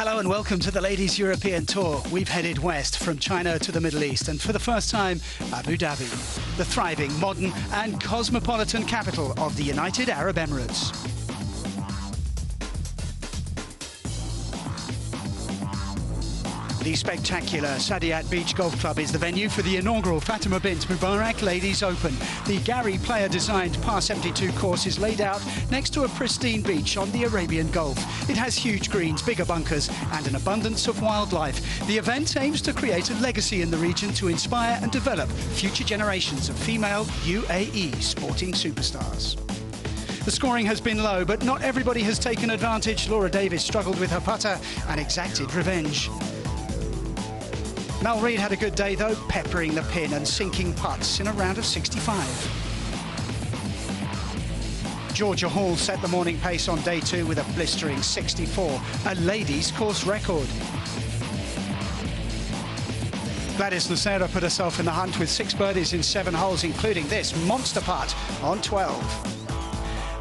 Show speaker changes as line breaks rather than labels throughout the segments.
Hello and welcome to the Ladies European Tour. We've headed west from China to the Middle East and for the first time, Abu Dhabi, the thriving, modern and cosmopolitan capital of the United Arab Emirates. The spectacular Saadiyat Beach Golf Club is the venue for the inaugural Fatima Bint Mubarak Ladies Open. The Gary player-designed par 72 course is laid out next to a pristine beach on the Arabian Gulf. It has huge greens, bigger bunkers and an abundance of wildlife. The event aims to create a legacy in the region to inspire and develop future generations of female UAE sporting superstars. The scoring has been low, but not everybody has taken advantage. Laura Davis struggled with her putter and exacted revenge. Mel Reid had a good day, though, peppering the pin and sinking putts in a round of 65. Georgia Hall set the morning pace on day 2 with a blistering 64, a ladies' course record. Gladys Lucera put herself in the hunt with 6 birdies in 7 holes, including this monster putt on 12.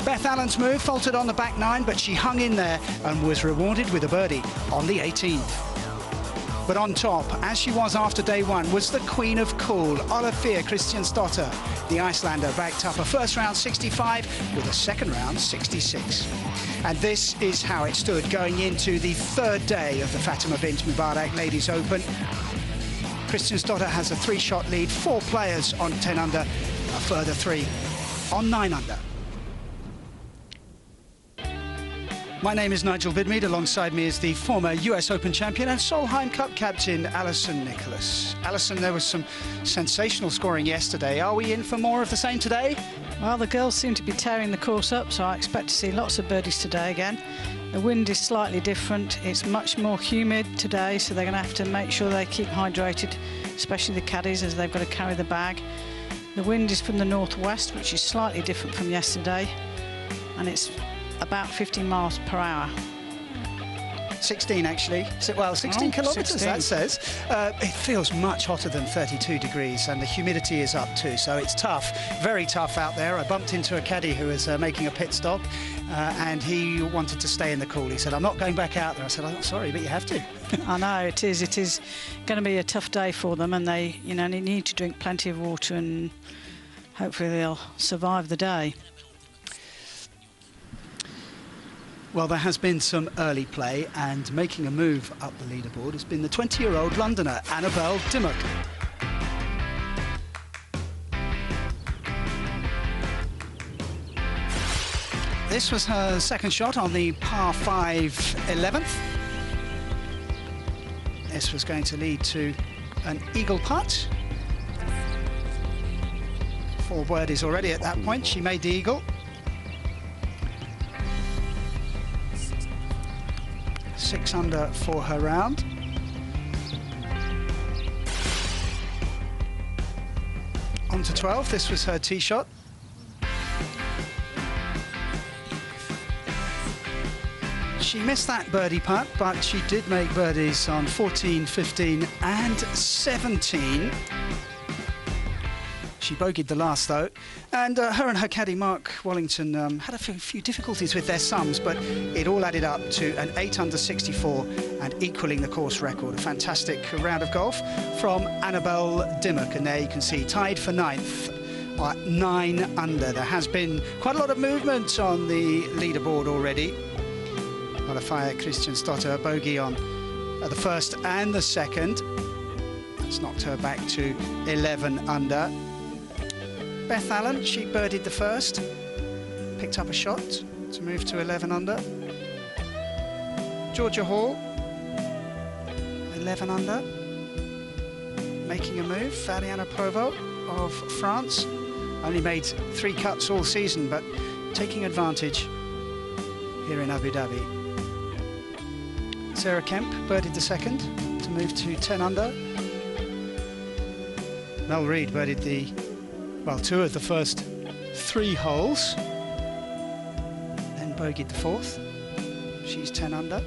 Beth Allen's move faltered on the back 9, but she hung in there and was rewarded with a birdie on the 18th. But on top, as she was after day 1, was the Queen of Cool, Olafia Kristiansdottir. The Icelander backed up a first round 65 with a second round 66. And this is how it stood going into the 3rd day of the Fatima Bint Mubarak Ladies Open. Kristiansdottir has a 3-shot lead, 4 players on 10 under, a further 3 on 9 under. My name is Nigel Bidmead. Alongside me is the former US Open champion and Solheim Cup captain, Alison Nicholas. Alison, there was some sensational scoring yesterday. Are we in for more of the same today?
Well, the girls seem to be tearing the course up, so I expect to see lots of birdies today again. The wind is slightly different. It's much more humid today, so they're going to have to make sure they keep hydrated, especially the caddies, as they've got to carry the bag. The wind is from the northwest, which is slightly different from yesterday, and it's about 15 miles per hour.
16 actually. Well, 16 kilometres
16.
that says. It feels much hotter than 32 degrees and the humidity is up too, so it's tough, very tough out there. I bumped into a caddy who was making a pit stop and he wanted to stay in the cool. He said, I'm not going back out there. I said, I'm sorry, but you have to.
I know, it is going to be a tough day for them, and they need to drink plenty of water, and hopefully they'll survive the day.
Well, there has been some early play, and making a move up the leaderboard has been the 20-year-old Londoner, Annabelle Dimmock. This was her second shot on the par 5 11th. This was going to lead to an eagle putt. 4 birdies already at that point. She made the eagle. 6 under for her round. On to 12, this was her tee shot. She missed that birdie putt, but she did make birdies on 14, 15 and 17. She bogeyed the last, though, and her and her caddy, Mark Wallington, had a few difficulties with their sums, but it all added up to an 8 under 64 and equaling the course record. A fantastic round of golf from Annabelle Dimmock, and there you can see tied for 9th at 9 under. There has been quite a lot of movement on the leaderboard already. Olafia Kristiansdottir bogey on the first and the second. That's knocked her back to 11 under. Beth Allen, she birdied the first, picked up a shot to move to 11 under. Georgia Hall, 11 under, making a move. Fatima Provo of France, only made 3 cuts all season, but taking advantage here in Abu Dhabi. Sarah Kemp birdied the second to move to 10 under. Mel Reid birdied well, 2 of the first 3 holes, then bogeyed the 4th. She's 10 under.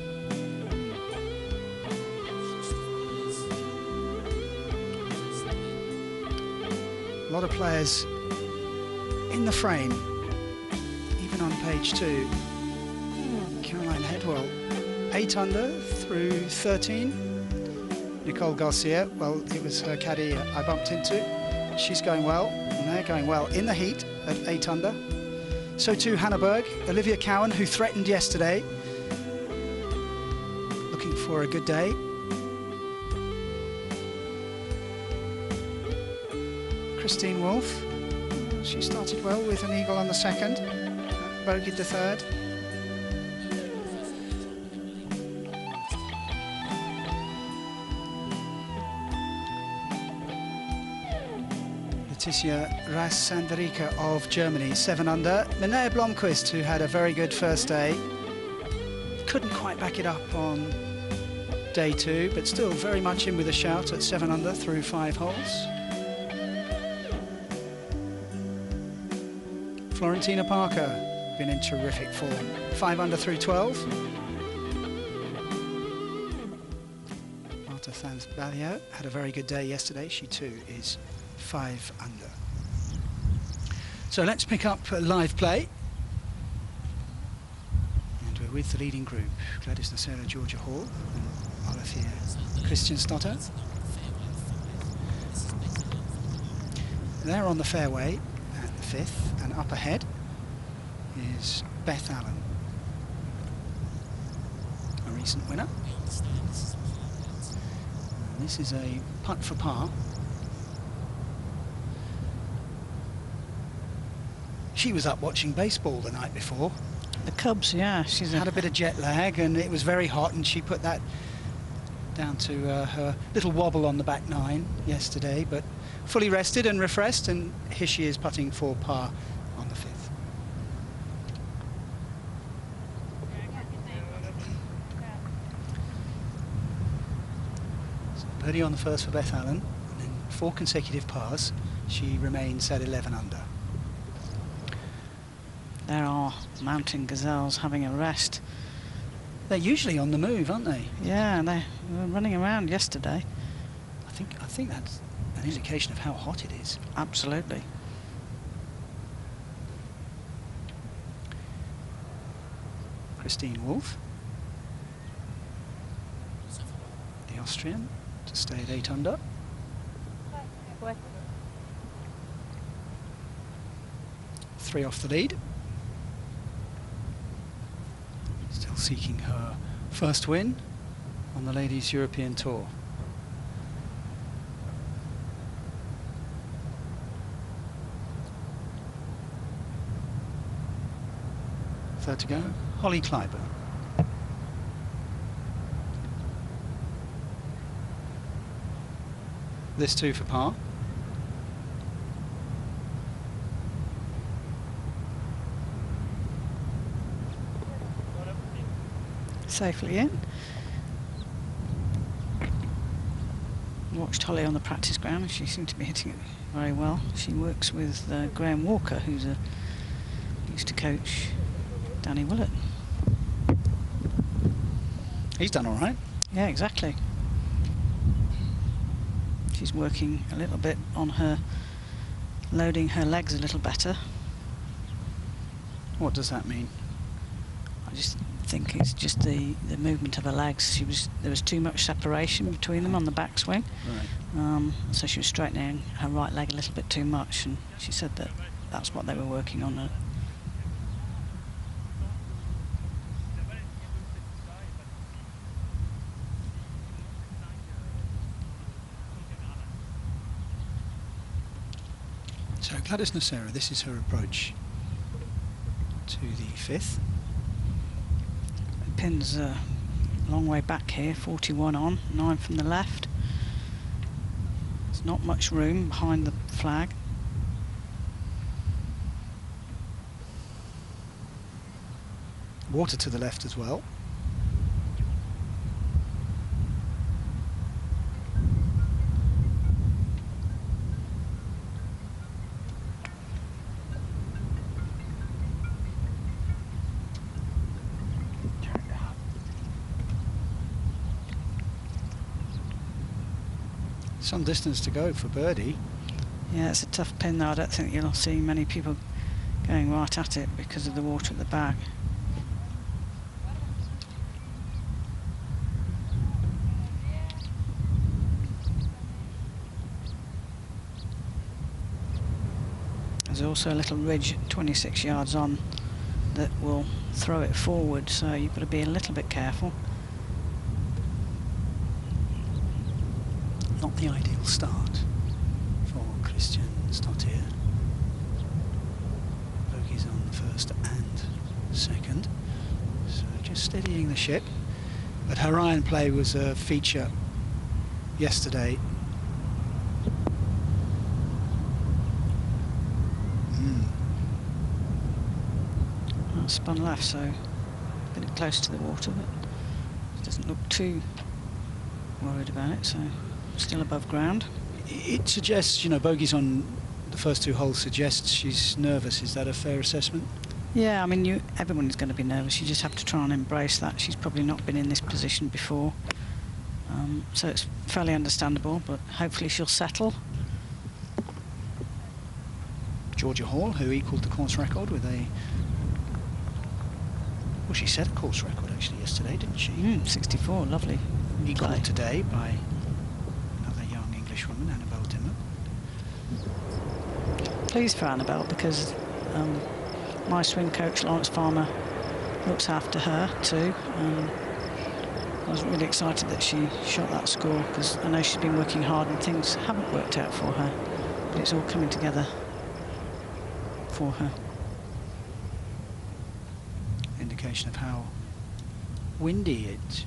A lot of players in the frame, even on page 2. Caroline Headwell 8 under through 13. Nicole Garcia, well, it was her caddy I bumped into. She's going well, and they're going well in the heat at 8 under. So too Hannah Berg, Olivia Cowan, who threatened yesterday, looking for a good day. Christine Wolf, she started well with an eagle on the second, bogeyed the third. Leticia Ras-Sandrika of Germany, 7 under. Linnea Blomqvist, who had a very good first day, couldn't quite back it up on day 2, but still very much in with a shout at 7 under through 5 holes. Florentina Parker, been in terrific form, 5 under through 12. Marta Sanz-Balio had a very good day yesterday. She too is 5 under. So let's pick up live play. And we're with the leading group, Gladys Nocera, Georgia Hall, and Alethea Christiansdottir. They're on the fairway at the 5th, and up ahead is Beth Allen, a recent winner. And this is a putt for par. She was up watching baseball the night before.
The Cubs, yeah. She's
had a bit of jet lag, and it was very hot, and she put that down to her little wobble on the back 9 yesterday, but fully rested and refreshed, and here she is putting for par on the 5th. So birdie on the first for Beth Allen, and then 4 consecutive pars. She remains at 11 under.
There are mountain gazelles having a rest.
They're usually on the move, aren't they?
Yeah, they were running around yesterday.
I think that's an indication of how hot it is.
Absolutely.
Christine Wolf, the Austrian, to stay at 8 under. 3 off the lead. Still seeking her first win on the Ladies European Tour. Third to go, Holly Clyburn. This 2 for par.
Safely in. Watched Holly on the practice ground, and she seemed to be hitting it very well. She works with Graham Walker, who's used to coach Danny Willett.
He's done all right.
Yeah, exactly. She's working a little bit on her, loading her legs a little better.
What does that mean?
I just think it's just the movement of her legs. There was too much separation between them on the backswing.
Right.
So she was straightening her right leg a little bit too much, and she said that that's what they were working on.
So Gladys Nocera, this is her approach to the 5th.
Pin's a long way back here, 41 on, 9 from the left. There's not much room behind the flag.
Water to the left as well. Some distance to go for birdie.
Yeah, it's a tough pin though. I don't think you'll see many people going right at it because of the water at the back. There's also a little ridge 26 yards on that will throw it forward, so you've got to be a little bit careful.
Not the ideal start for Christian Stottir. Bogeys on the first and second, so just steadying the ship. But her iron play was a feature yesterday.
Well, spun left, so a bit close to the water, but doesn't look too worried about it, so still above ground.
It suggests, you know, bogeys on the first two holes suggests she's nervous. Is that a fair assessment?
Yeah, I mean, everyone's going to be nervous. You just have to try and embrace that. She's probably not been in this position before, so it's fairly understandable, but hopefully she'll settle.
Georgia Hall, who equalled the course record with a... Well, she set a course record actually yesterday, didn't she?
64, lovely.
Equalled today by another young Englishwoman, Annabelle Dimmer.
Pleased for Annabelle because my swim coach, Lawrence Farmer, looks after her too. I was really excited that she shot that score because I know she's been working hard and things haven't worked out for her, but it's all coming together for her.
Indication of how windy it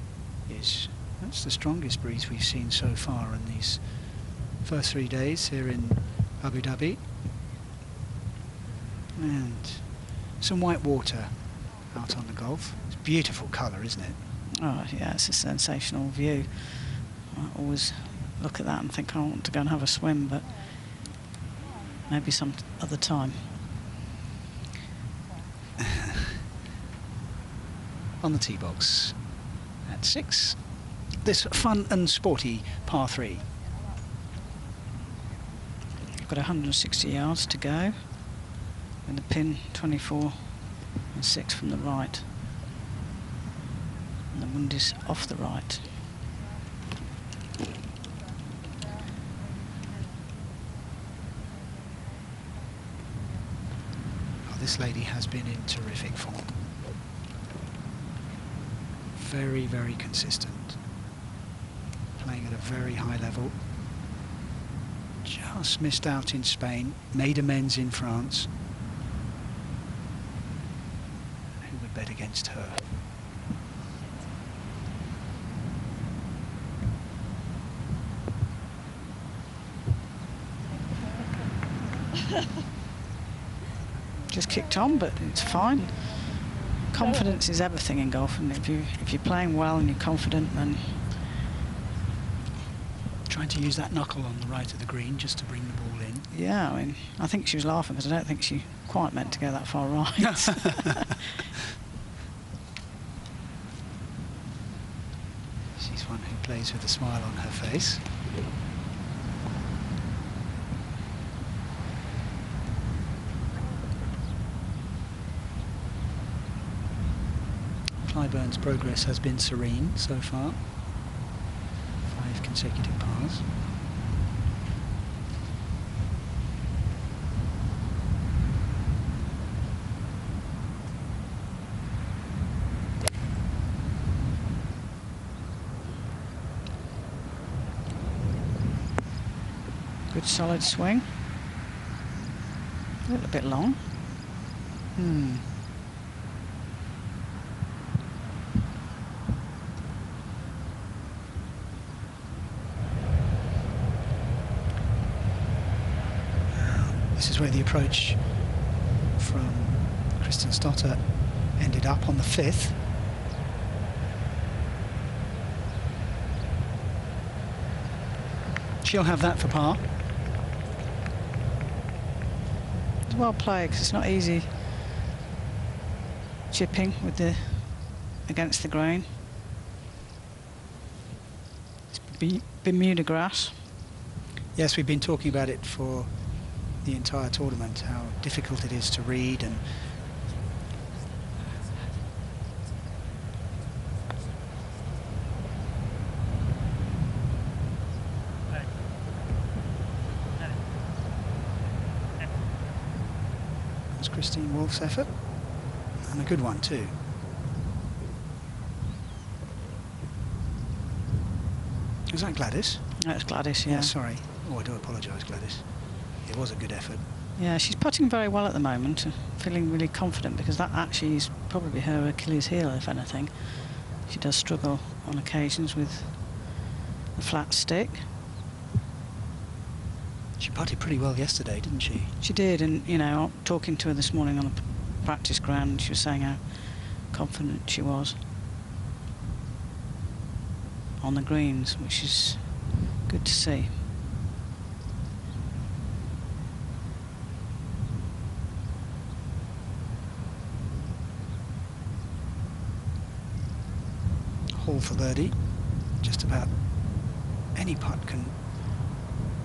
is. That's the strongest breeze we've seen so far in these first 3 days here in Abu Dhabi. And some white water out on the Gulf. It's beautiful colour, isn't it?
Oh yeah, it's a sensational view. I always look at that and think I want to go and have a swim, but maybe some other time.
On the tee box at 6, this fun and sporty par 3.
Got 160 yards to go with the pin 24 and 6 from the right, and the wind is off the right.
Oh, this lady has been in terrific form. Very, very consistent. Playing at a very high level. Just missed out in Spain, made amends in France. Who would bet against her?
Just kicked on, but it's fine. Confidence is everything in golf, and if you're playing well and you're confident, then...
Trying to use that knuckle on the right of the green just to bring the ball in.
Yeah, I mean, I think she was laughing because I don't think she quite meant to go that far right.
She's one who plays with a smile on her face. Clyburn's progress has been serene so far. 5 consecutive pars.
Good solid swing. A little bit long.
This is where the approach from Kristen Stottir ended up on the 5th. She'll have that for par.
It's well played because it's not easy chipping with against the grain. It's Bermuda grass.
Yes, we've been talking about it for the entire tournament, how difficult it is to read, and That's Christine Wolf's effort. And a good one too. Is that Gladys?
That's Gladys, yeah.
Yeah, sorry. Oh, I do apologise, Gladys. It was a good effort.
Yeah, she's putting very well at the moment, feeling really confident, because that actually is probably her Achilles heel, if anything. She does struggle on occasions with the flat stick.
She putted pretty well yesterday, didn't she?
She did, and you know, talking to her this morning on the practice ground, she was saying how confident she was on the greens, which is good to see.
Hole for birdie. Just about any putt can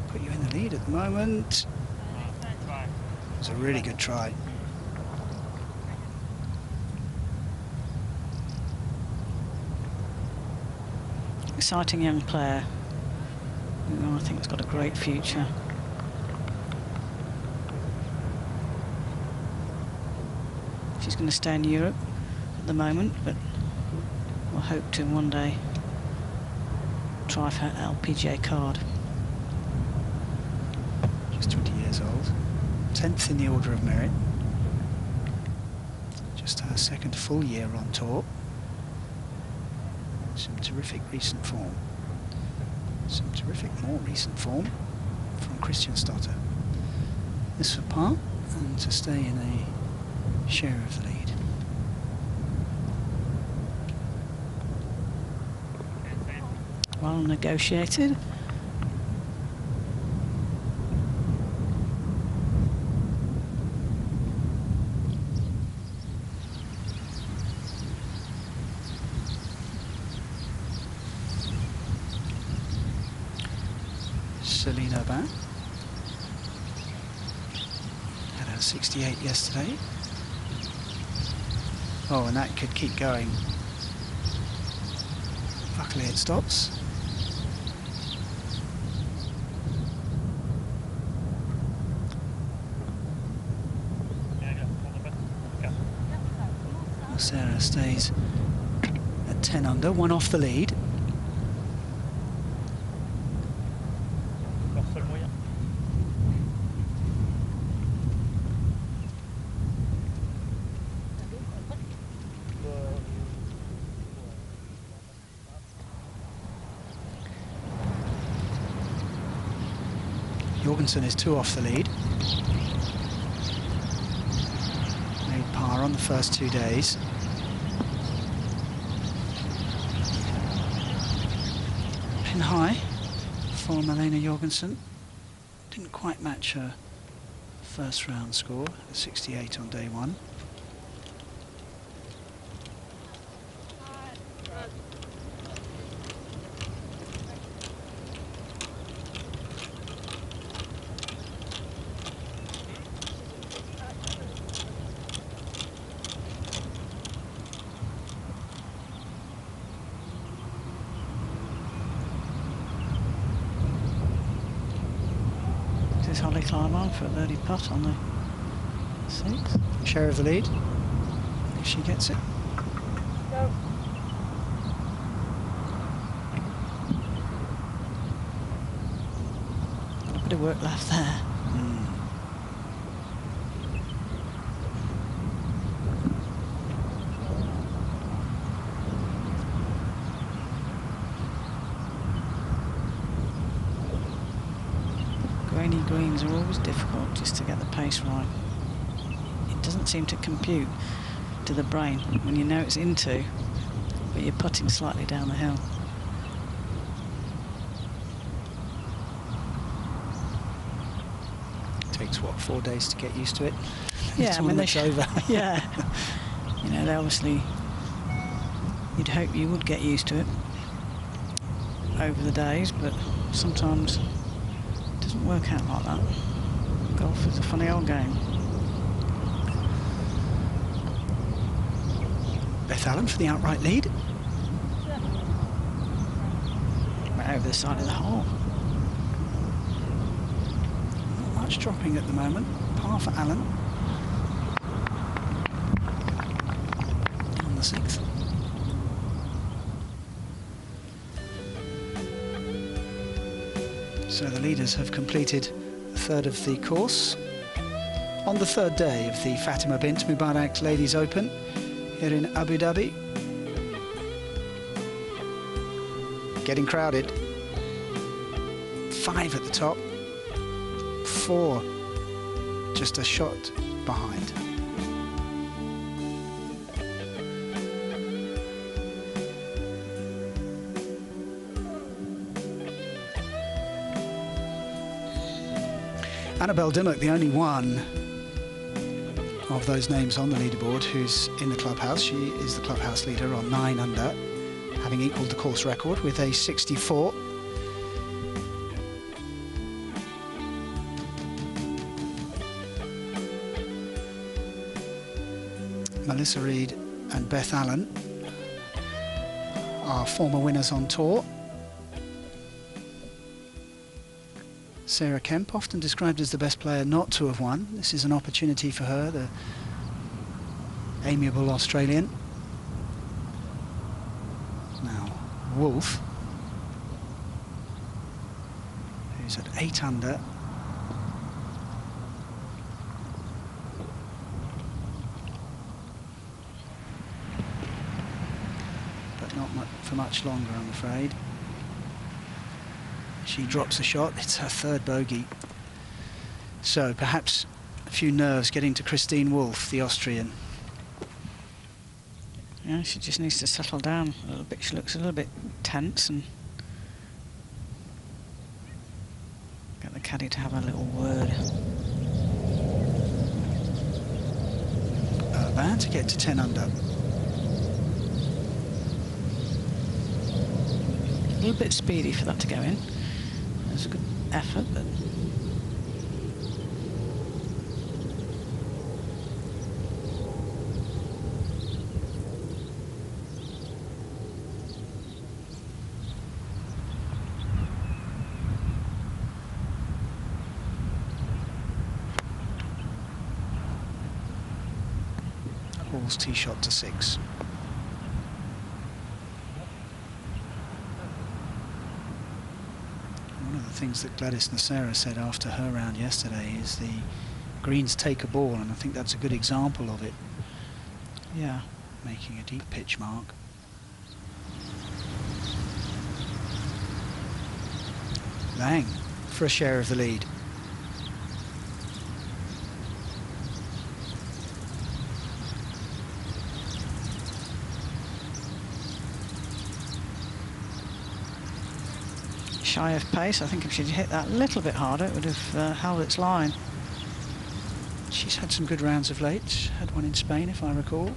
put you in the lead at the moment. It's a really good try.
Exciting young player who I think has got a great future. She's going to stay in Europe at the moment, but we'll hope to one day try for her LPGA card.
Just 20 years old, 10th in the order of merit. Just her second full year on tour. Some terrific recent form. Some terrific more recent form from Christian Stotter. This for par, and to stay in a share of the lead.
Well negotiated.
Celine Aubin had a 68 yesterday. Oh, and that could keep going. Luckily it stops. Sarah stays at 10 under, one off the lead. Jorgensen is two off the lead. Made par on the first 2 days. Pin high for Malena Jorgensen. Didn't quite match her first round score, 68 on day one.
Holly climb on for a birdie putt on the 6th.
Share of the lead, if she gets it.
Go. Got a bit of work left there. Grainy greens are always difficult just to get the pace right. It doesn't seem to compute to the brain when you know it's into, but you're putting slightly down the hill.
Takes what, 4 days to get used to it?
Yeah, I mean,
it's over.
Yeah, you know, they obviously, you'd hope you would get used to it over the days, but sometimes it doesn't work out like that. Golf is a funny old game.
Beth Allen for the outright lead.
Right over the side of the hole.
Not much dropping at the moment. Par for Allen. the 6th. So the leaders have completed a third of the course. On the third day of the Fatima Bint Mubarak Ladies Open here in Abu Dhabi. Getting crowded. 5 at the top, 4 just a shot behind. Annabelle Dimmock, the only one of those names on the leaderboard who's in the clubhouse. She is the clubhouse leader on 9 under, having equalled the course record with a 64. Melissa Reid and Beth Allen are former winners on tour. Sarah Kemp, often described as the best player not to have won. This is an opportunity for her, the amiable Australian. Now, Wolf, who's at 8 under. But not for much longer, I'm afraid. She drops a shot, it's her 3rd bogey. So perhaps a few nerves getting to Christine Wolf, the Austrian.
Yeah, she just needs to settle down a little bit. She looks a little bit tense, and get the caddy to have a little word.
Bad to get to 10 under.
A little bit speedy for that to go in. It's a good effort, but
Hall's tee shot to 6. One of the things that Gladys Nacera said after her round yesterday is the greens take a ball, and I think that's a good example of it.
yeah.
Making a deep pitch mark. Lang for a share of the lead.
Shy of pace. I think if she'd hit that a little bit harder, it would have held its line.
She's had some good rounds of late. Had one in Spain, if I recall.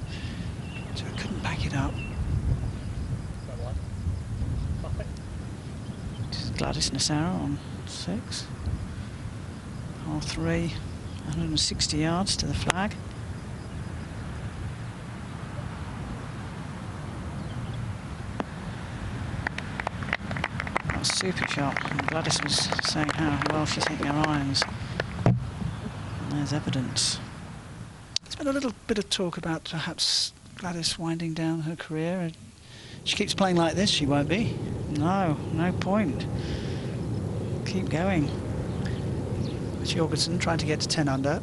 So I couldn't back it up.
This is Gladys Nacera on 6. Par 3, 160 yards to the flag. Super shot. And Gladys was saying how well she's hitting her irons. And there's evidence.
There's been a little bit of talk about perhaps Gladys winding down her career. She keeps playing like this, she won't be.
No, no point. Keep going.
Jorgensen trying to get to 10 under.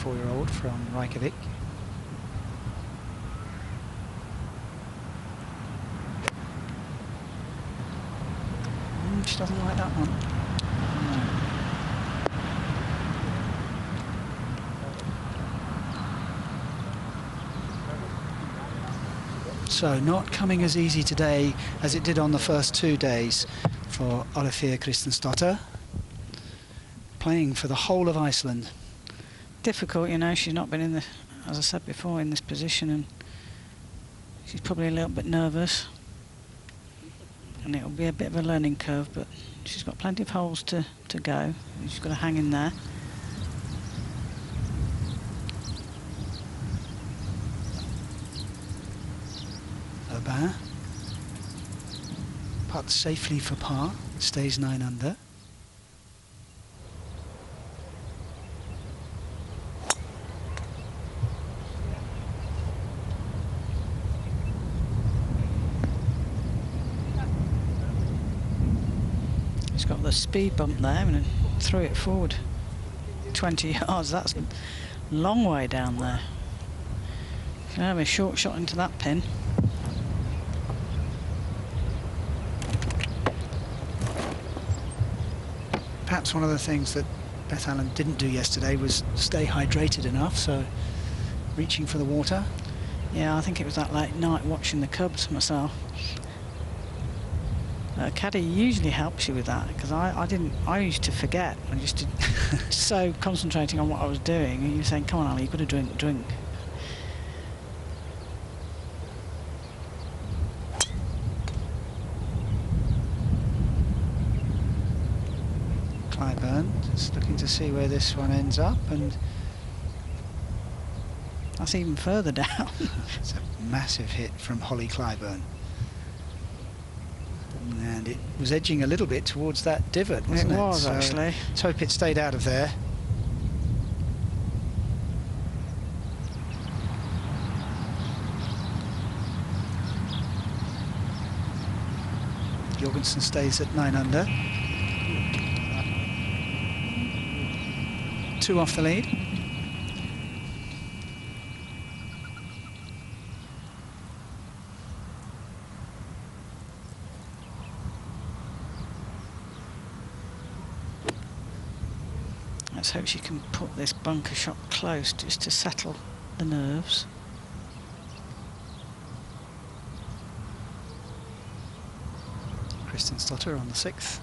Year-old from Reykjavik. She doesn't like that one. No. So not coming as easy today as it did on the first 2 days for Olafia Kristensdottir, playing for the whole of Iceland.
Difficult, you know, she's not been in the, as I said before, in this position, and she's probably a little bit nervous. and it'll be a bit of a learning curve, but she's got plenty of holes to go. She's got to hang in there.
Aubin putts safely for par, stays 9 under.
He's got the speed bump there and threw it forward 20 yards. That's a long way down there. Can have a short shot into that pin.
Perhaps one of the things that Beth Allen didn't do yesterday was stay hydrated enough, so reaching for the water.
Yeah, I think it was that late night watching the Cubs myself. Caddy usually helps you with that, because I used to forget. I just did so concentrating on what I was doing, and you're saying, come on Ali, you've got to drink.
Clyburn just looking to see where this one ends up, and
that's even further down.
It's a massive hit from Holly Clyburn. And it was edging a little bit towards that divot, wasn't it?
It was, actually.
Let's hope it stayed out of there. Jorgensen stays at 9 under. 2 off the lead.
Let's hope she can put this bunker shot close just to settle the nerves.
Kristen Stotter on the 6th.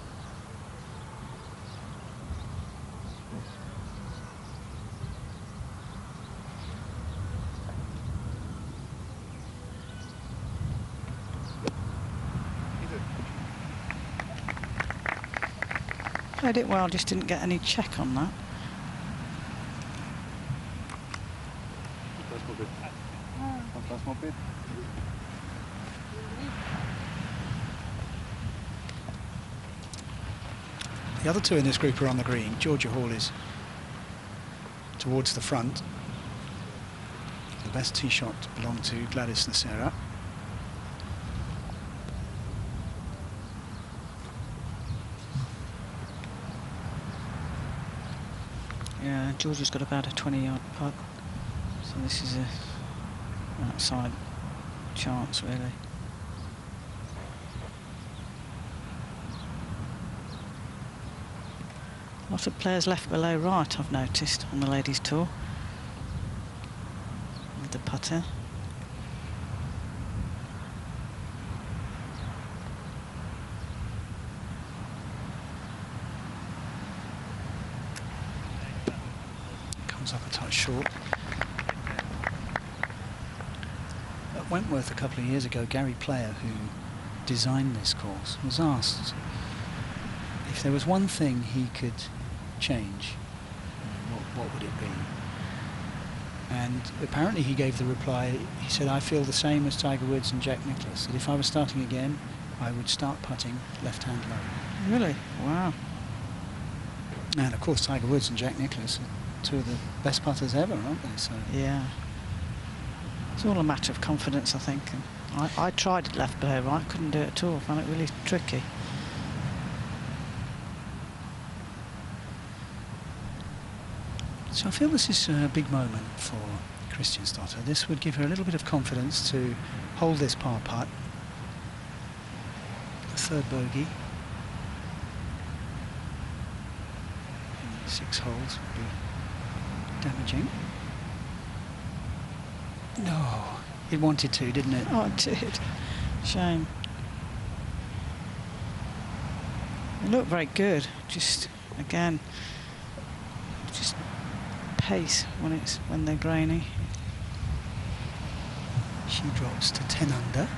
Played it well, just didn't get any check on that.
The other two in this group are on the green. Georgia Hall is towards the front. The best tee shot belonged to Gladys Nacera.
Yeah, Georgia's got about a 20-yard putt, so this is a outside chance, really. A lot of players left below right, I've noticed, on the ladies' tour with the putter.
Comes up a touch short. At Wentworth a couple of years ago, Gary Player, who designed this course, was asked if there was one thing he could change, what would it be? And apparently he gave the reply, he said, I feel the same as Tiger Woods and Jack Nicklaus, that if I was starting again, I would start putting left-hand low.
Really? Wow.
And of course Tiger Woods and Jack Nicklaus are two of the best putters ever, aren't they? So
yeah. It's all a matter of confidence, I think. And I tried it left below right, couldn't do it at all, found it really tricky.
So I feel this is a big moment for Kristen Stotter. This would give her a little bit of confidence to hold this par putt. The third bogey. 6 holes would be damaging. No, it wanted to, didn't it?
Oh, it did. Shame. It looked very good. Just again, just pace when they're grainy.
She drops to 10 under.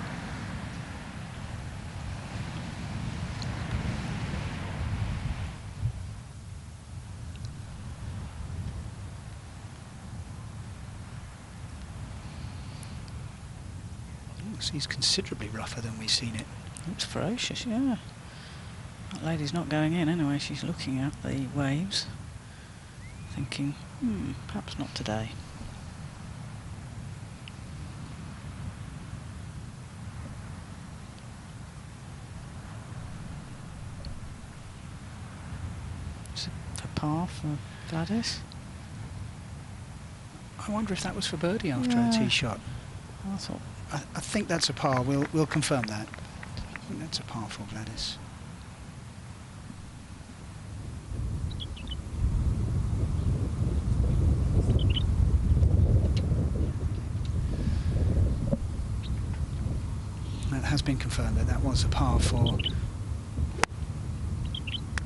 Seems considerably rougher than we've seen it.
Looks ferocious, yeah. That lady's not going in anyway. She's looking at the waves, thinking, perhaps not today. Is it for par for Gladys?
I wonder if that was for birdie after a tee shot. I think that's a par. We'll confirm that. I think that's a par for Gladys. That has been confirmed that was a par for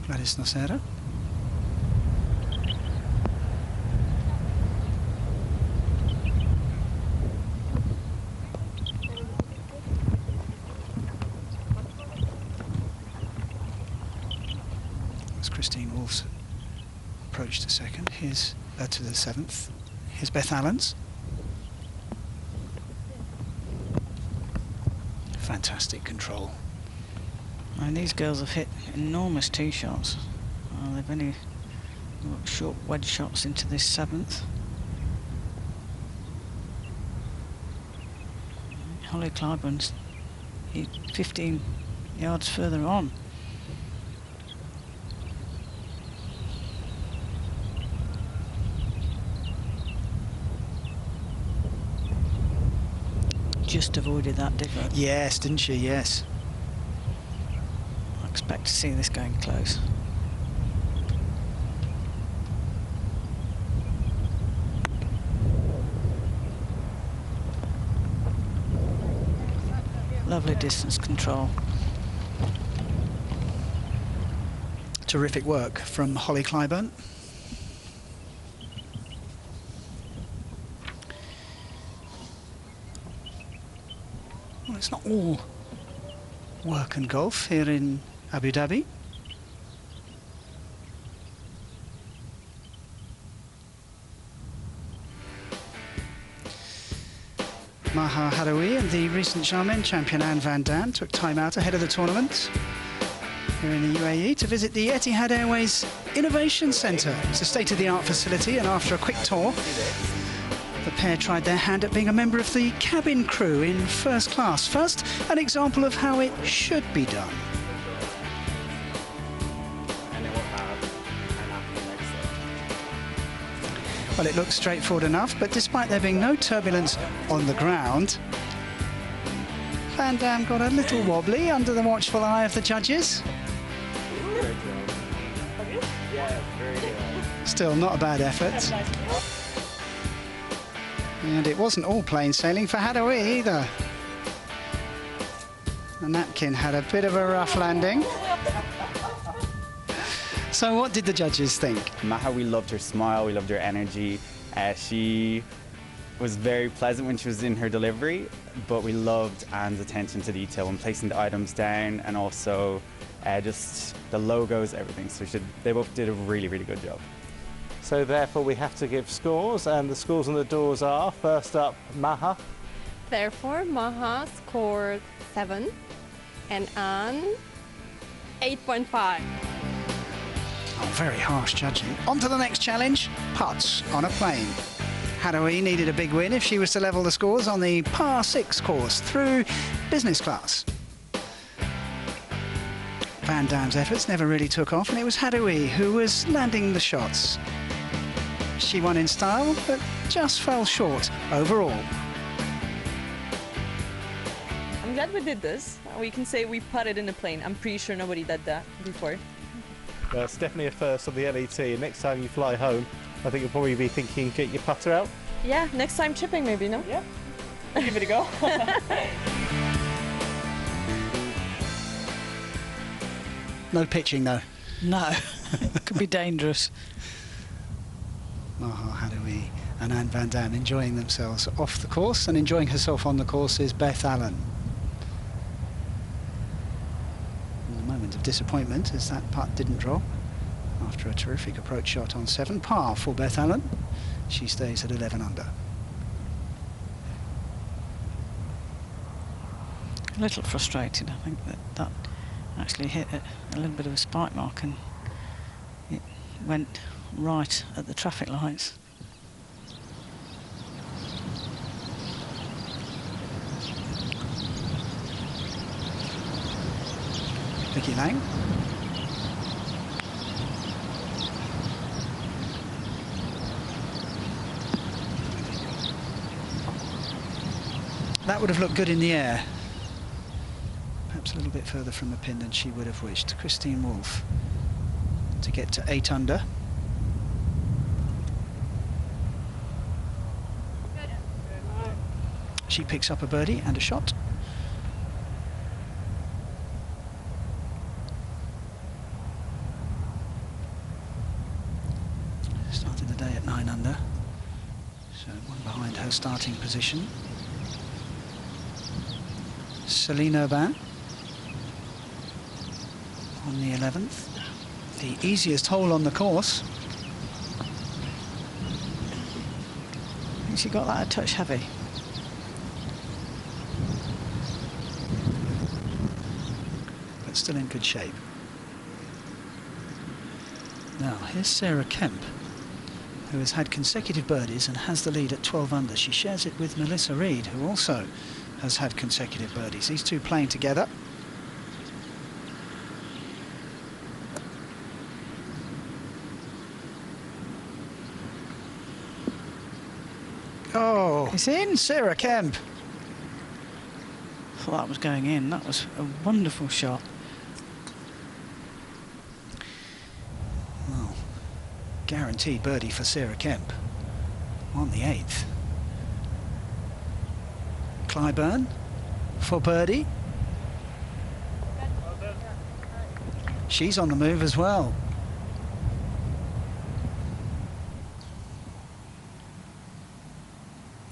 Gladys Nocera. Approach to second. Here's to the 7th. Here's Beth Allens. Fantastic control.
And these girls have hit enormous tee shots. They've only got short wedge shots into this 7th. Holly Clyburn's 15 yards further on. Just avoided that divot.
Yes, didn't she? Yes.
I expect to see this going close. Lovely distance control.
Terrific work from Holly Clyburn. Well, it's not all work and golf here in Abu Dhabi. Maha Hadaoui and the recent Xiamen champion Anne van Dam took time out ahead of the tournament here in the UAE to visit the Etihad Airways Innovation Centre. It's a state-of-the-art facility, and after a quick tour, the pair tried their hand at being a member of the cabin crew in first class. First, an example of how it should be done. Well, it looks straightforward enough, but despite there being no turbulence on the ground, Van Dam got a little wobbly under the watchful eye of the judges. Still not a bad effort. And it wasn't all plain sailing for Hadaoui either. The napkin had a bit of a rough landing. So what did the judges think?
Maha, we loved her smile, we loved her energy. She was very pleasant when she was in her delivery, but we loved Anne's attention to detail when placing the items down, and also just the logos, everything. So they both did a really, really good job.
So therefore we have to give scores, and the scores on the doors are, first up, Maha.
Therefore, Maha scored 7 and Anne 8.5.
Oh, very harsh judging. On to the next challenge, putts on a plane. Hadaoui needed a big win if she was to level the scores on the par 6 course through business class. Van Dam's efforts never really took off, and it was Hadaoui who was landing the shots. She won in style, but just fell short overall.
I'm glad we did this. We can say we putted in the plane. I'm pretty sure nobody did that before.
Well, it's definitely a first on the LET, and next time you fly home, I think you'll probably be thinking, get your putter out.
Yeah, next time chipping maybe, no?
Yeah, give it a go.
No pitching though.
No, could be dangerous.
Maha Hadaoui and Anne van Dam enjoying themselves off the course, and enjoying herself on the course is Beth Allen. A moment of disappointment as that putt didn't drop after a terrific approach shot on 7. Par for Beth Allen. She stays at 11 under.
A little frustrated, I think, that actually hit a little bit of a spike mark and it went right at the traffic lights.
Vicky Lang. That would have looked good in the air. Perhaps a little bit further from the pin than she would have wished. Christine Wolfe to get to 8 under. She picks up a birdie and a shot. Started the day at 9 under, so one behind her starting position. Celine Aubin on the 11th, the easiest hole on the course.
I think she got that a touch heavy.
But still in good shape. Now here's Sarah Kemp, who has had consecutive birdies and has the lead at 12 under. She shares it with Melissa Reid, who also has had consecutive birdies. These two playing together. Oh,
It's in.
Sarah Kemp.
Thought that was going in. That was a wonderful shot.
Well, guaranteed birdie for Sarah Kemp on the 8th. Clyburn for birdie. She's on the move as well.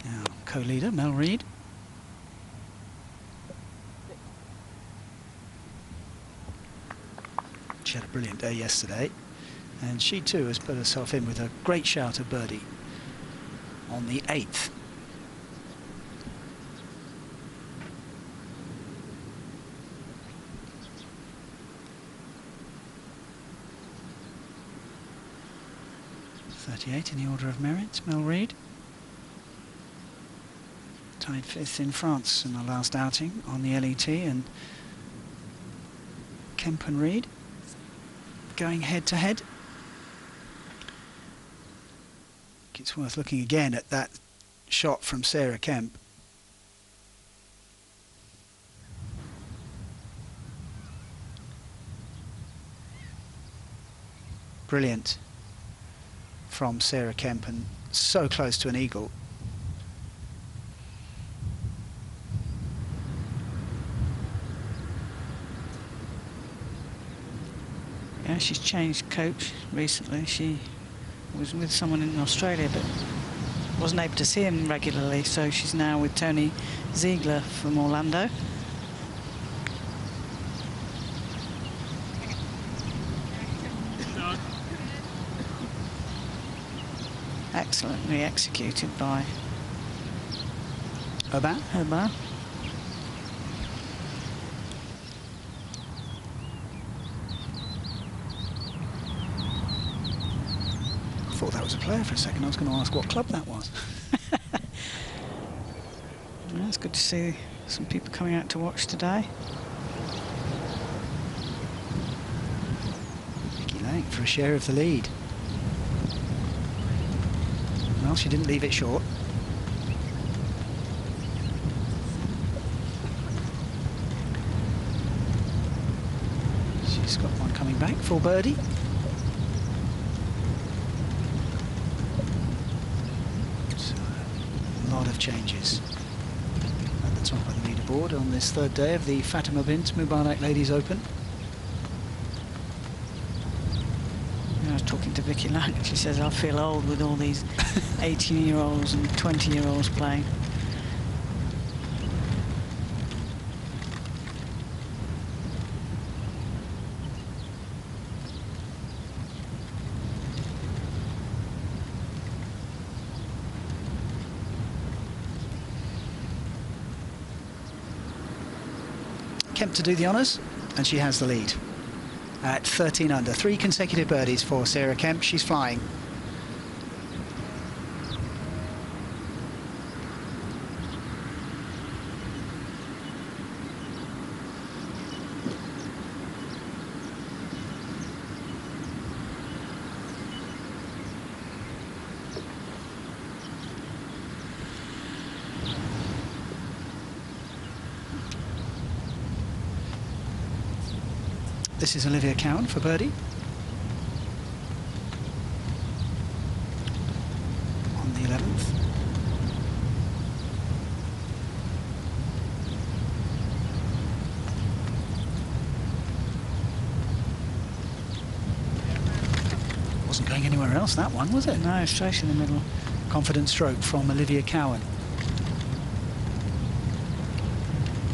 Now, co-leader Mel Reid. She had a brilliant day yesterday, and she too has put herself in with a great shout of birdie on the 8th. In the order of merit, Mel Reid. Tied 5th in France in the last outing on the LET, and Kemp and Reid going head to head. It's worth looking again at that shot from Sarah Kemp. Brilliant from Sarah Kemp, and so close to an eagle.
Yeah, she's changed coach recently. She was with someone in Australia but wasn't able to see him regularly, so she's now with Tony Ziegler from Orlando. Excellently executed by
Aubin.
Aubin.
I thought that was a player for a second. I was going to ask what club that was.
Well, it's good to see some people coming out to watch today.
Vicky Lang for a share of the lead. Well, she didn't leave it short. She's got one coming back for birdie. So, a lot of changes at the top of the leaderboard on this third day of the Fatima Bint Mubarak Ladies Open.
I was talking to Vicky Lang, and she says, I feel old with all these 18-year-olds and 20-year-olds playing.
Kemp to do the honours, and she has the lead at 13 under. 3 consecutive birdies for Sarah Kemp. She's flying. This is Olivia Cowan for birdie. On the 11th. Wasn't going anywhere else, that one, was it?
No, straight in the middle.
Confident stroke from Olivia Cowan.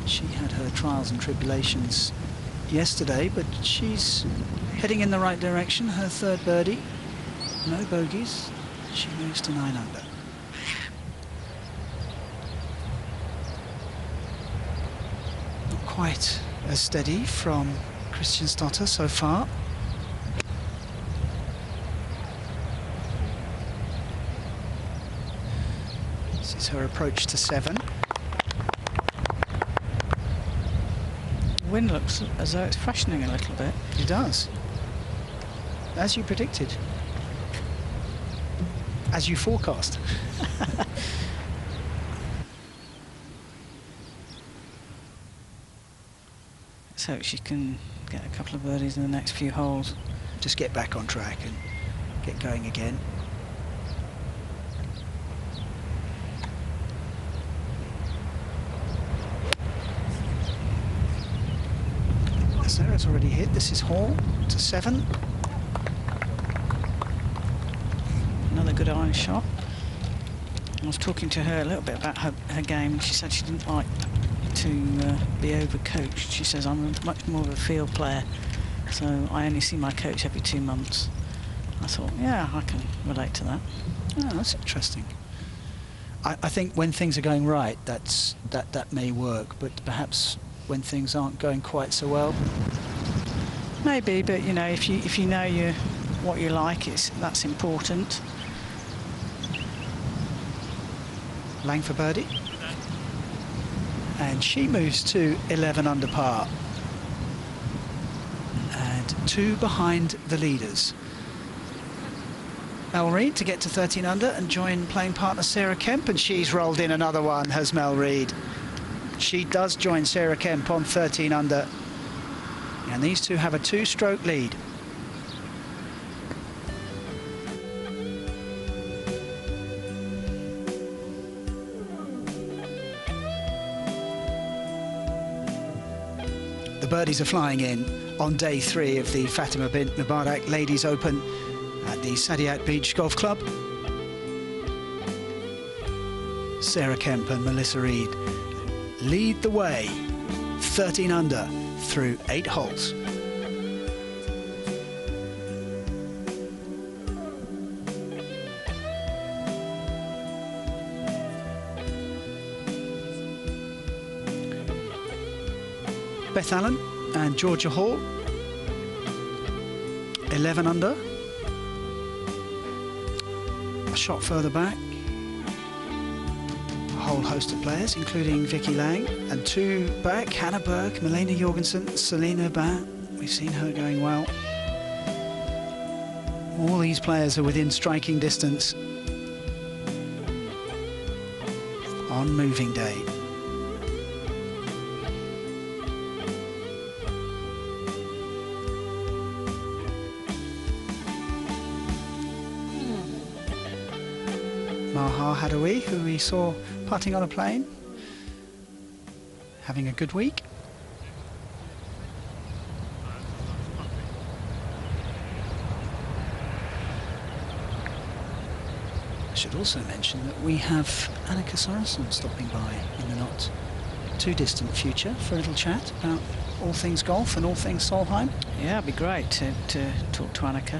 She had her trials and tribulations yesterday, but she's heading in the right direction. Her 3rd birdie, no bogeys. She moves to 9 under. Not quite as steady from Kristiansdottir so far. This is her approach to 7.
Wind looks as though it's freshening a little bit.
It does. As you predicted. As you forecast.
Let's hope she can get a couple of birdies in the next few holes.
Just get back on track and get going again. Sarah's already hit. This is Hall to 7.
Another good iron shot. I was talking to her a little bit about her game. She said she didn't like to be overcoached. She says, I'm much more of a field player, so I only see my coach every 2 months. I thought, yeah, I can relate to that.
Oh, that's interesting. I think when things are going right, that may work, but perhaps when things aren't going quite so well.
Maybe, but you know, if you know what you like, that's important.
Lang for birdie, and she moves to 11 under par, and 2 behind the leaders. Mel Reid to get to 13 under and join playing partner Sarah Kemp, and she's rolled in another one, has Mel Reid. She does join Sarah Kemp on 13 under, and these two have a 2-stroke lead. The birdies are flying in on day 3 of the Fatima Bint Mubarak Ladies Open at the Sadiat Beach Golf Club. Sarah Kemp and Melissa Reid lead the way, 13 under through 8 holes. Beth Allen and Georgia Hall, 11 under. A shot further back. Whole host of players, including Vicky Lang, and 2 back, Hannah Burke, Milena Jorgensen, Selena Bain. We've seen her going well. All these players are within striking distance on moving day. Maha Hadawi, who we saw putting on a plane, having a good week. I should also mention that we have Annika Sorensen stopping by in the not too distant future for a little chat about all things golf and all things Solheim.
Yeah, it'd be great to talk to Annika.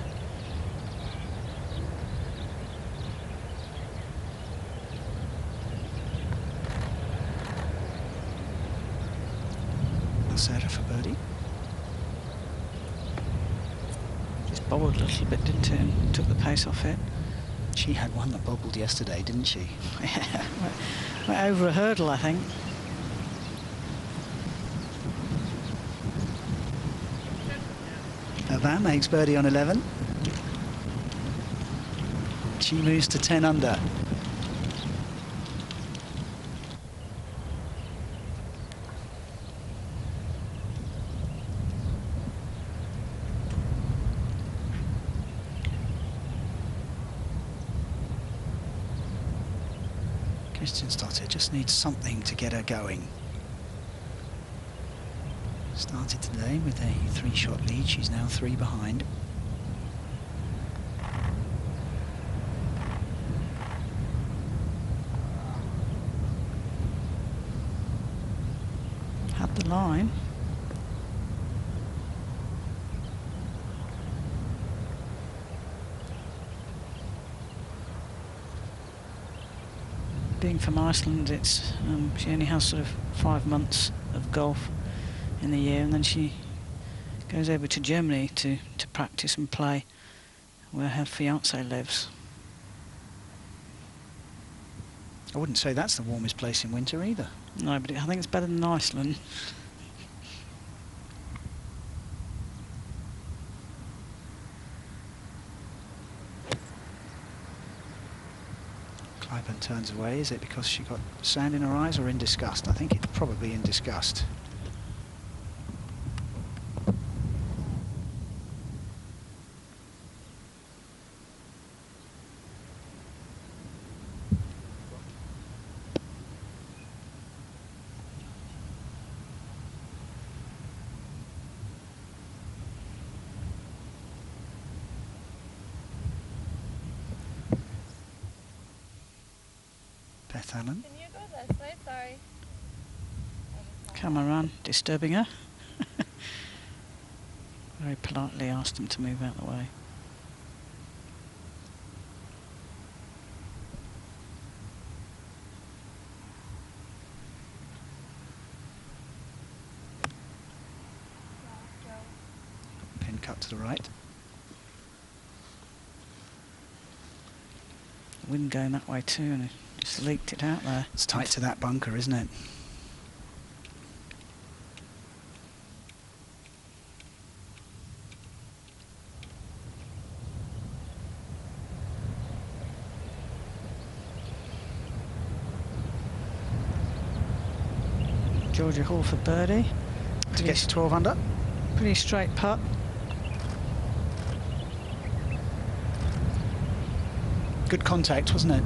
Nasera for birdie.
Just bobbled a little bit, didn't it, and took the pace off it.
She had one that bobbled yesterday, didn't she?
Yeah, went over a hurdle, I think.
Van makes birdie on 11. She moves to 10 under. Kristiansdottir just needs something to get her going. Started today with a 3-shot lead. She's now 3 behind.
Had the line. Being from Iceland, it's she only has sort of 5 months of golf in the year, and then she goes over to Germany to practice and play where her fiancé lives.
I wouldn't say that's the warmest place in winter either.
No, but I think it's better than Iceland.
Clyburn turns away. Is it because she got sand in her eyes or in disgust? I think it's probably in disgust. Allen.
Can you go this way? Sorry.
Cameraman disturbing her. Very politely asked him to move out of the way.
Pin cut to the right.
Wind going that way too, and it just leaked it out there.
It's tight to that bunker, isn't it?
Georgia Hall for birdie.
To get to 12 under.
Pretty straight putt.
Good contact, wasn't it?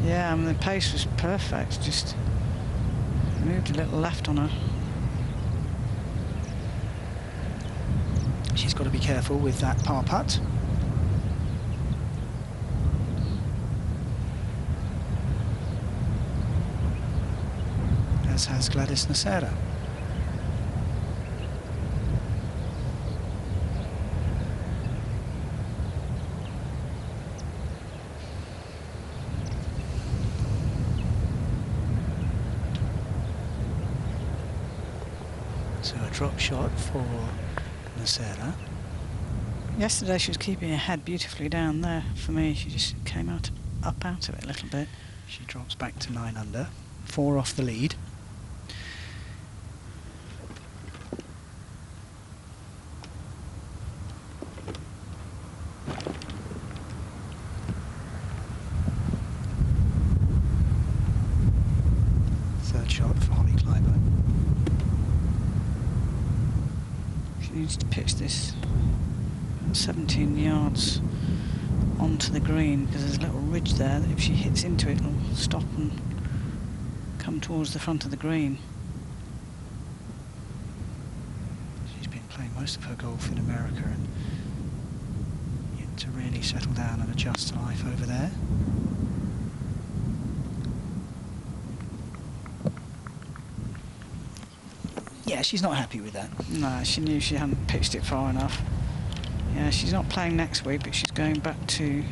Yeah, I mean, the pace was perfect. Just moved a little left on her.
She's got to be careful with that par putt. As has Gladys Nasera. So a drop shot for Nasera.
Yesterday she was keeping her head beautifully down there. For me, she just came up out of it a little bit.
She drops back to 9 under, 4 off the lead. Third shot for Holly Clyburn.
She needs to pitch this 17 yards onto the green, because there's a little ridge there that if she hits into it, it'll stop and come towards the front of the green.
She's been playing most of her golf in America and yet to really settle down and adjust to life over there. Yeah, she's not happy with that.
No, she knew she hadn't pitched it far enough. Yeah, she's not playing next week, but she's going back to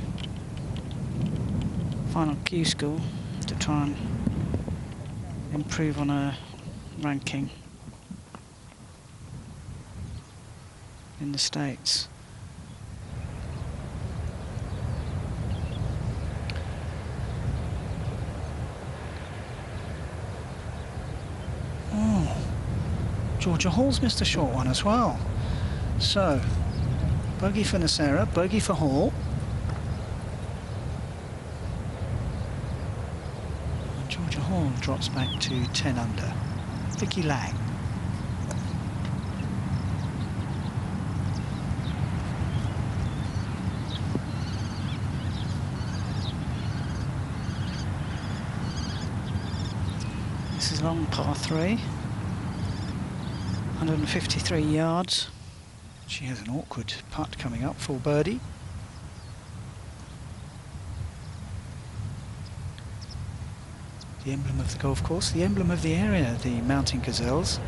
Final Q school to try and improve on her ranking. in the States.
Oh, Georgia Hall's missed a short one as well. So, bogey for Nocera, bogey for Hall. And Georgia Hall drops back to 10 under. Vicky Lang.
This is long par 3. 153 yards.
She has an awkward putt coming up for birdie. The emblem of the golf course, the emblem of the area, the Mountain Gazelles.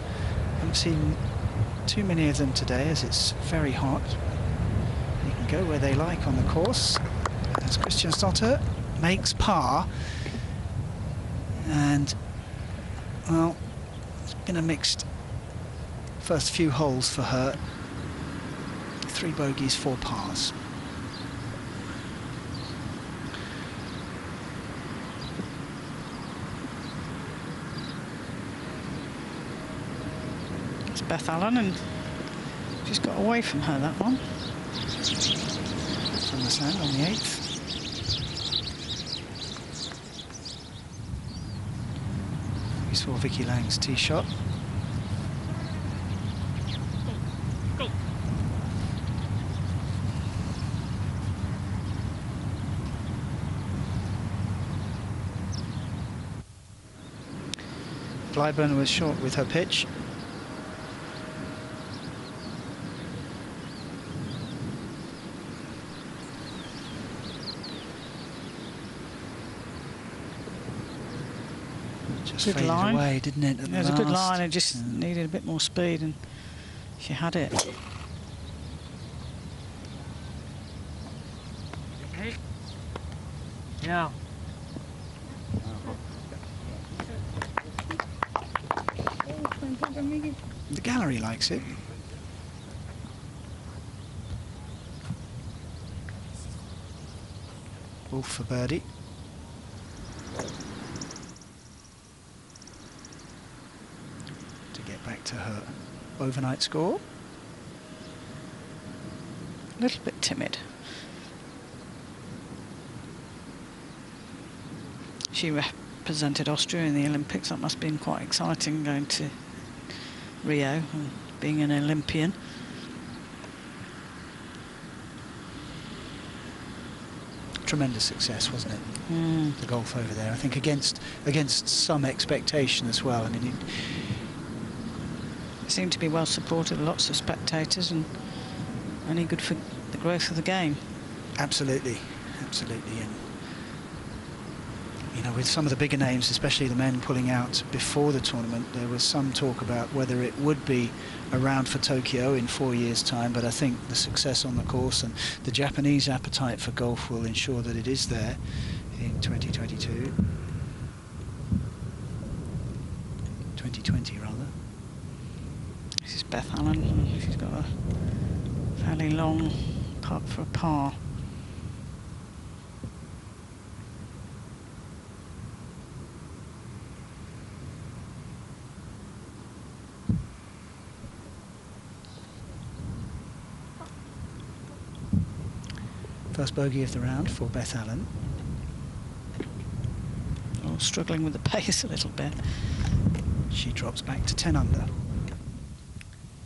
Haven't seen too many of them today as it's very hot. You can go where they like on the course. As Christian Stotter makes par. And, well, it's been a mixed first few holes for her. 3 bogeys, 4 pars.
It's Beth Allen, and she's got away from her, that one.
From the sand on the 8th. We saw Vicky Lang's tee shot. Clyburn was short with her pitch. Just
Good
faded
line.
away, didn't it?
It was a good line, it just needed a bit more speed, and she had it.
Yeah.
The gallery likes it. Wolf for birdie. To get back to her overnight score.
A little bit timid. She represented Austria in the Olympics. That must have been quite exciting, going to Rio and being an Olympian.
Tremendous success, wasn't it? The golf over there. I think against some expectation as well. I mean,
It seemed to be well supported, lots of spectators, and only good for the growth of the game.
absolutely, absolutely. And you know, with some of the bigger names, especially the men pulling out before the tournament, there was some talk about whether it would be around for Tokyo in 4 years' time, but I think the success on the course and the Japanese appetite for golf will ensure that it is there in 2022. 2020, rather.
This is Beth Allen. She's got a fairly long putt for a par.
First bogey of the round for Beth Allen.
Oh, struggling with the pace a little bit.
She drops back to 10 under.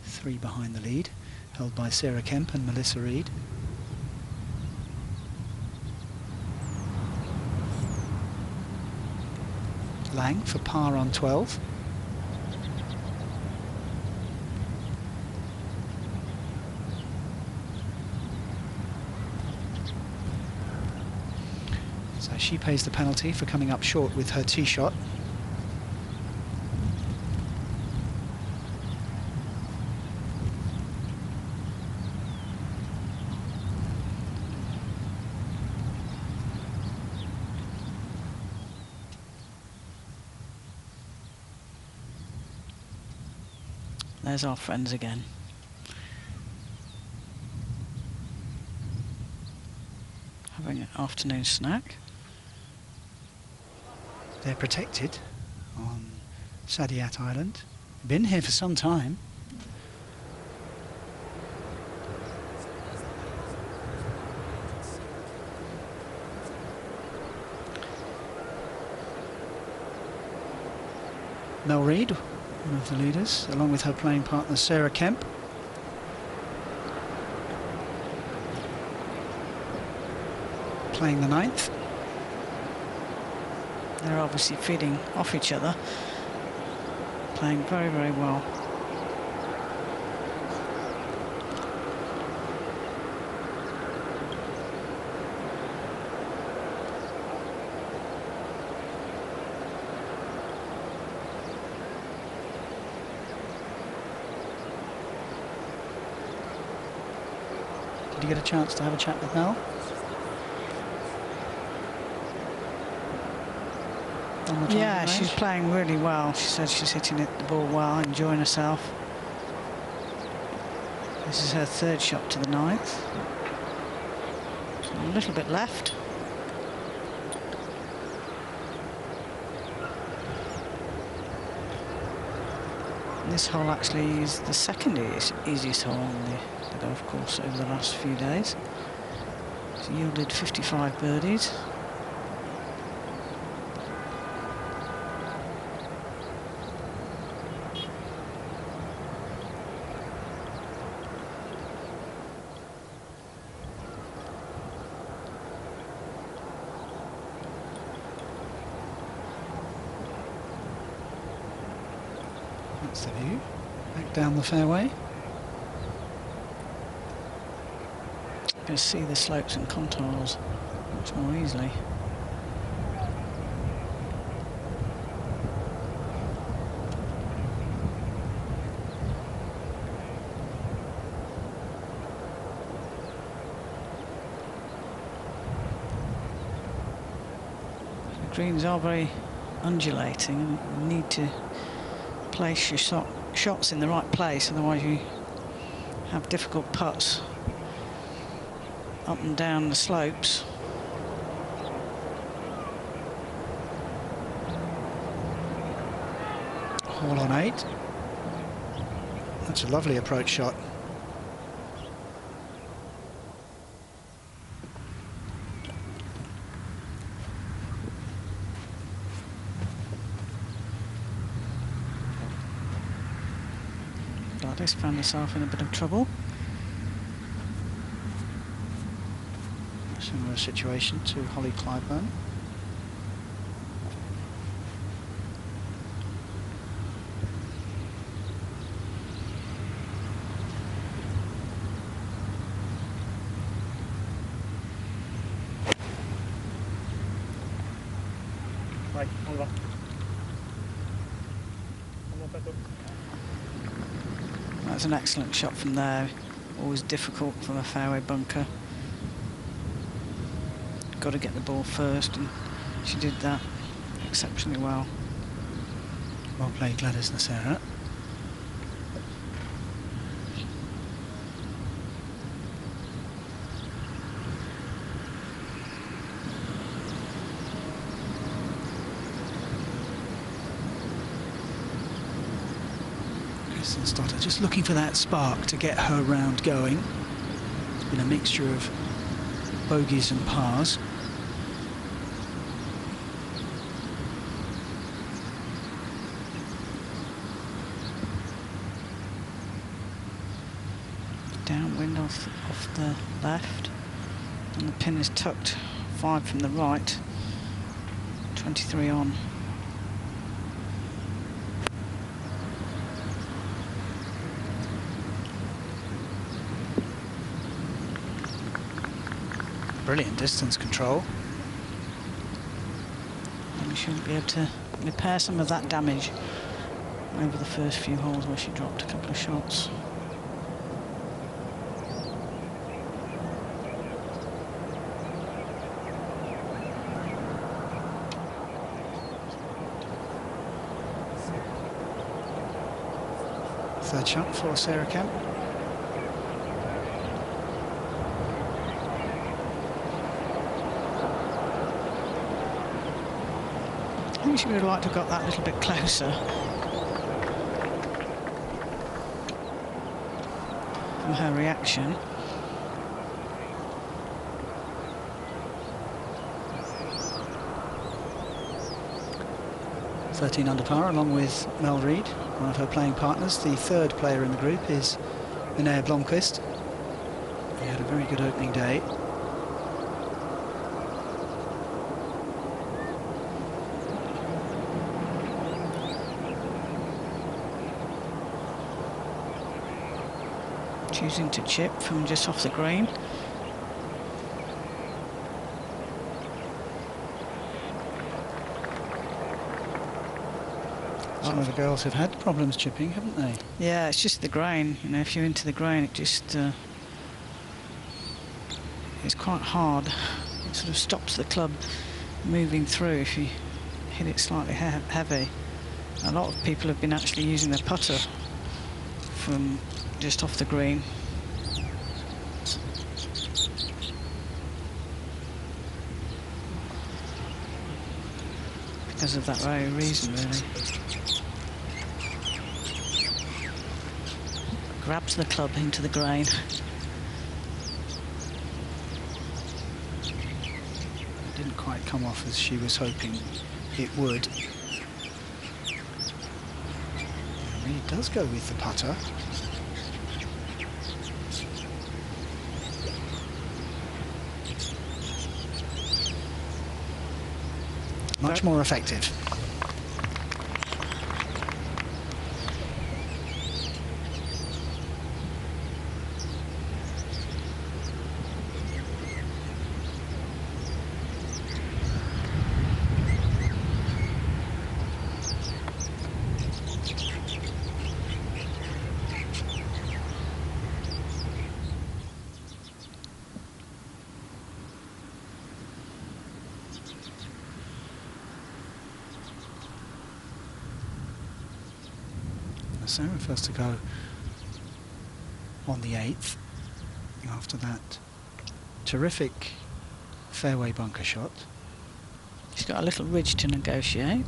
3 behind the lead, held by Sarah Kemp and Melissa Reid. Lang for par on 12. So she pays the penalty for coming up short with her tee shot.
There's our friends again. having an afternoon snack.
They're protected on Saadiyat Island. Been here for some time. Mel Reid, one of the leaders, along with her playing partner Sarah Kemp. Playing the 9th.
They're obviously feeding off each other, playing very, very well.
Did you get a chance to have a chat with Mel?
Yeah, she's playing really well. She said she's hitting the ball well, enjoying herself. This is her 3rd shot to the 9th. So a little bit left. And this hole actually is the 2nd easiest hole on the golf course over the last few days. It's yielded 55 birdies.
That's the view. Back down the fairway.
You can see the slopes and contours much more easily. The greens are very undulating, and you need to place your shots in the right place, otherwise you have difficult putts up and down the slopes.
Hole on 8. That's a lovely approach shot.
Gladys found herself in a bit of trouble.
Similar situation to Holly Clyburn.
Right, Oliver. One more petal.
That's an excellent shot from there. Always difficult from a fairway bunker. Got to get the ball first, and she did that exceptionally well.
Well played, Gladys and Sarah. Kristen Stoddard just looking for that spark to get her round going. It's been a mixture of bogeys and pars.
Downwind off the left, and the pin is tucked 5 from the right, 23 on.
Brilliant distance control.
And we should be able to repair some of that damage over the first few holes where she dropped a couple of shots.
Third shot for Sarah Kemp.
think she would have liked to have got that a little bit closer. From her reaction.
"13 under par," along with Mel Reid, one of her playing partners. The third player in the group is Linnea Blomqvist. He had a very good opening day.
Choosing to chip from just off the green.
Some of the girls have had problems chipping, haven't they?
Yeah, it's just the grain. You know, if you're into the grain, it just it's quite hard. It sort of stops the club moving through if you hit it slightly heavy. A lot of people have been actually using their putter from just off the green. Because of that very reason, really. Grabs the club into the grain.
It didn't quite come off as she was hoping it would. Reid does go with the putter. Much more effective. Sarah first to go on the 8th after that terrific fairway bunker shot.
She's got a little ridge to negotiate.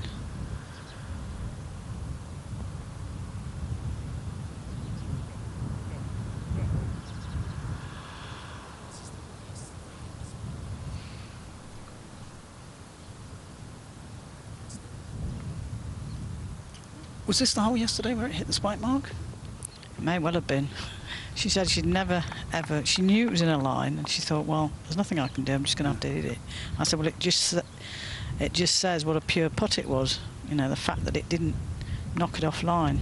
Was this the hole yesterday where it hit the spike mark?
It may well have been. She said she'd never, ever... She knew it was in a line, and she thought, well, there's nothing I can do, I'm just going to have to hit it. I said, well, it just says what a pure putt it was. You know, the fact that it didn't knock it offline.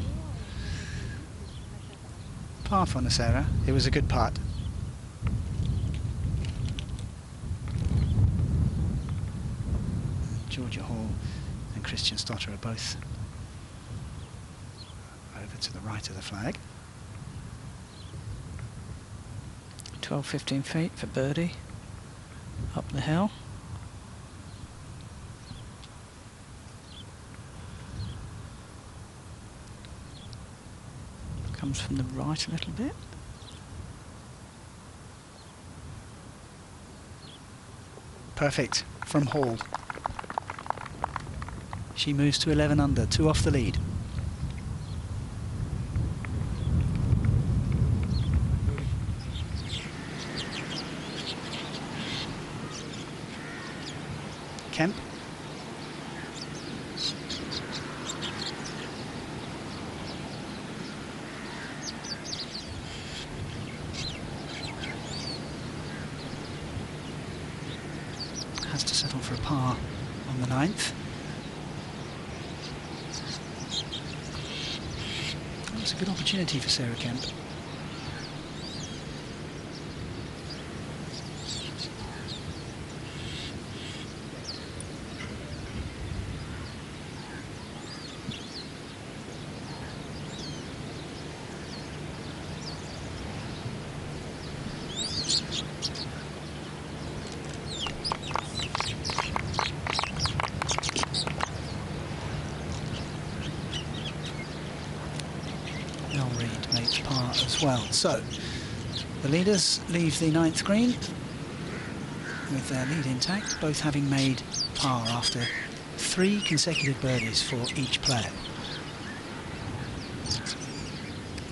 Par for Sarah. It was a good putt. Georgia Hall and Christian Stotter are both over to the right of the flag.
12, 15 feet for birdie. Up the hill. Comes from the right a little bit.
Perfect from Hall. She moves to 11 under, 2 off the lead. Kemp. Has to settle for a par on the 9th. That's a good opportunity for Sarah Kemp. Well, so the leaders leave the 9th green with their lead intact, both having made par after 3 consecutive birdies for each player.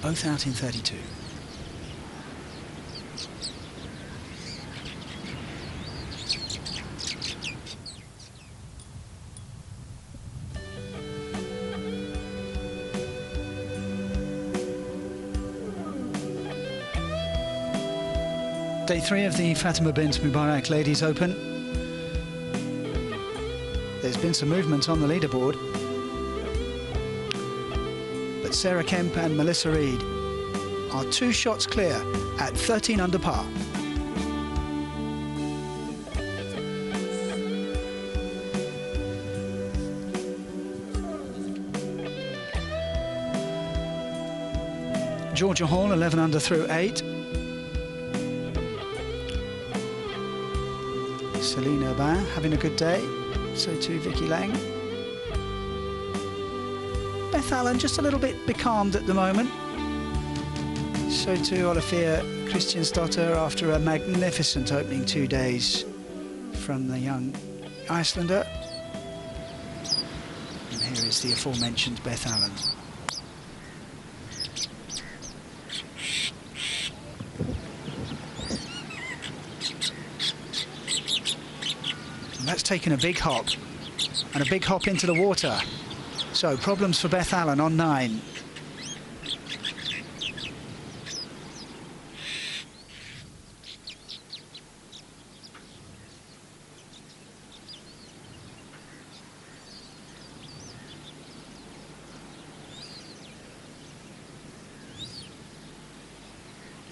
Both out in 32. Day 3 of the Fatima Bint Mubarak Ladies Open. There's been some movement on the leaderboard, but Sarah Kemp and Melissa Reid are 2 shots clear at 13 under par. Georgia Hall 11 under through 8. Celine Urbain having a good day, so too Vicky Lang. Beth Allen just a little bit becalmed at the moment. So too Olafia Kristjansdottir after a magnificent opening 2 days from the young Icelander. And here is the aforementioned Beth Allen. That's taken a big hop, and a big hop into the water. So problems for Beth Allen on 9.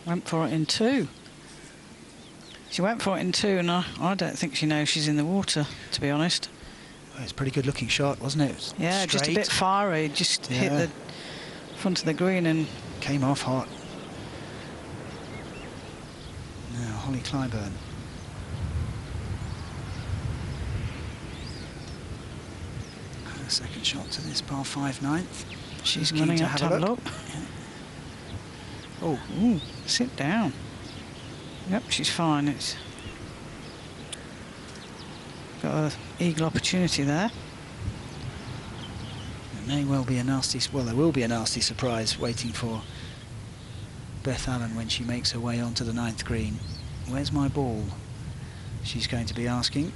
Went for it in 2. She went for it in 2, and I don't think she knows she's in the water, to be honest.
Well, it's a pretty good looking shot, wasn't it?
Yeah,
straight.
just a bit fiery, just hit the front of the green and...
Came off hot. Now, Holly Clyburn. Her second shot to this par 5 ninth.
She's
keen
running
to
up to
have
have
a
a
look.
look. Oh, ooh, sit down. Yep, she's fine. It's got an eagle opportunity there.
It may well be a nasty... Well, there will be a nasty surprise waiting for Beth Allen when she makes her way onto the 9th green. Where's my ball? She's going to be asking.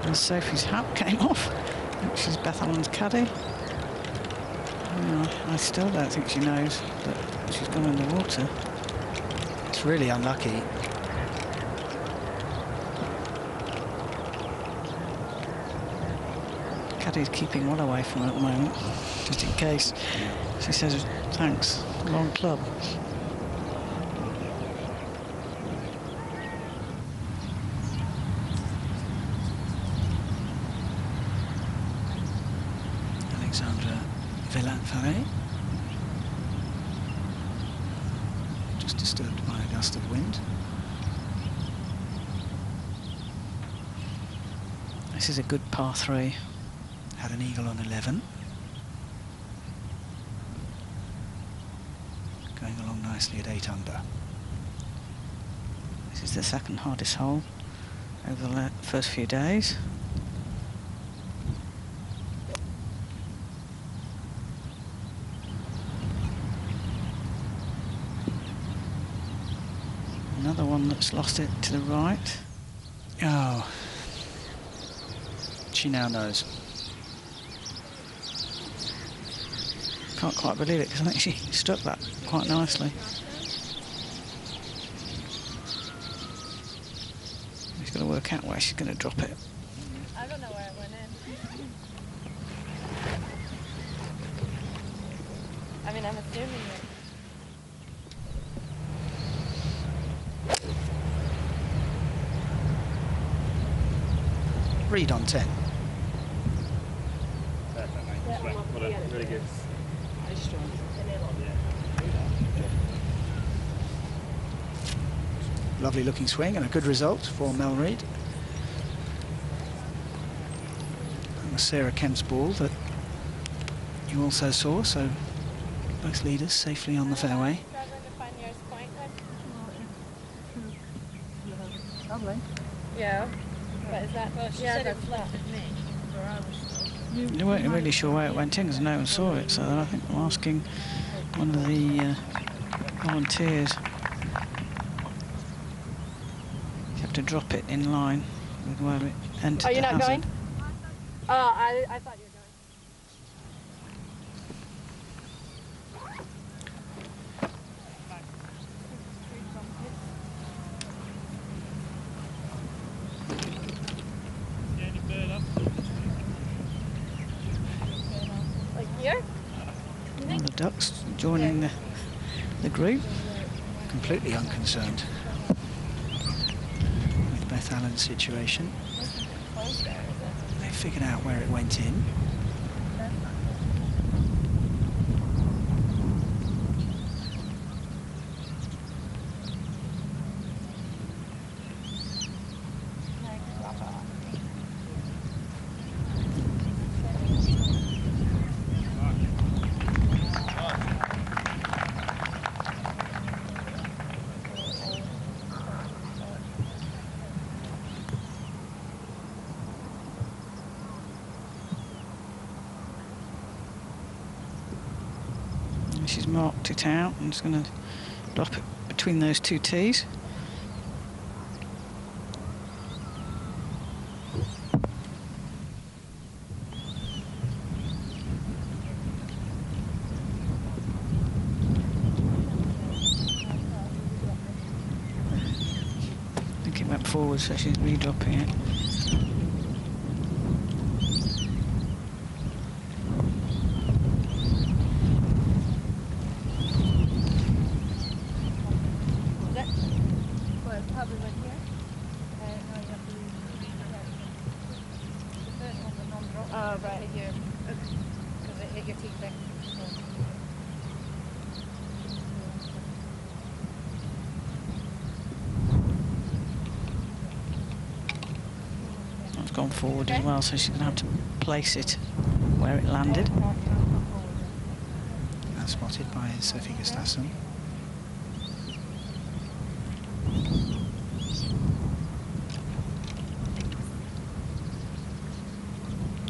And Sophie's hat came off, which is Beth Allen's caddy. I still don't think she knows that she's gone in the water.
It's really unlucky.
Caddy's keeping one away from her at the moment, just in case. She says, thanks, long club. Just disturbed by a gust of wind. This is a good par 3. Had an eagle on 11. Going along nicely at 8 under. This is the second hardest hole over the first few days. Another one that's lost it to the right.
Oh. She now knows.
Can't quite believe it, because I think she struck that quite nicely. She's got to work out where she's going to drop it.
I don't know where it went in. I mean, I'm assuming it.
Read on 10.
Really good.
Lovely looking swing and a good result for Mel Reid. And Sarah Kemp's ball that you also saw, so both leaders safely on the fairway.
Yeah. But is that? Well, she said it reflected me.
You weren't really sure where it went in because no one saw it, so I think I'm asking one of the volunteers. You have to drop it in line with where it entered.
Are you
the
not
hazard.
going? Oh, I thought you were going. Like here?
One of the ducks joining the group.
Completely unconcerned with Beth Allen's situation. They figured out where it went in.
She's marked it out and is going to drop it between those two tees. I think it went forward, so she's re-dropping it. Gone forward as well, so she's going to have to place it where it landed.
And spotted by Sophie Gustafsson.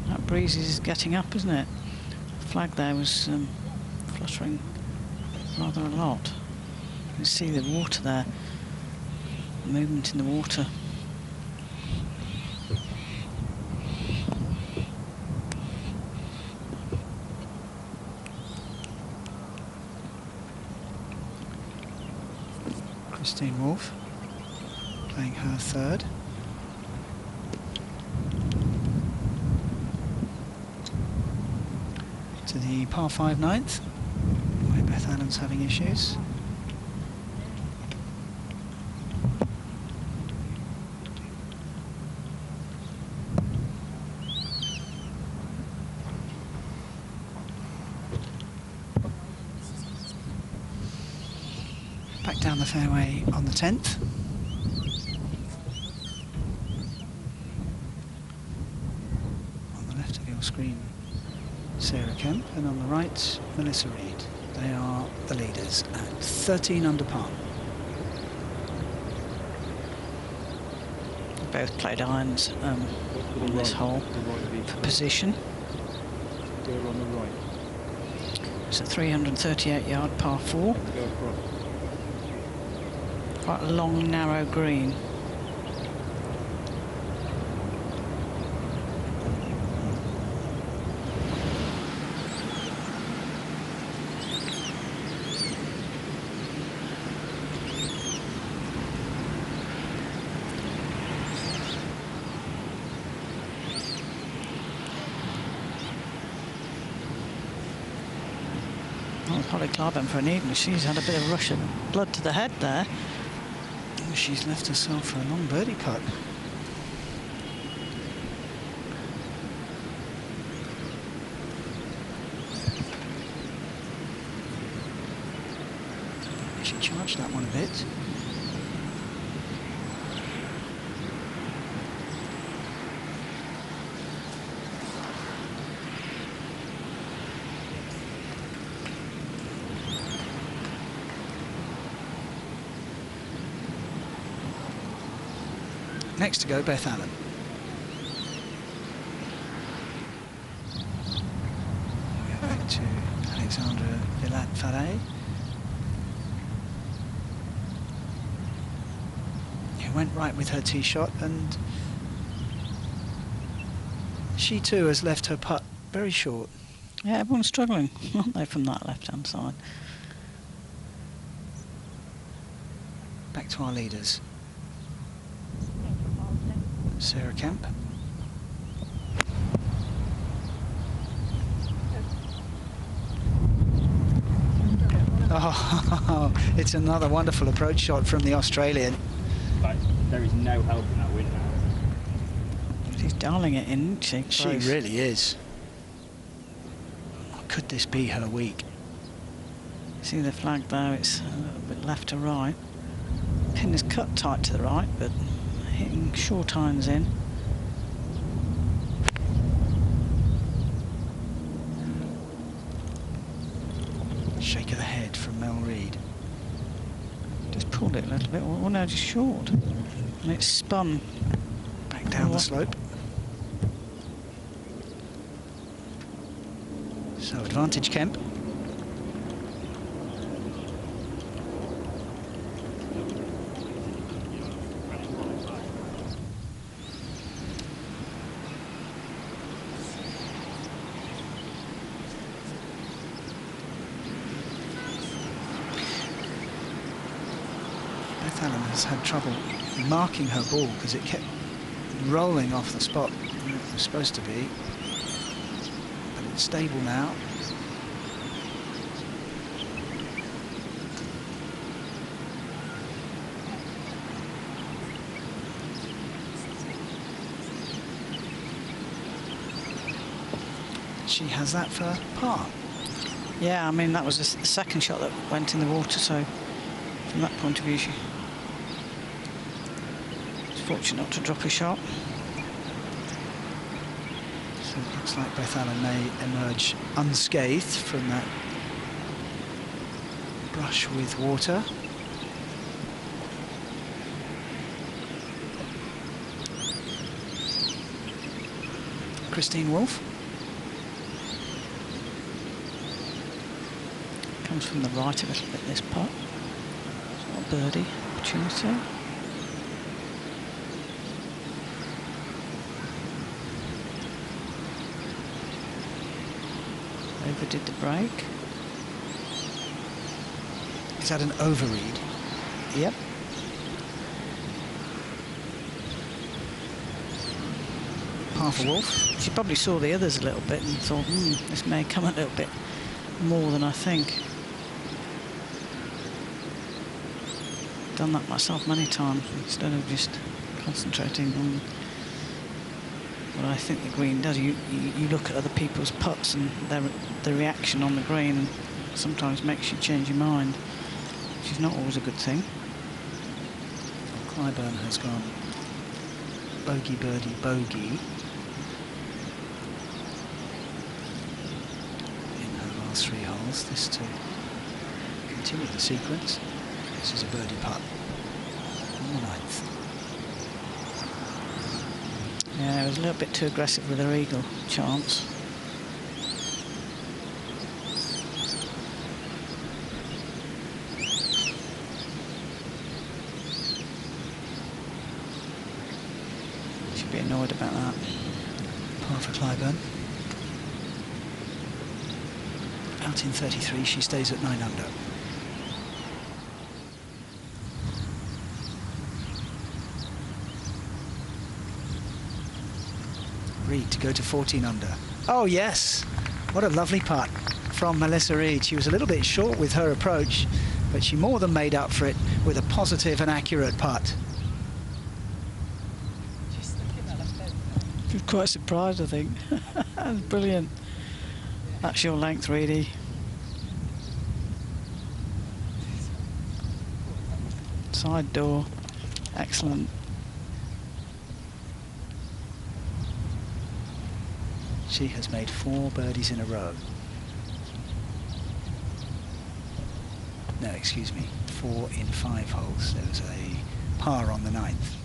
That breeze is getting up, isn't it? The flag there was fluttering rather a lot. You can see the water there, movement in the water.
Christine Wolf playing her third. To the par 5 ninth, where Beth Allen's having issues. Back down the fairway on the 10th. On the left of your screen, Sarah Kemp, and on the right, Melissa Reid. They are the leaders at 13 under par.
Both played irons on this hole for position.
They're on the right.
It's a 338-yard par 4.
Go across.
Quite a long, narrow green. Well, Holly Clarbon for an evening. She's had a bit of rush of blood to the head there.
She's left herself for a long birdie putt. She charged that one a bit. Next to go, Beth Allen. We go back to Alexandra Villatte-Farret, who went right with her tee shot, and she too has left her putt very short.
Yeah, everyone's struggling, aren't they, from that left-hand side?
Back to our leaders. Sarah Kemp. Oh, it's another wonderful approach shot from the Australian.
But there is no help in that wind now.
She's dialing it in, isn't she?
She really is. Could this be her week?
See the flag there, it's a little bit left to right. Pin is cut tight to the right, but hitting short irons in.
Shake of the head from Mel Reid.
Just pulled it a little bit, or no, just short. And it's spun.
Back down the slope. So advantage Kemp. Beth Allen has had trouble marking her ball because it kept rolling off the spot where it was supposed to be. But it's stable now. She has that for par.
Yeah, I mean, that was the second shot that went in the water, so from that point of view, she's fortunate not to drop a shot.
So it looks like Beth Allen may emerge unscathed from that brush with water. Christine Wolfe.
Comes from the right a little bit, this putt. It's not a birdie opportunity. Overdid the break.
Is that an overread?
Yep.
Par for Wolfe.
She probably saw the others a little bit and thought, this may come a little bit more than I think. Done that myself many times instead of just concentrating on what I think the green does. You look at other people's putts and the reaction on the green, and sometimes makes you change your mind, which is not always a good thing.
Clyburn has gone bogey, birdie, bogey in her last 3 holes. This to continue the sequence. This is a birdie putt on the 9th.
Yeah, it was a little bit too aggressive with her eagle chance. Should be annoyed about that.
Par for Clyburn. Out in 33, she stays at 9 under. Reid to go to 14 under. Oh yes, what a lovely putt from Melissa Reid. She was a little bit short with her approach, but she more than made up for it with a positive and accurate putt.
She was quite surprised, I think. That was brilliant. That's your length, Reedy. Side door, excellent.
She has made 4 birdies in a row. No, excuse me, 4 in 5 holes. There was a par on the 9th.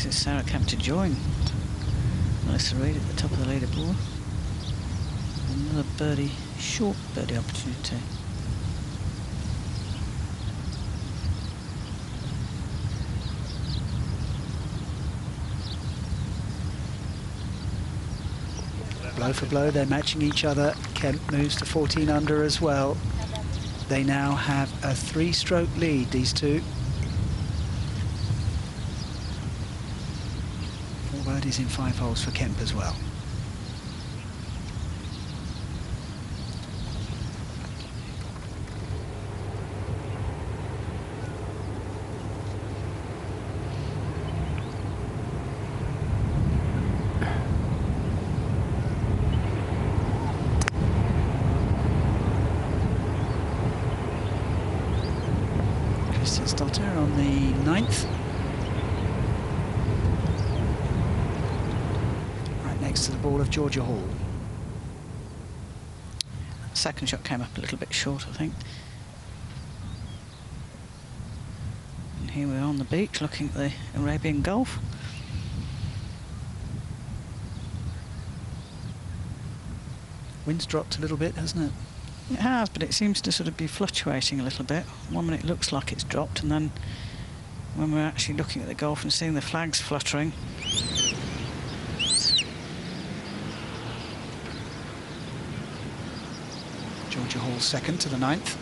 This is Sarah Kemp to join Melissa Reid at the top of the leaderboard. Another birdie, short birdie opportunity.
Blow for blow, they're matching each other. Kemp moves to 14 under as well. They now have a 3-stroke lead, these two. 4 birdies in 5 holes for Kemp as well. On the 9th. Right next to the ball of Georgia Hall.
Second shot came up a little bit short, I think. And here we are on the beach looking at the Arabian Gulf.
Wind's dropped a little bit, hasn't it?
It has, but it seems to sort of be fluctuating a little bit. 1 minute it looks like it's dropped, and then when we're actually looking at the Gulf and seeing the flags fluttering,
Georgia Hall second to the 9th.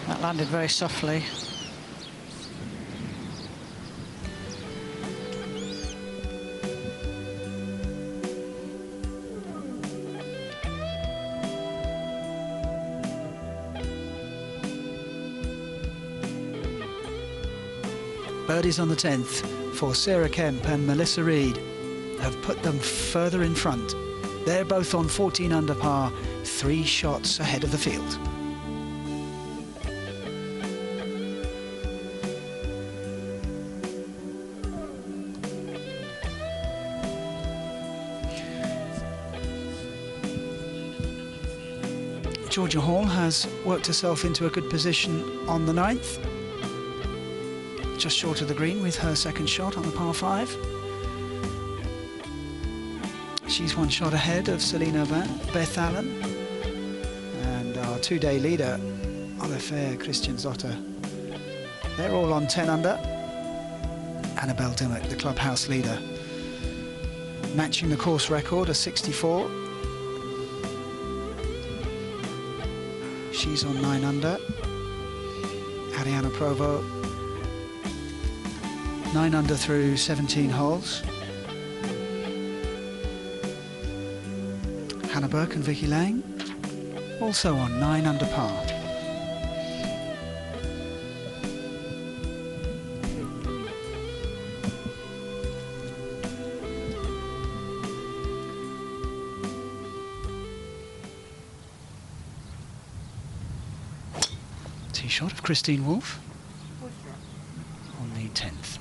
That landed very softly.
Birdies on the 10th for Sarah Kemp and Melissa Reid have put them further in front. They're both on 14 under par, 3 shots ahead of the field. Georgia Hall has worked herself into a good position on the 9th. Just short of the green with her second shot on the par 5. She's 1 shot ahead of Selena Beth Allen. And our 2-day leader, Oliver Christian Zotter. They're all on 10 under. Annabelle Dimmock, the clubhouse leader, matching the course record, a 64. She's on 9 under. Ariana Provo, 9 under through 17 holes. Hannah Burke and Vicky Lang also on 9 under par. Tee shot of Christine Wolfe on the 10th.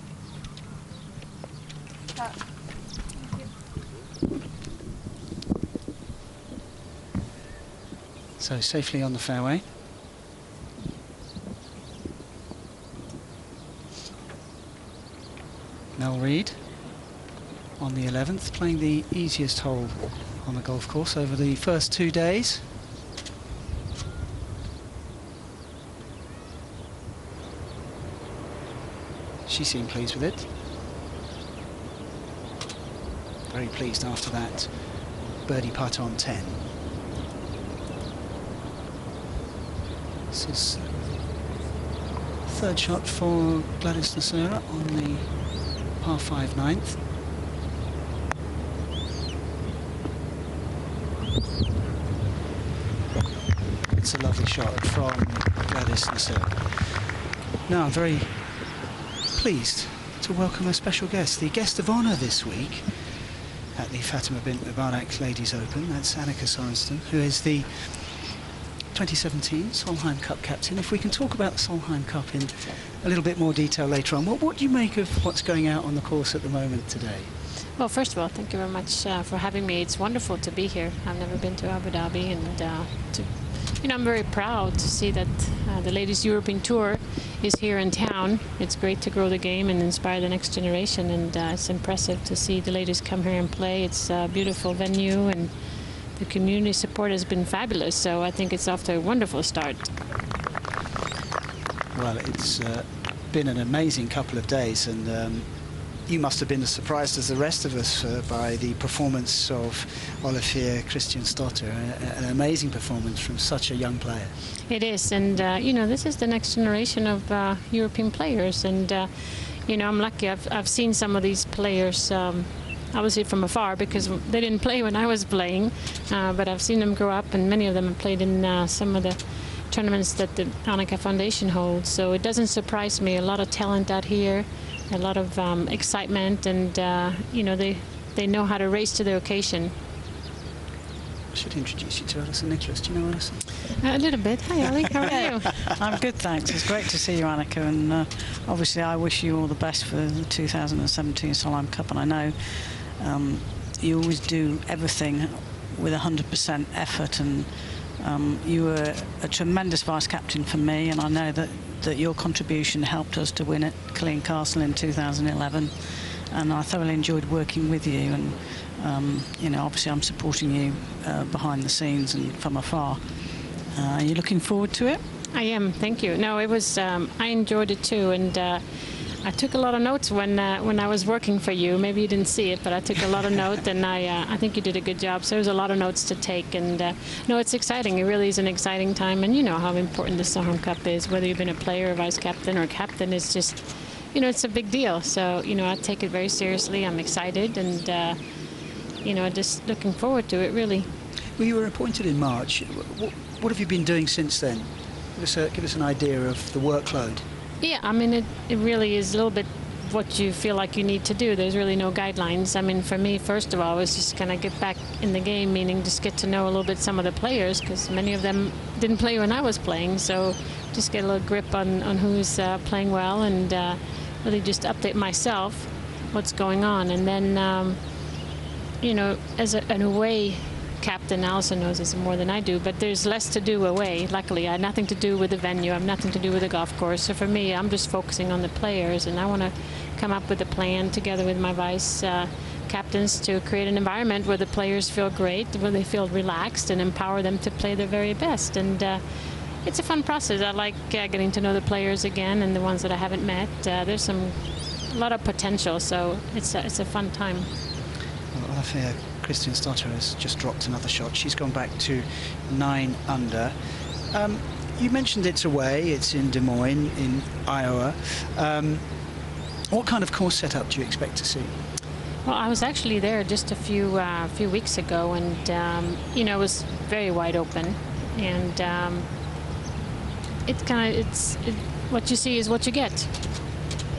So safely on the fairway. Mel Reid on the 11th, playing the easiest hole on the golf course over the first 2 days. She seemed pleased with it. Very pleased after that birdie putt on 10. This is third shot for Gladys Nasura on the par 5 9th. It's a lovely shot from Gladys Nasura. Now I'm very pleased to welcome a special guest, the guest of honour this week at the Fatima Bint Mubarak Ladies Open. That's Annika Sorenstam, who is the 2017 Solheim Cup captain. If we can talk about the Solheim Cup in a little bit more detail later on. What do you make of what's going out on the course at the moment today?
Well, first of all, thank you very much for having me. It's wonderful to be here. I've never been to Abu Dhabi, and
I'm very proud to see that the Ladies European Tour is here in town. It's great to grow the game and inspire the next generation, and it's impressive to see the ladies come here and play. It's a beautiful venue, and the community support has been fabulous, so I think it's off to a wonderful start.
Well, it's been an amazing couple of days, and you must have been as surprised as the rest of us by the performance of Olafia Kristiansdottir. An amazing performance from such a young player.
It is, and this is the next generation of European players, and I'm lucky. I've seen some of these players obviously from afar, because they didn't play when I was playing, but I've seen them grow up, and many of them have played in some of the tournaments that the Annika Foundation holds. So it doesn't surprise me. A lot of talent out here, a lot of excitement, and they know how to race to the occasion.
I should introduce you to Alison Nicholas. Do you know Alison?
A little bit. Hi, Ali. How are you?
I'm good, thanks. It's great to see you, Annika, and obviously I wish you all the best for the 2017 Solheim Cup, and I know you always do everything with 100% effort, and you were a tremendous vice-captain for me, and I know that your contribution helped us to win at Killeen Castle in 2011, and I thoroughly enjoyed working with you, and obviously I'm supporting you behind the scenes and from afar. Are you looking forward to it?
I am, thank you. No, it was, I enjoyed it too, and I took a lot of notes when I was working for you. Maybe you didn't see it, but I took a lot of notes, and I think you did a good job. So there's a lot of notes to take, and no, it's exciting. It really is an exciting time, and you know how important the Solheim Cup is. Whether you've been a player, vice captain, or captain, it's just, it's a big deal. So I take it very seriously. I'm excited, and just looking forward to it, really.
Well, you were appointed in March. What have you been doing since then? Give us an idea of the workload.
Yeah, I mean, it really is a little bit what you feel like you need to do. There's really no guidelines. I mean, for me, first of all, was just kind of get back in the game, meaning just get to know a little bit some of the players, because many of them didn't play when I was playing. So just get a little grip on who's playing well, and really just update myself what's going on. And then, as an away captain, Alison knows this more than I do, but there's less to do away. Luckily, I had nothing to do with the venue. I have nothing to do with the golf course. So for me, I'm just focusing on the players, and I want to come up with a plan together with my vice captains to create an environment where the players feel great, where they feel relaxed, and empower them to play their very best. And it's a fun process. I like getting to know the players again, and the ones that I haven't met. There's a lot of potential, so it's a fun time.
Well, Olafia Kristiansdottir has just dropped another shot. She's gone back to 9 under. You mentioned it's away. It's in Des Moines, in Iowa. What kind of course setup do you expect to see?
Well, I was actually there just a few weeks ago, and it was very wide open, and what you see is what you get.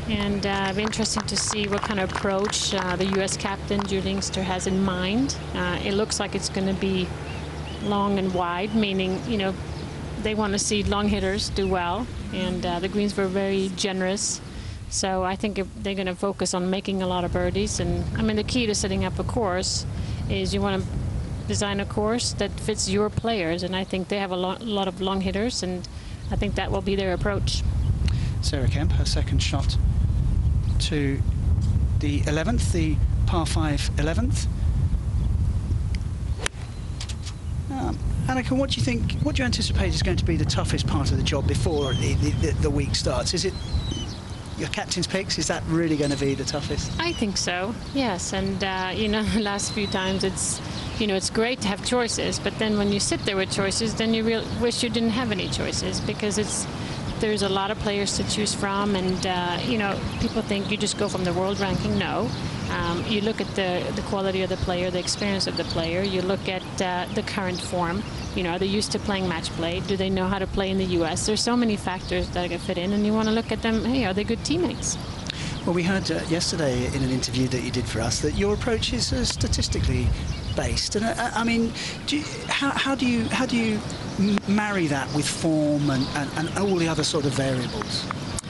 And it'll be interesting to see what kind of approach the U.S. captain, Julie Inkster, has in mind. It looks like it's going to be long and wide, meaning, they want to see long hitters do well. And the greens were very generous. So I think they're going to focus on making a lot of birdies. And, I mean, the key to setting up a course is you want to design a course that fits your players. And I think they have a lot of long hitters, and I think that will be their approach.
Sarah Kemp, her second shot to the 11th, the par 5 11th. Annika, what do you anticipate is going to be the toughest part of the job before the week starts? Is it your captain's picks? Is that really going to be the toughest?
I think so, yes. And, the last few times it's great to have choices, but then when you sit there with choices, then you wish you didn't have any choices, because there's a lot of players to choose from, and people think you just go from the world ranking. No, you look at the quality of the player, the experience of the player. You look at the current form. Are they used to playing match play? Do they know how to play in the U.S.? There's so many factors that get fit in, and you want to look at them. Hey, are they good teammates?
Well, we heard yesterday in an interview that you did for us that your approach is statistically based, and I mean, how do you marry that with form and all the other sort of variables?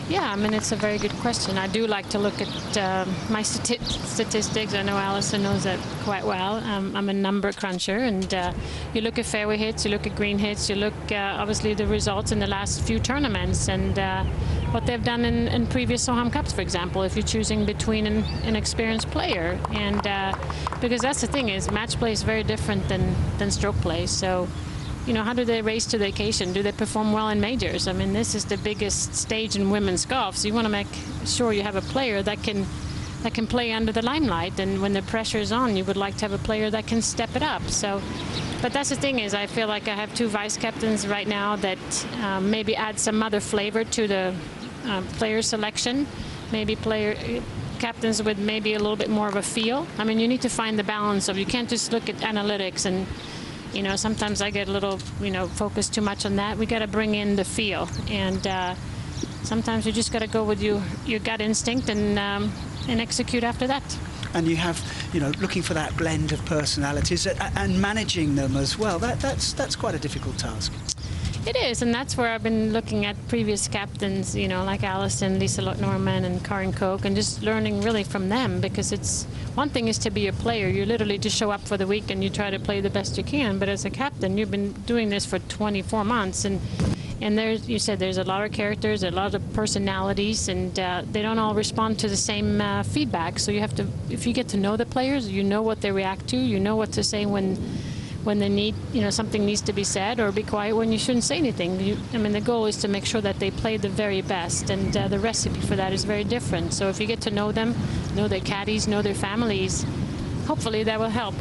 Yeah, I mean, it's a very good question. I do like to look at my statistics. I know Alison knows that quite well. I'm a number cruncher, and you look at fairway hits, you look at green hits, you look obviously the results in the last few tournaments, and what they've done in previous Solheim Cups, for example, if you're choosing between an experienced player. And because that's the thing, is match play is very different than stroke play. So, you know, how do they race to the occasion? Do they perform well in majors? I mean, this is the biggest stage in women's golf, so you want to make sure you have a player that can play under the limelight, and when the pressure is on, you would like to have a player that can step it up. So, but that's the thing, is I feel like I have two vice captains right now that maybe add some other flavor to the player selection, maybe captains with maybe a little bit more of a feel. I mean, you need to find the balance of, you can't just look at analytics and, you know, sometimes I get a little, you know, focused too much on that. We got to bring in the feel, and sometimes you just got to go with your gut instinct and execute after that.
And you have, you know, looking for that blend of personalities and managing them as well. That's quite a difficult task.
It is, and that's where I've been looking at previous captains, you know, like Alison, Lisa Norman, and Karin Koch, and just learning really from them, because it's one thing is to be a player. You literally just show up for the week and you try to play the best you can. But as a captain, you've been doing this for 24 months, and there's, you said, there's a lot of characters, a lot of personalities, and they don't all respond to the same feedback. So you have to, if you get to know the players, you know what they react to, you know what to say when they need, you know, something needs to be said, or be quiet when you shouldn't say anything. I mean, the goal is to make sure that they play the very best, and the recipe for that is very different. So if you get to know them, know their caddies, know their families, hopefully that will help.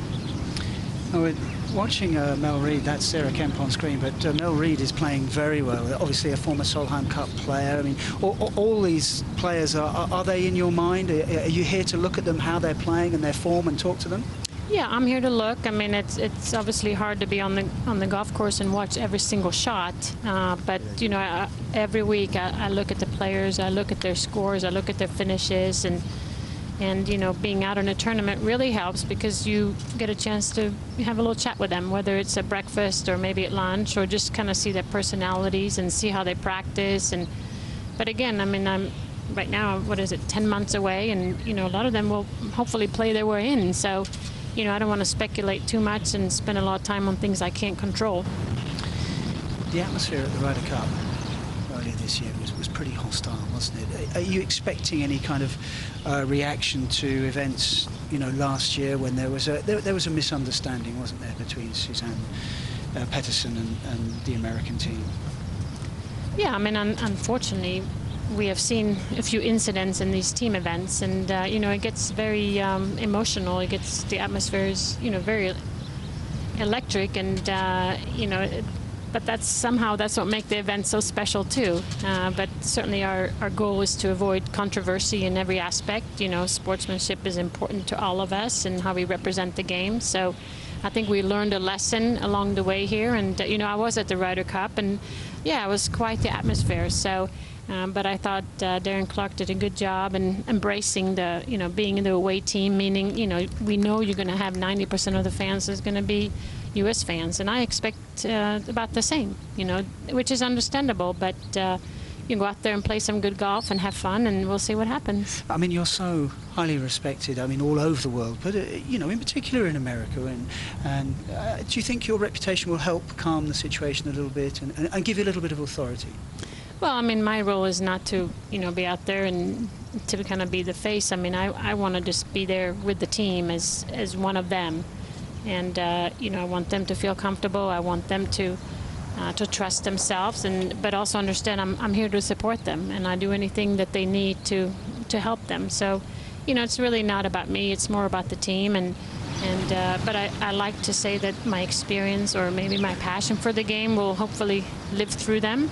Oh, watching Mel Reid, that's Sarah Kemp on screen, but Mel Reid is playing very well. Obviously a former Solheim Cup player. I mean, all these players, are they in your mind? Are you here to look at them, how they're playing and their form, and talk to them?
Yeah, I'm here to look. I mean, it's obviously hard to be on the golf course and watch every single shot. But you know, every week I look at the players, I look at their scores, I look at their finishes, and you know, being out in a tournament really helps, because you get a chance to have a little chat with them, whether it's at breakfast or maybe at lunch, or just kind of see their personalities and see how they practice. But again, I mean, I'm right now, what is it, 10 months away, and you know, a lot of them will hopefully play their way in. So, you know, I don't want to speculate too much and spend a lot of time on things I can't control.
The atmosphere at the Ryder Cup earlier this year was pretty hostile, wasn't it? Are you expecting any kind of reaction to events, you know, last year when there was a misunderstanding, wasn't there, between Suzanne Pettersen and the American team? Yeah, I mean, unfortunately, we have seen a few incidents in these team events, and you know, it gets very emotional. It gets, the atmosphere is, you know, very electric, and you know, but that's what makes the event so special too. But certainly our goal is to avoid controversy in every aspect. You know, sportsmanship is important to all of us, and how we represent the game. So I think we learned a lesson along the way here, and you know, I was at the Ryder Cup, and yeah, it was quite the atmosphere. So. But I thought Darren Clark did a good job in embracing the, you know, being in the away team, meaning, you know, we know you're going to have 90% of the fans is going to be U.S. fans, and I expect about the same, you know, which is understandable. But you go out there and play some good golf and have fun, and we'll see what happens. I mean, you're so highly respected, I mean, all over the world, but, you know, in particular in America. And do you think your reputation will help calm the situation a little bit and give you a little bit of authority? Well, I mean, my role is not to, you know, be out there and to kind of be the face. I mean, I want to just be there with the team as one of them. And, you know, I want them to feel comfortable. I want them to trust themselves, but also understand I'm here to support them, and I do anything that they need to help them. So, you know, it's really not about me. It's more about the team. But I like to say that my experience, or maybe my passion for the game, will hopefully live through them,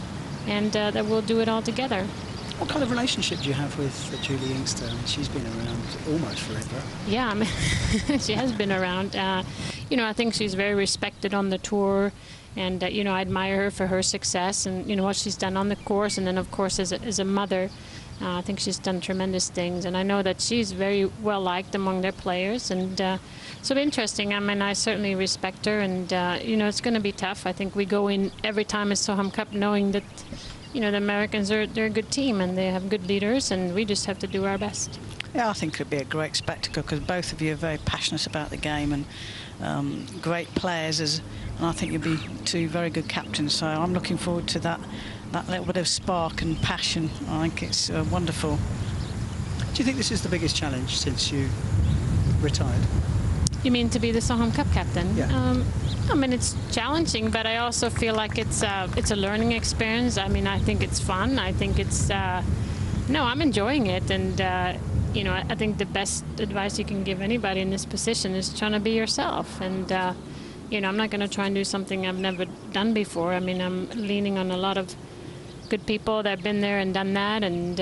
and that we'll do it all together. What kind of relationship do you have with Julie Inkster? I mean, she's been around almost forever. Yeah, I mean, she has been around. You know, I think she's very respected on the tour, and you know, I admire her for her success and, you know, what she's done on the course, and then of course as a mother. I think she's done tremendous things, and I know that she's very well liked among their players, and so interesting. I mean, I certainly respect her, and you know, it's going to be tough. I think we go in every time it's Solheim Cup knowing that,
you know, the Americans they're a good team and they have good leaders, and we just have to do our best.
Yeah, I think it could be a great spectacle because both of you are very passionate about the game and great players, and I think you'll be two very good captains. So I'm looking forward to that little bit of spark and passion. I think it's wonderful.
Do you think this is the biggest challenge since you retired?
You mean to be the Solheim Cup captain?
Yeah.
I mean, it's challenging, but I also feel like it's a learning experience. I mean, I think it's fun. I think it's no, I'm enjoying it, and you know, I think the best advice you can give anybody in this position is trying to be yourself. And you know, I'm not going to try and do something I've never done before. I mean, I'm leaning on a lot of good people that have been there and done that, and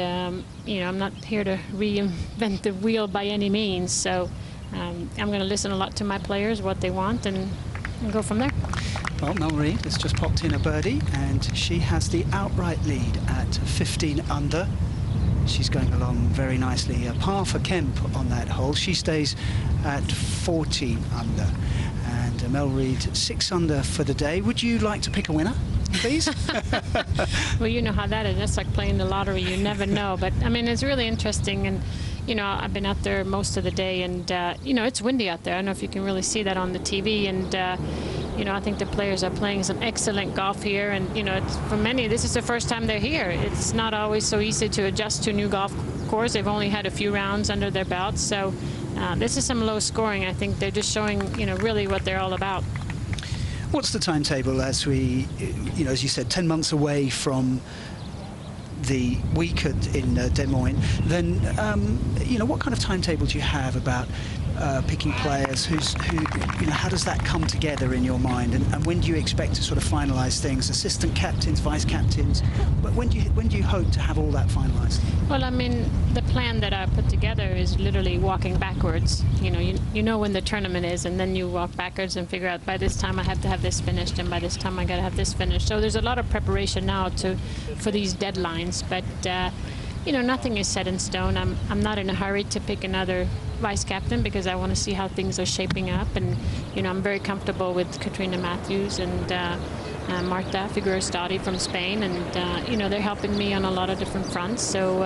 you know, I'm not here to reinvent the wheel by any means. So I'm going to listen a lot to my players, what they want, and go from there.
Well, Mel Reid has just popped in a birdie, and she has the outright lead at 15 under. She's going along very nicely. A par for Kemp on that hole. She stays at 14 under. And Mel Reid 6 under for the day. Would you like to pick a winner, please?
Well, you know how that is. That's like playing the lottery. You never know. But, I mean, it's really interesting. And, you know, I've been out there most of the day. And, you know, it's windy out there. I don't know if you can really see that on the TV. And, you know, I think the players are playing some excellent golf here. And, you know, for many, this is the first time they're here. It's not always so easy to adjust to a new golf course. They've only had a few rounds under their belts. So this is some low scoring. I think they're just showing, you know, really what they're all about.
What's the timetable as we, you know, as you said, 10 months away from the week in Des Moines? Then, you know, what kind of timetable do you have about picking players? Who, you know, how does that come together in your mind? And when do you expect to sort of finalise things? Assistant captains, vice captains. But when do you hope to have all that finalised?
Well, I mean, the plan that I put together is literally walking backwards. You know, you know when the tournament is, and then you walk backwards and figure out by this time I have to have this finished, and by this time I got to have this finished. So there's a lot of preparation now for these deadlines, but you know, nothing is set in stone. I'm not in a hurry to pick another vice captain because I want to see how things are shaping up, and you know, I'm very comfortable with Katrina Matthews and Marta Figueroa from Spain, and you know, they're helping me on a lot of different fronts. So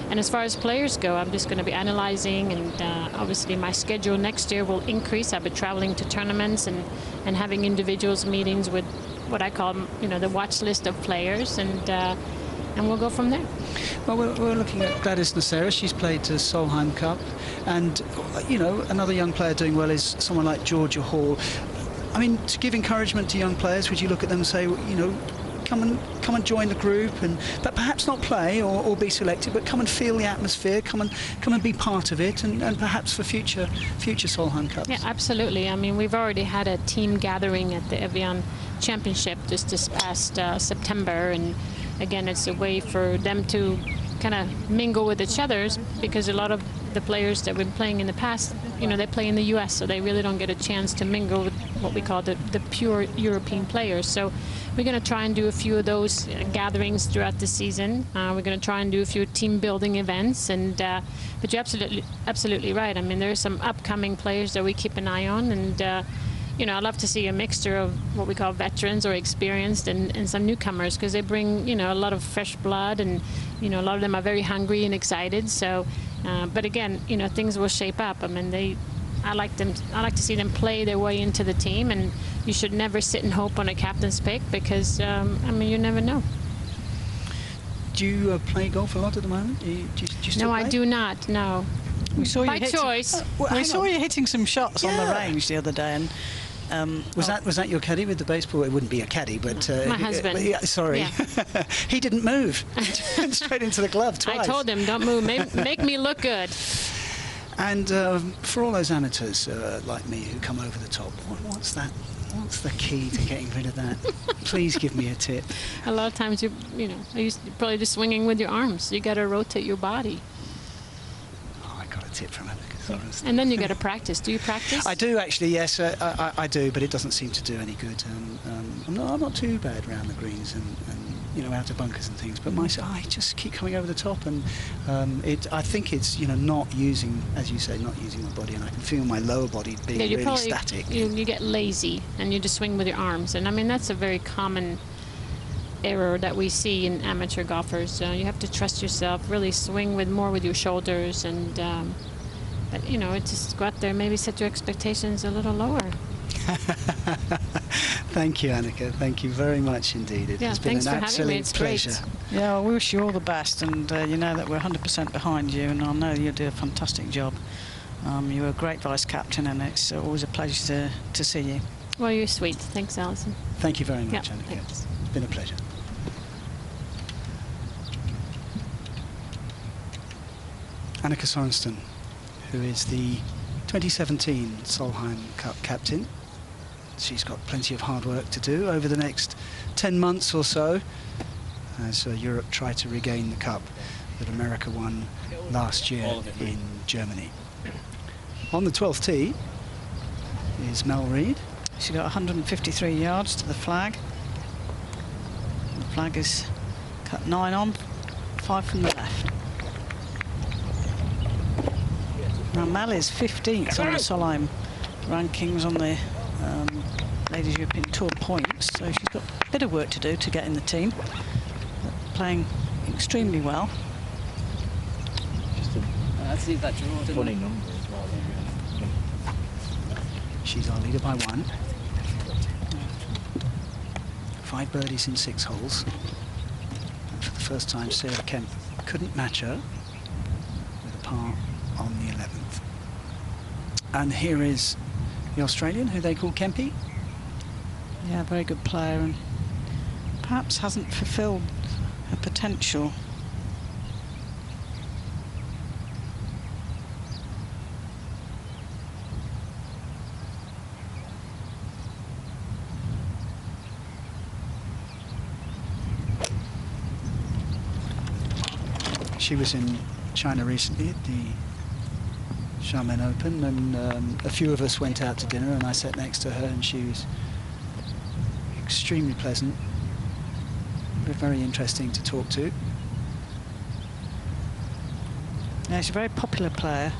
and as far as players go, I'm just going to be analyzing, and obviously my schedule next year will increase. I'll be traveling to tournaments and having individuals meetings with what I call, you know, the watch list of players, and we'll go from there.
Well, we're looking at Gladys Nocera. She's played to Solheim Cup, and you know, another young player doing well is someone like Georgia Hall. I mean, to give encouragement to young players, would you look at them and say, you know, come and join the group, but perhaps not play or be selected, but come and feel the atmosphere, come and be part of it, and perhaps for future Solheim Cups.
Yeah, absolutely. I mean, we've already had a team gathering at the Evian Championship this past September, and again, it's a way for them to kind of mingle with each other, because a lot of the players that we've been playing in the past, you know, they play in the US, so they really don't get a chance to mingle with what we call the pure European players. So we're going to try and do a few of those gatherings throughout the season. We're going to try and do a few team building events, and but you're absolutely right. I mean, there's some upcoming players that we keep an eye on, and you know, I love to see a mixture of what we call veterans or experienced and some newcomers, because they bring, you know, a lot of fresh blood, and you know, a lot of them are very hungry and excited. So, but again, you know, things will shape up. I mean, I like to see them play their way into the team, and you should never sit and hope on a captain's pick, because I mean, you never know.
Do you play golf a lot at the moment? Do you still play?
I do not. No.
We saw you
by choice.
We saw you hitting some shots on the range the other day, and
was that your caddy with the baseball? It wouldn't be a caddy, but
my husband.
Sorry, yeah. He didn't move. Straight into the glove twice.
I told him, don't move. Make me look good.
And for all those amateurs like me who come over the top, what's that? What's the key to getting rid of that? Please give me a tip.
A lot of times, you know, you're probably just swinging with your arms. You got to rotate your body.
Oh, I got a tip from him.
And then you got to practice. Do you practice?
I do actually, yes. I do, but it doesn't seem to do any good. I'm not too bad around the greens and you know, out of bunkers and things. But I just keep coming over the top, and I think it's, you know, not using, as you say, not using my body, and I can feel my lower body being really static.
You get lazy and you just swing with your arms, and I mean, that's a very common error that we see in amateur golfers. You have to trust yourself, really swing with more with your shoulders, and but you know, just go out there, maybe set your expectations a little lower.
Thank you, Annika. Thank you very much indeed. It has been an absolute pleasure.
Yeah, I wish you all the best, and you know that we're 100% behind you, and I know you'll do a fantastic job. You're a great vice captain, and it's always a pleasure to see you.
Well, you're sweet. Thanks, Alison.
Thank you very much, Annika.
Thanks.
It's been a pleasure. Annika Sorenstam, who is the 2017 Solheim Cup captain. She's got plenty of hard work to do over the next 10 months or so as Europe try to regain the cup that America won last year in Germany. On the 12th tee is Mel Reid.
She's got 153 yards to the flag. The flag is cut 9 on, 5 from the left. Now Mel is 15th on the Solheim rankings on the Ladies European Tour points, so she's got a bit of work to do to get in the team. But playing extremely well.
Let's see if that draws.
Funny number as well.
She's our leader by 1. 5 birdies in 6 holes. And for the first time, Sarah Kemp couldn't match her with a par on the 11th. And here is the Australian, who they call Kempy.
Yeah, very good player, and perhaps hasn't fulfilled her potential.
She was in China recently at the Xiamen Open, and a few of us went out to dinner, and I sat next to her, and she was extremely pleasant, but very interesting to talk to.
Yeah, she's a very popular player.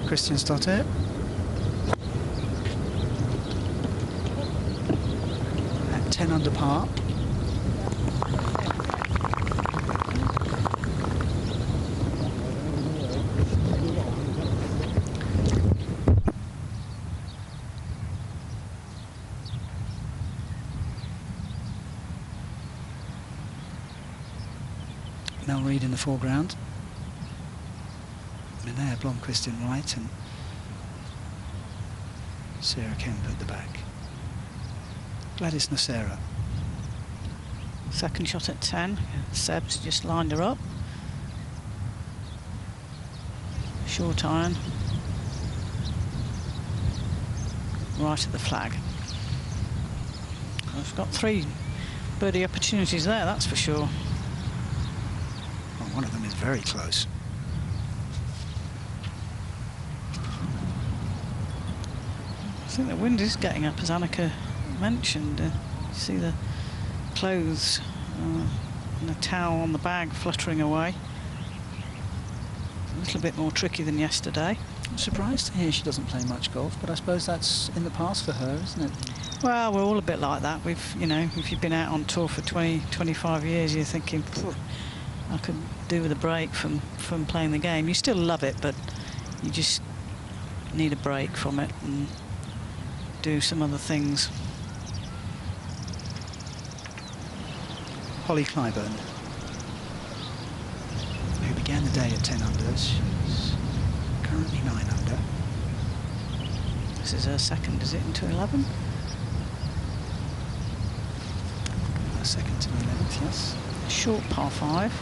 Christian Stotter. At 10 under par. Mel Reid in the foreground. Linnea Blomqvist in right, and Sarah Kemp at the back. Gladys Nocera.
Second shot at 10. Seb's just lined her up. Short iron. Right at the flag. I've got 3 birdie opportunities there, that's for sure.
Well, one of them is very close.
I think the wind is getting up, as Annika mentioned. You see the clothes and the towel on the bag fluttering away. A little bit more tricky than yesterday.
I'm surprised to hear she doesn't play much golf, but I suppose that's in the past for her, isn't it?
Well, we're all a bit like that. We've, you know, if you've been out on tour for 20, 25 years, you're thinking, I could do with a break from playing the game. You still love it, but you just need a break from it and do some other things.
Holly Clyburn, who began the day at 10 under. She's currently 9 under.
This is her second, is it, into 11?
Her second to the 11th, yes.
Short par 5.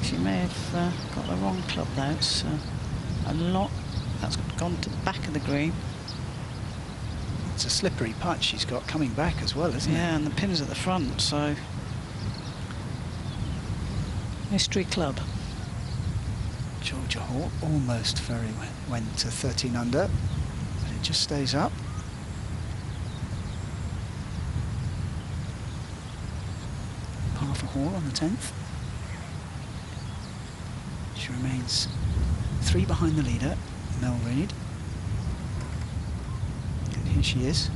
She may have got the wrong club there. It's a lot that's gone to the back of the green.
It's a slippery putt she's got coming back as well, isn't it?
Yeah, and the pin's at the front, so mystery club.
Georgia Hall almost went to 13 under, but it just stays up. Rachel Hall on the 10th. She remains 3 behind the leader, Mel Reid. And here she is.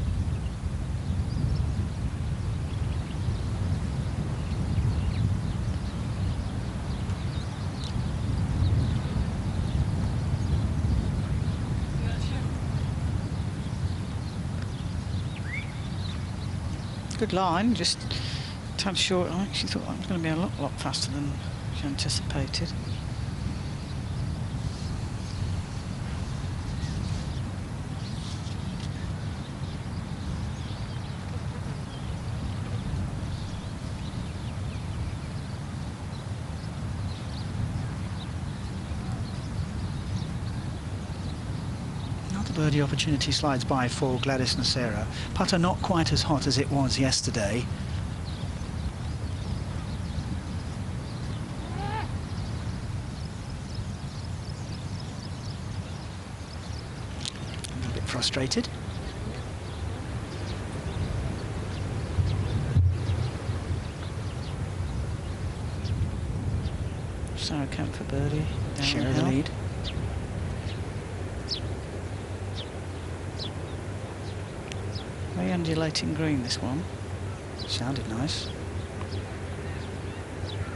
Good line, just a tad short. I actually thought that was going to be a lot faster than she anticipated.
Birdie opportunity slides by for Gladys Nocera. Putter not quite as hot as it was yesterday. A bit frustrated.
Sarah Kemp for birdie.
Share the lead.
Very undulating green, this one.
Sounded nice.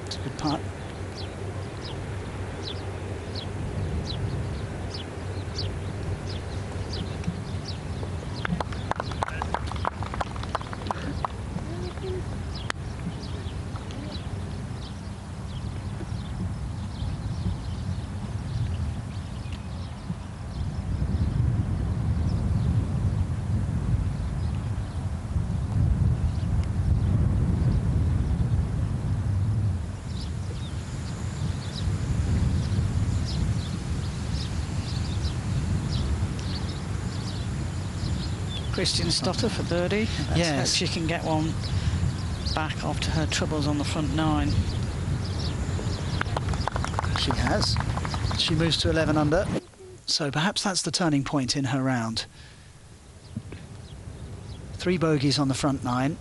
It's a good putt.
Christian Stotter for birdie. Let's hope she can get one back after her troubles on the front 9.
She has. She moves to 11 under. So perhaps that's the turning point in her round. 3 bogeys on the front 9.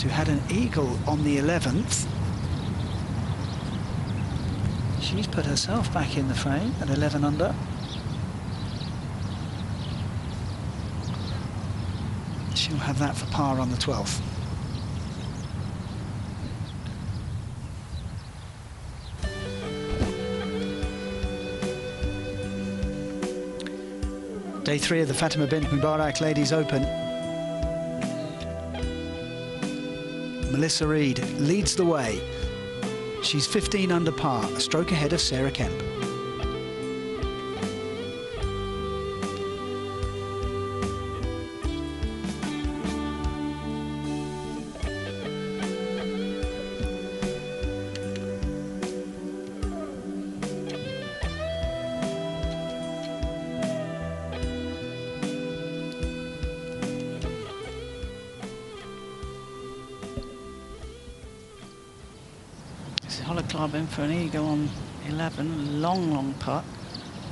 Who had an eagle on the 11th. She's put herself back in the frame at 11 under. She'll have that for par on the 12th. Day 3 of the Fatima Bint Mubarak Ladies Open. Melissa Reid leads the way. She's 15 under par, a stroke ahead of Sarah Kemp.
Club in for an eagle on 11, long putt.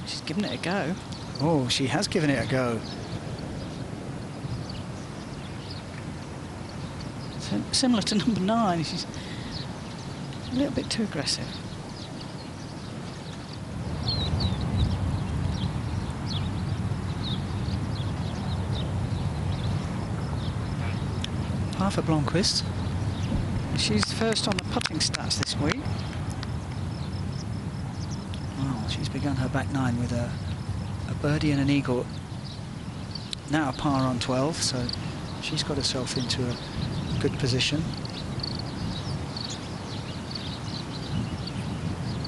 She's given it a go.
Oh, she has given it a go.
So, similar to number 9, she's a little bit too aggressive.
Par for Blomqvist.
She's first on the putting stats this week.
Well, she's begun her back 9 with a birdie and an eagle. Now a par on 12, so she's got herself into a good position.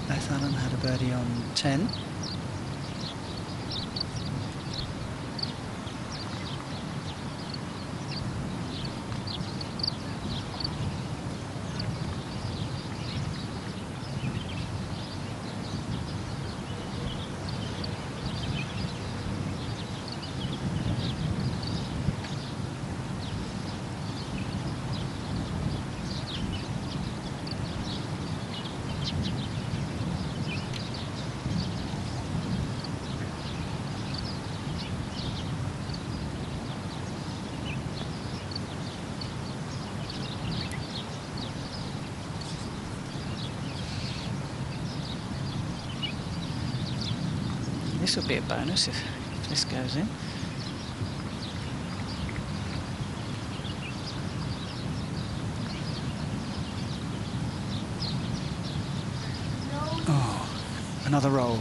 Beth Allen had a birdie on 10.
This will be a bonus if this goes in.
Oh, another roll.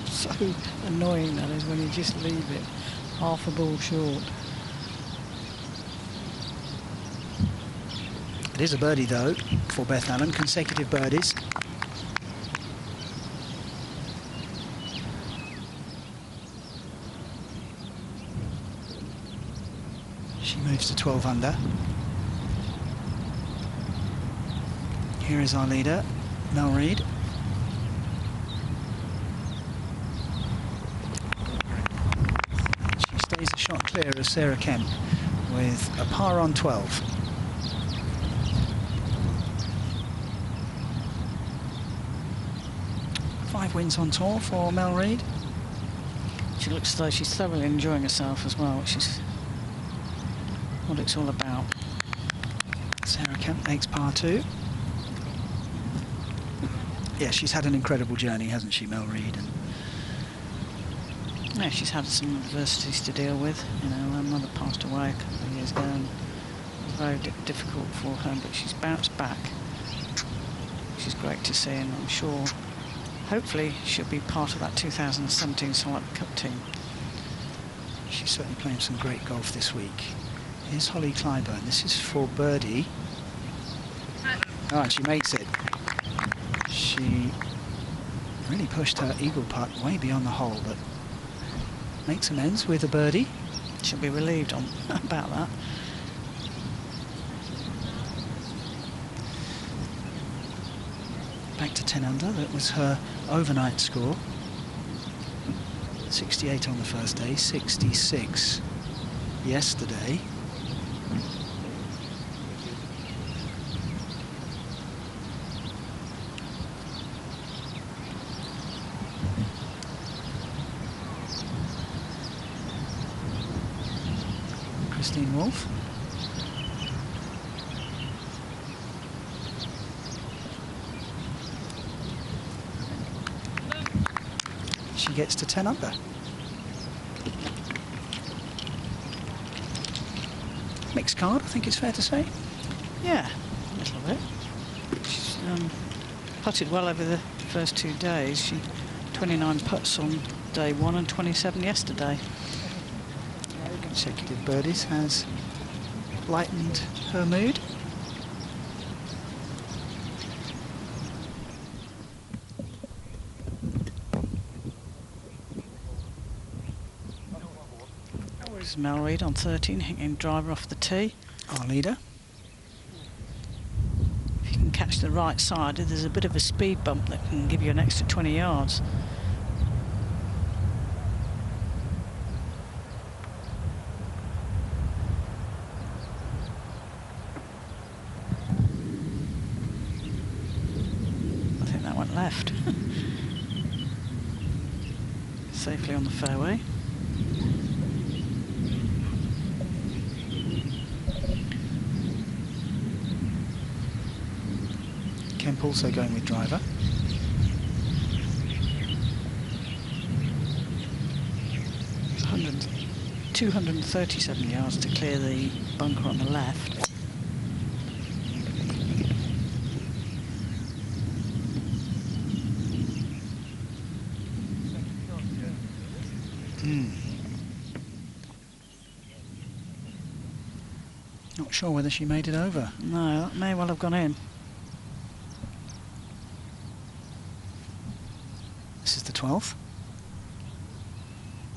So annoying that is when you just leave it half a ball short.
It is a birdie though for Beth Allen, consecutive birdies. She moves to 12 under. Here is our leader, Mel Reid. She stays a shot clear of Sarah Kemp with a par on 12. Five wins on tour for Mel Reid.
She looks as though she's thoroughly enjoying herself as well, which is what it's all about.
Sarah Kemp makes par 2. Yeah, she's had an incredible journey, hasn't she, Mel Reid? And
yeah, she's had some adversities to deal with. You know, her mother passed away a couple of years ago, and it was very difficult for her, but she's bounced back. Which is great to see, and I'm sure, hopefully, she'll be part of that 2017 Solheim Cup team.
She's certainly playing some great golf this week. Here's Holly Clyburn. This is for birdie. Oh, and she makes it. She really pushed her eagle putt way beyond the hole, but makes amends with a birdie.
She'll be relieved on about that.
Back to 10 under. That was her overnight score. 68 on the first day, 66 yesterday. Christine Wolf. She gets to 10 under. Mixed card, I think it's fair to say.
Yeah, a little bit. She's putted well over the first 2 days. She 29 putts on day 1 and 27 yesterday.
Consecutive birdies has lightened her mood.
This is Mel Reid on 13, hitting driver off the tee.
Our leader.
If you can catch the right side, there's a bit of a speed bump that can give you an extra 20 yards. Left. Safely on the fairway.
Kemp also going with driver.
It's 237 yards to clear the bunker on the left.
Not sure whether she made it over.
No, that may well have gone in.
This is the 12th.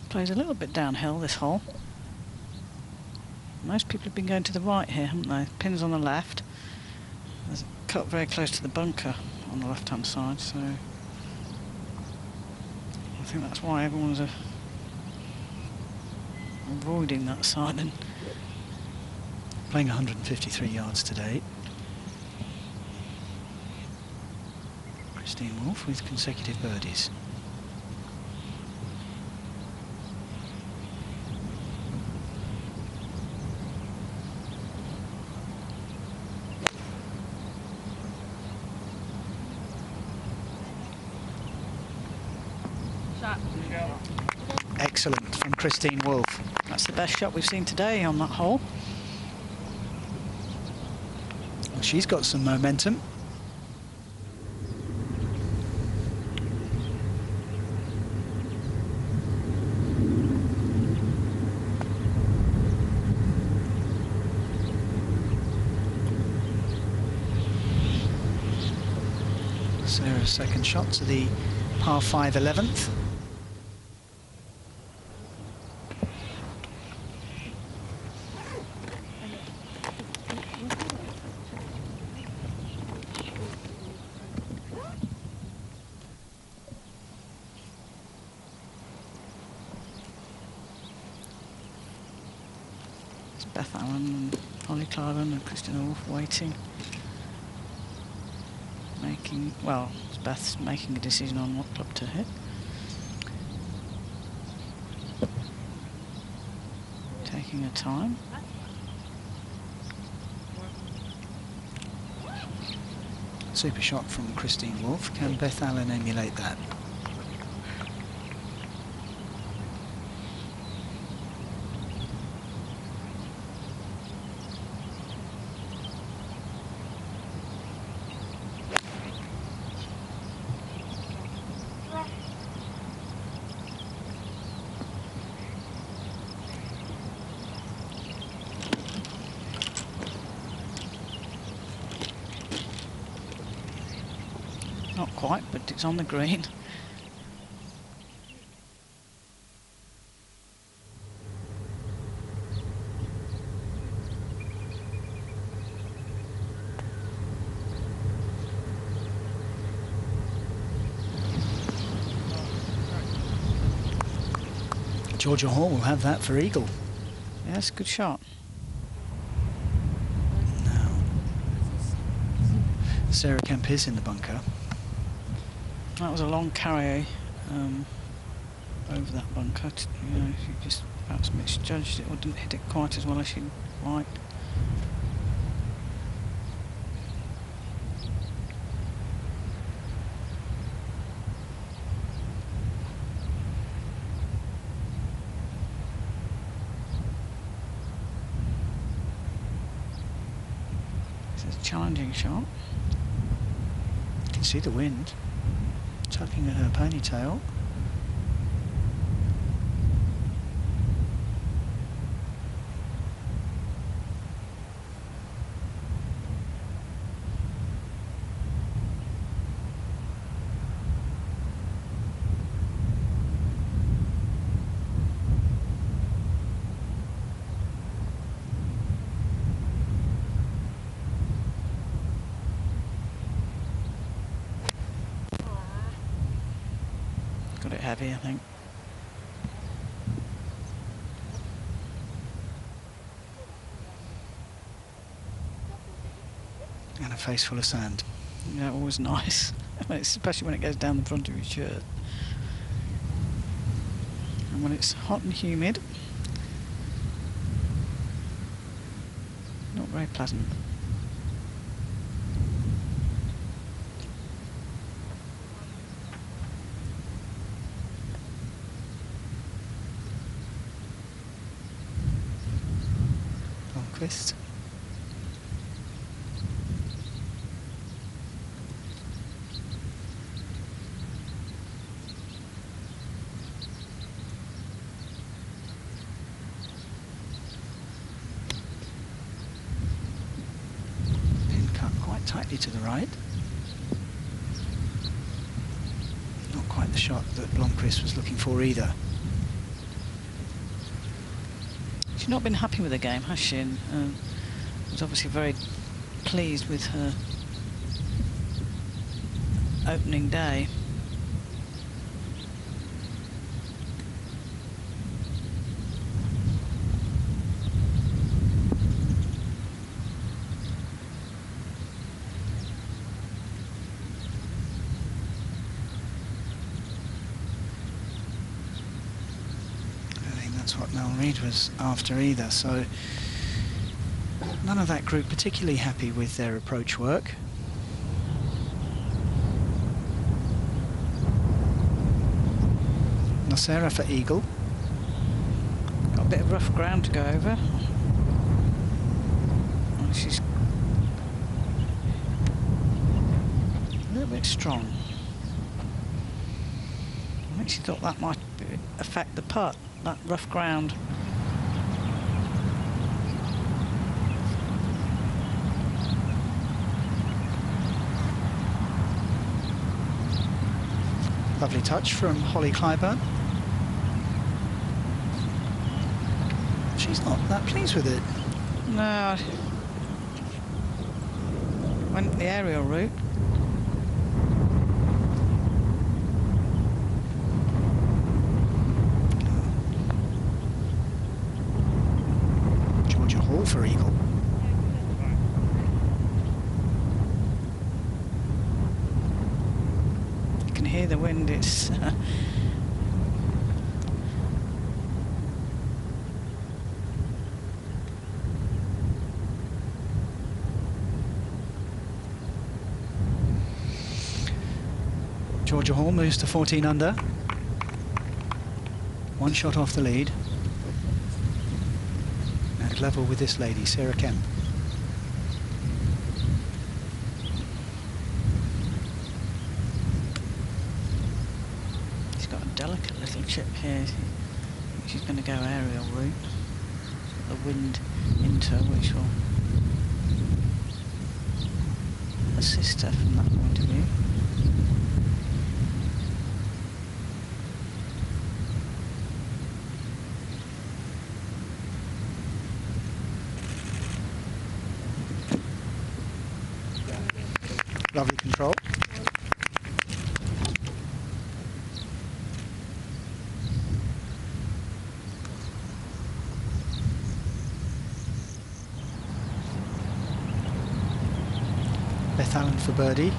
Plays a little bit downhill, this hole. Most people have been going to the right here, haven't they? Pins on the left. There's a cut very close to the bunker on the left-hand side, so I think that's why everyone's avoiding that side. And
playing 153 yards today. Christine Wolf with consecutive birdies. Excellent from Christine Wolf.
That's the best shot we've seen today on that hole.
Well, she's got some momentum. Sarah's second shot to the par 5 11th.
It's Beth Allen and Holly Clyburn and Christina Wolf waiting. Well, Beth's making a decision on what club to hit. Taking her time.
Super shot from Christine Wolf. Can Beth Allen emulate that?
Not quite, but it's on the green.
Georgia Hall will have that for eagle.
Yes, good shot.
Now, Sarah Kemp is in the bunker.
That was a long carry over that bunker. You know, she just perhaps misjudged it or didn't hit it quite as well as she'd like. It's a challenging shot.
You can see the wind tugging at her ponytail.
Got it heavy, I think.
And a face full of sand.
Yeah, always nice, especially when it goes down the front of your shirt. And when it's hot and humid, not very pleasant.
Blomqvist. Pin cut quite tightly to the right. Not quite the shot that Blomqvist was looking for either.
She's not been happy with the game, has she? And was obviously very pleased with her opening day.
That's what Mel Reid was after either, so none of that group particularly happy with their approach work. Sarah for eagle.
Got a bit of rough ground to go over. Oh, she's a little bit strong. I think she thought that might affect the putt, that rough ground.
Lovely touch from Holly Clyburn. She's not that pleased with it.
No. Went the aerial route.
Georgia Hall for eagle.
You can hear the wind, it's
Georgia Hall moves to 14 under. One shot off the lead. And level with this lady, Sarah Kemp.
She's got a delicate little chip here. She's going to go aerial route. The wind into her, which will assist her from that point of view.
Lovely control. Beth Allen for birdie.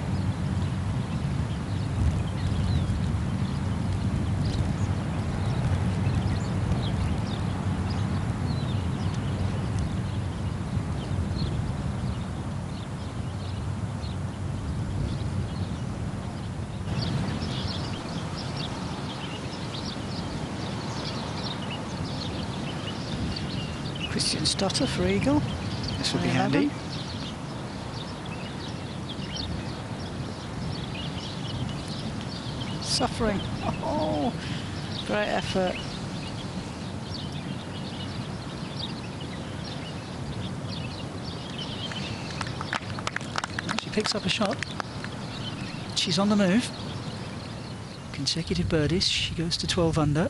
Christian Stotter for eagle.
This would be
11.
handy.
Suffering. Oh, great effort.
Well, she picks up a shot. She's on the move. Consecutive birdies. She goes to 12 under.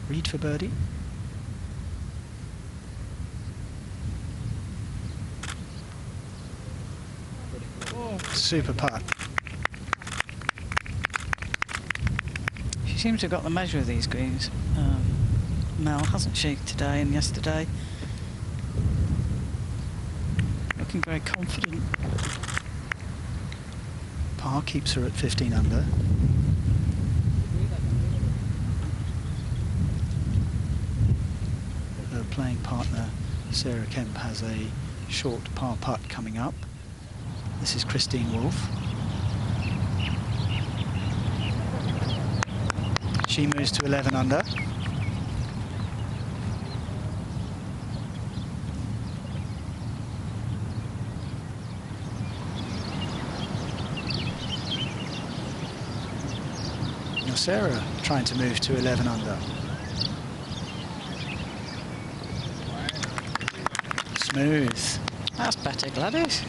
Reed for birdie. Super putt.
She seems to have got the measure of these greens, Mel, hasn't she, today and yesterday? Looking very confident.
Par keeps her at 15 under. Her playing partner, Sarah Kemp, has a short par putt coming up. This is Christine Wolfe. She moves to 11 under. Now Sarah trying to move to 11 under. Smooth.
That's better, Gladys.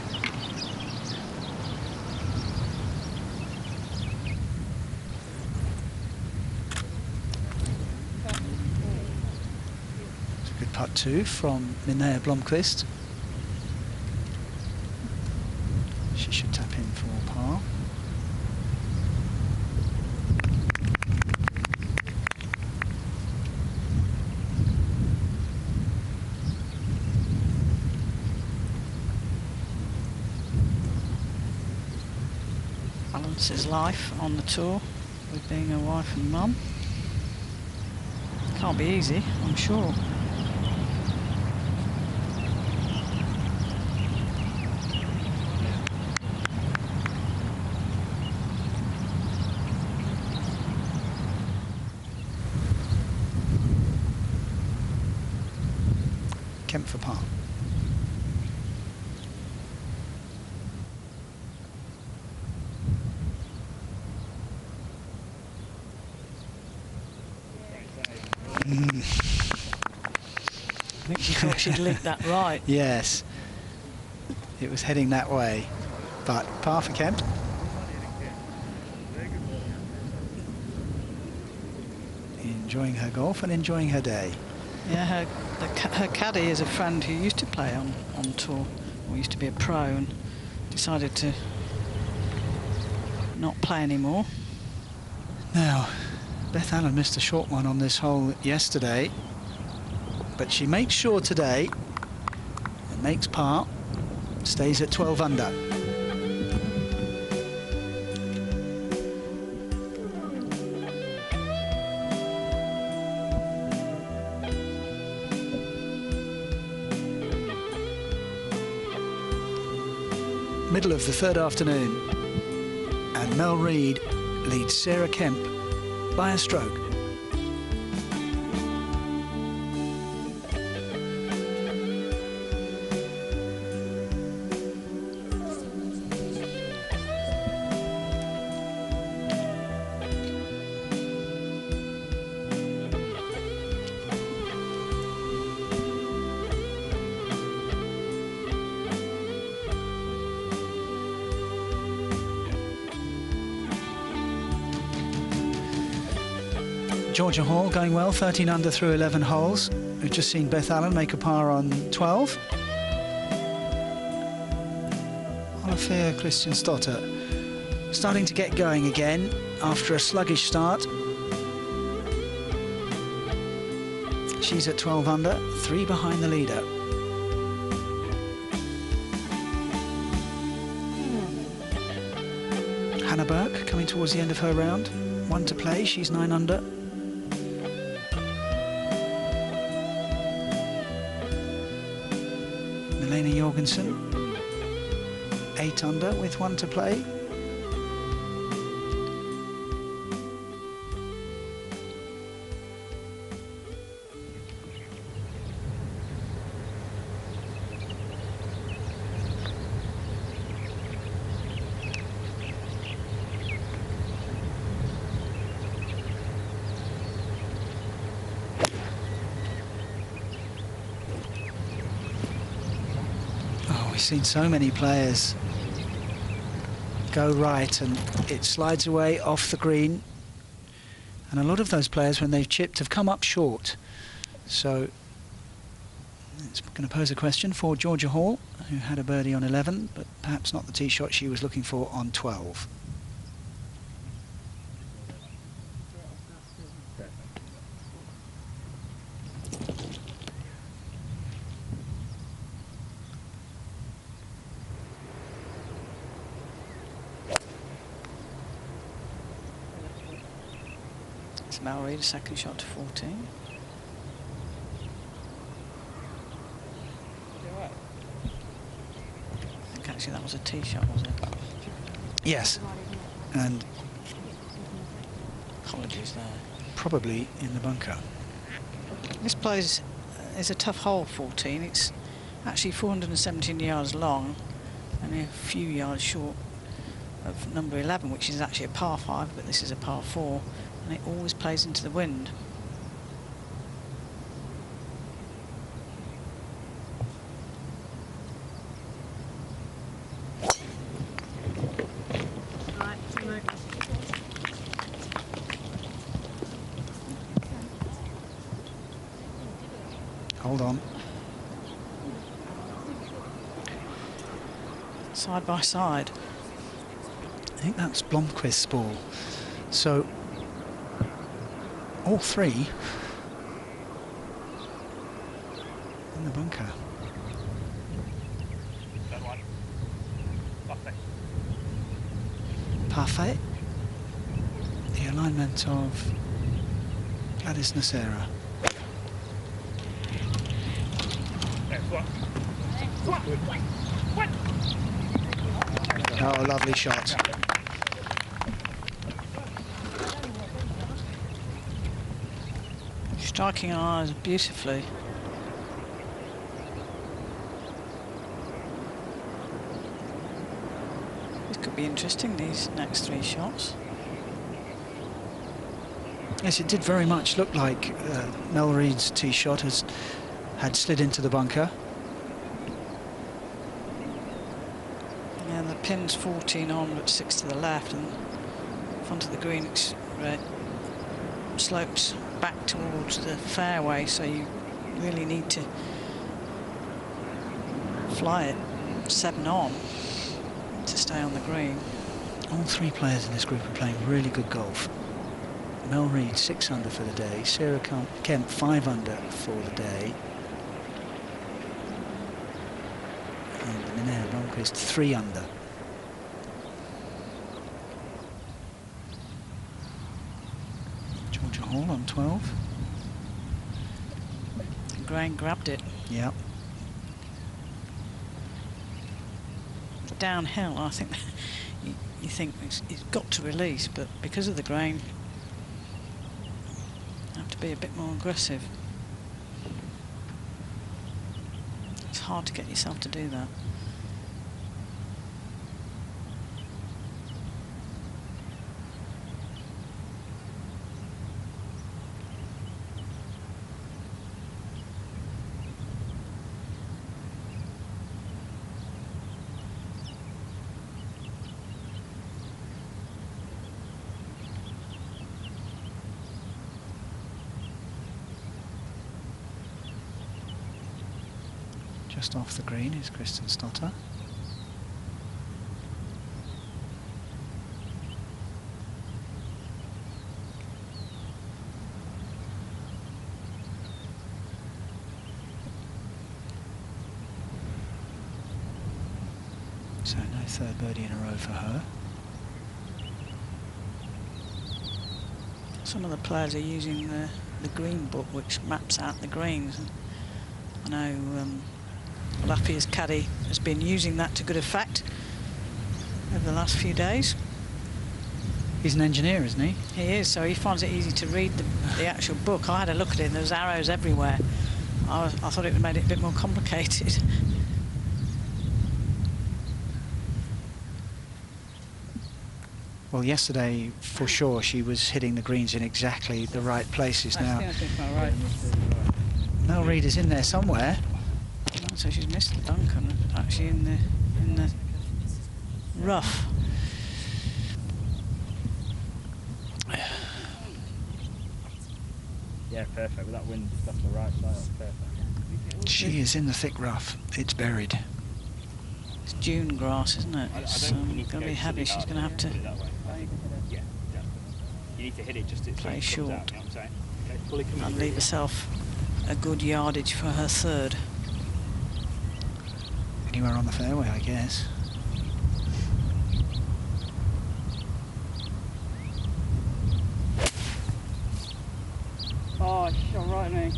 Putt 2 from Linnea Blomqvist. She should tap in for par.
Balances life on the tour with being a wife and mum. Can't be easy, I'm sure.
Kemp for par.
I think she thought she'd linked that right.
Yes, it was heading that way, but par for Kemp. Enjoying her golf and enjoying her day.
Yeah, her caddy is a friend who used to play on tour, or used to be a pro, and decided to not play anymore.
Now, Beth Allen missed a short one on this hole yesterday, but she makes sure today and makes par, stays at 12 under. Middle of the third afternoon, and Mel Reid leads Sarah Kemp by a stroke. Georgia Hall going well, 13 under through 11 holes. We've just seen Beth Allen make a par on 12. Olafia Christian Stotter starting to get going again after a sluggish start. She's at 12 under, 3 behind the leader. Hannah Burke coming towards the end of her round. 1 to play, she's 9 under. Milena Jorgensen, 8 under with 1 to play. Seen so many players go right and it slides away off the green, and a lot of those players, when they've chipped, have come up short. So it's going to pose a question for Georgia Hall, who had a birdie on 11 but perhaps not the tee shot she was looking for on 12. Mel Reid, a second shot to 14. I think actually that was a tee shot, wasn't it? Yes, and apologies there. Probably in the bunker. This plays is a tough hole, 14. It's actually 417 yards long, only a few yards short of number 11, which is actually a par 5, but this is a par 4. And it always plays into the wind. Hold on. Side by side. I think that's Blomqvist's ball. So all three in the bunker. Parfait. The alignment of Gladys Nacera. Oh, lovely shot. Striking our eyes beautifully.
This could be interesting, these next 3 shots.
Yes, it did very much look like Mel Reid's tee shot had slid into the bunker.
Yeah, the pin's 14 on, but 6 to the left, and front of the green slopes back towards the fairway, so you really need to fly it 7 on to stay on the green.
All 3 players in this group are playing really good golf. Mel Reid 6 under for the day, Sarah Kemp 5 under for the day, and Linnea Blomqvist 3 under. Georgia Hall on 12.
Graham grabbed it.
Yep.
Downhill, I think you think it's got to release, but because of the grain, you have to be a bit more aggressive. It's hard to get yourself to do that.
Just off the green is Kristen Stotter. So no 3rd birdie in a row for her.
Some of the players are using the green book, which maps out the greens. I know Laffey's caddy has been using that to good effect over the last few days.
He's an engineer, isn't he?
He is, so he finds it easy to read the actual book. I had a look at it and there was arrows everywhere. I thought it made it a bit more complicated.
Well, yesterday, for sure, she was hitting the greens in exactly the right places now.
Right.
Mel Reid is in there somewhere.
Oh, so she's missed the bunker, actually in the rough.
Yeah, perfect. With that wind stuff on the right side, that's perfect.
She is in the thick rough. It's buried.
It's dune grass, isn't it? It's going to be heavy. She's going to have to
you need to hit it just to
play short.
Out, you know what I'm saying? Okay, fully committed.
And leave herself a good yardage for her 3rd.
Anywhere on the fairway, I guess.
Oh, she shot right at me.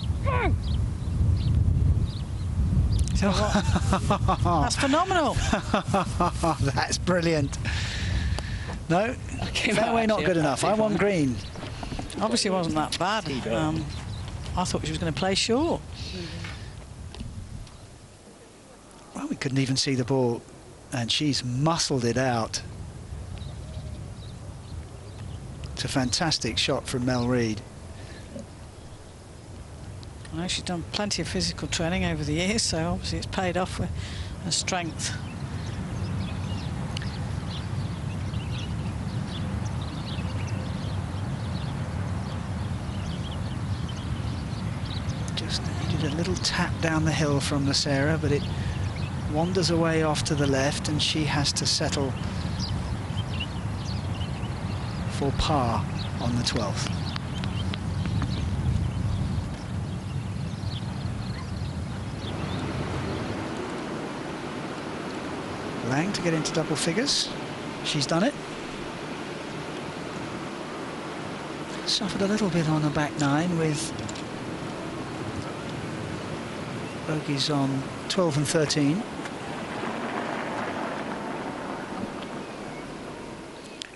That's phenomenal.
That's brilliant. No, fairway not good enough. I want green.
Obviously wasn't that bad. I thought she was going to play short.
Well, we couldn't even see the ball, and she's muscled it out. It's a fantastic shot from Mel Reid.
I know she's done plenty of physical training over the years, so obviously it's paid off with her strength.
Just needed a little tap down the hill from the Sarah, but it wanders away off to the left, and she has to settle for par on the 12th. Lang to get into double figures. She's done it. Suffered a little bit on the back 9 with bogeys on 12 and 13.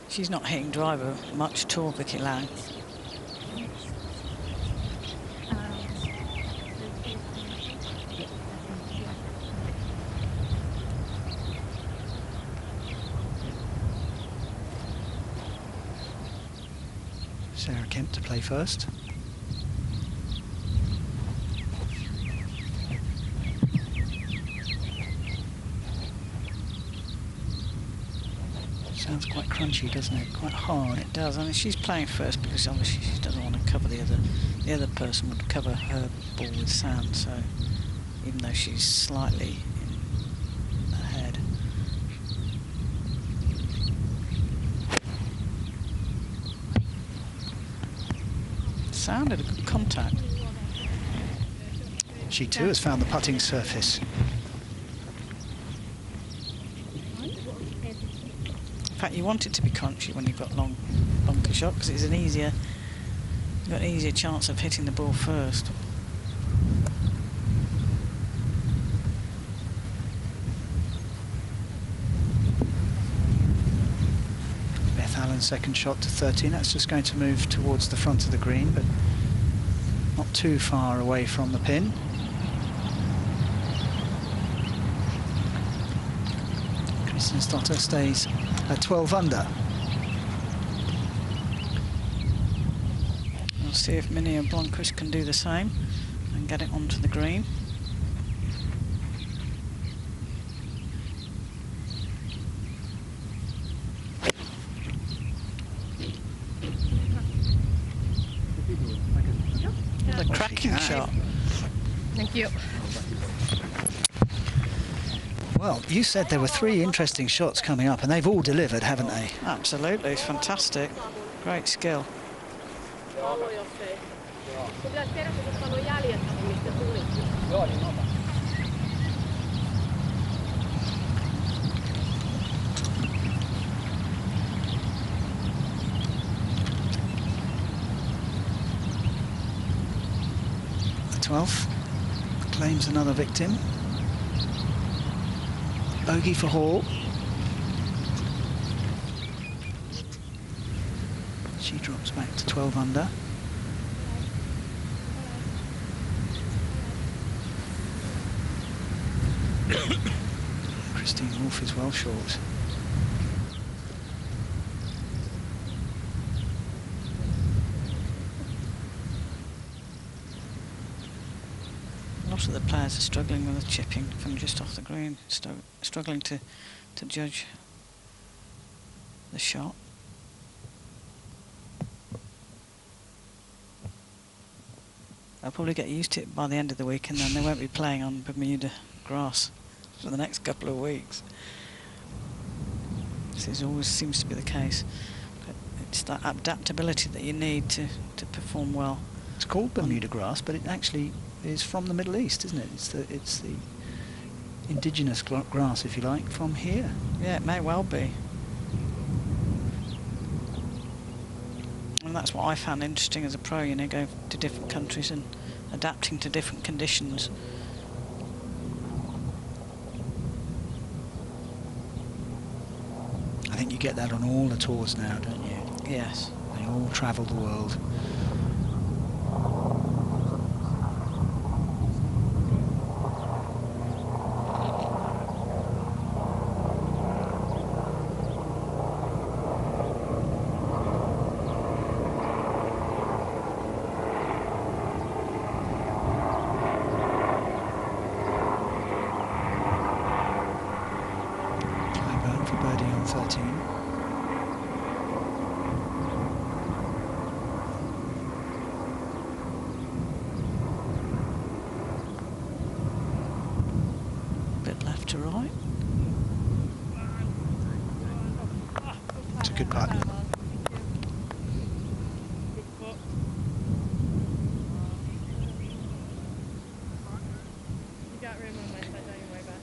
She's not hitting driver much at all, Vicky Lang.
Sarah Kemp to play first. Sounds quite crunchy, doesn't it? Quite hard.
It does. I mean, she's playing first because obviously she doesn't want to cover the other. The other person would cover her ball with sand. So even though she's slightly ahead. Sounded a good contact.
She too has found the putting surface.
In fact, you want it to be crunchy when you've got long bunker shot because it's an easier, you've got an easier chance of hitting the ball first.
Beth Allen's second shot to 13. That's just going to move towards the front of the green, but not too far away from the pin. Kristinsdottir stays at 12 under.
We'll see if Minnie Blomqvist can do the same and get it onto the green. A cracking shot.
Thank you.
Well, you said there were 3 interesting shots coming up, and they've all delivered, haven't they?
Absolutely, it's fantastic. Great skill.
The 12th claims another victim. Bogey for Hall. She drops back to 12 under. Christine Wolf is well short.
A lot of the players are struggling with the chipping from just off the green, struggling to judge the shot. They'll probably get used to it by the end of the week, and then they won't be playing on Bermuda grass for the next couple of weeks. This always seems to be the case. But it's that adaptability that you need to perform well.
It's called Bermuda grass, but it actually is from the Middle East, isn't it? It's the indigenous grass, if you like, from here.
Yeah, it may well be. And that's what I found interesting as a pro, you know, going to different countries and adapting to different conditions.
I think you get that on all the tours now, don't you?
Yes.
They all travel the world.
To right.
It's a good putt.
You got room on my side, don't you worry about it.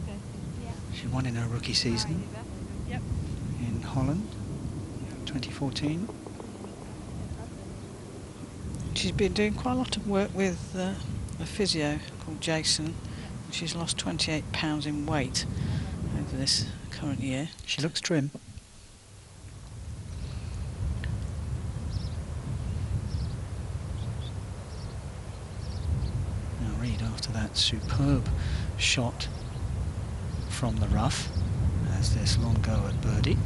Okay. Yeah.
She won in her rookie season.
Yep.
In Holland, 2014.
She's been doing quite a lot of work with a physio called Jason. She's lost 28 pounds in weight over this current year.
She looks trim. Now Reid, after that superb shot from the rough, has this long go at birdie.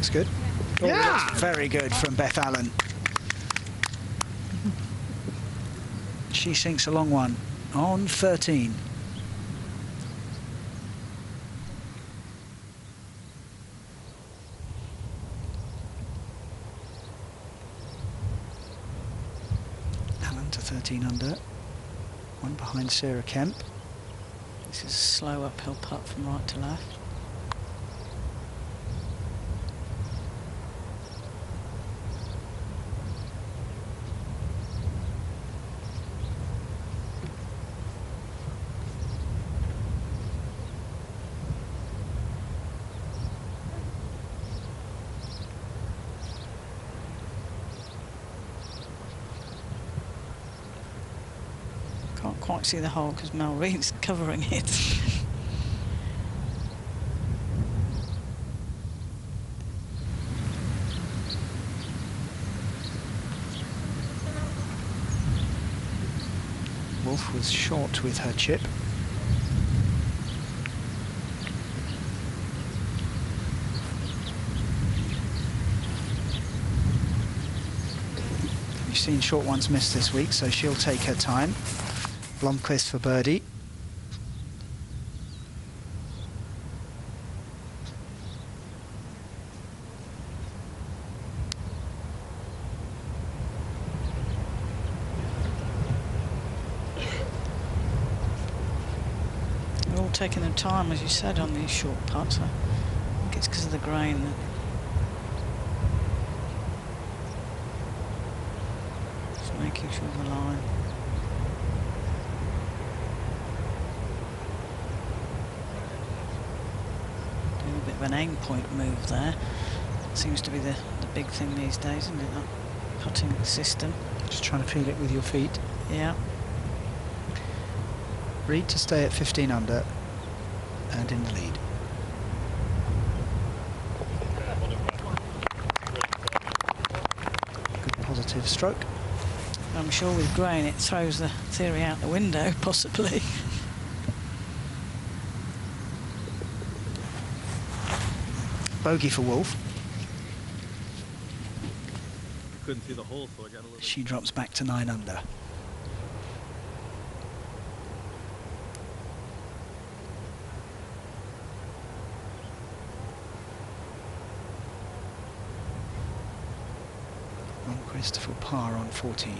looks good. Oh, yeah! Looks very good from Beth Allen. She sinks a long one on 13. Allen to 13 under. One behind Sarah Kemp.
This is a slow uphill putt from right to left. Can't quite see the hole because Mel Reid's covering it.
Wolf was short with her chip. You've seen short ones miss this week, so she'll take her time. Blomqvist for birdie.
They're all taking their time, as you said, on these short putts. I think it's because of the grain. Just making sure of the line. A bit of an aim point move there. Seems to be the big thing these days, isn't it? That putting system.
Just trying to feel it with your feet.
Yeah.
Reid to stay at 15 under and in the lead. Good positive stroke.
I'm sure with grain it throws the theory out the window, possibly.
Bogey for Wolf.
Couldn't see the hole, so I got a little.
She drops back to 9 under. Blomqvist for par on 14.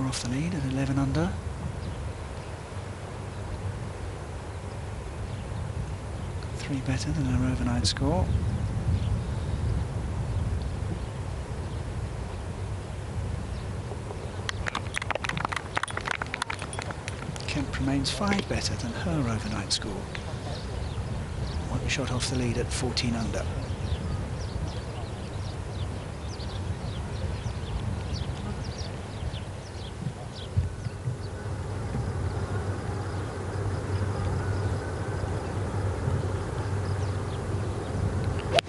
Off the lead at 11 under. Three better than her overnight score. Kemp remains 5 better than her overnight score. One shot off the lead at 14 under.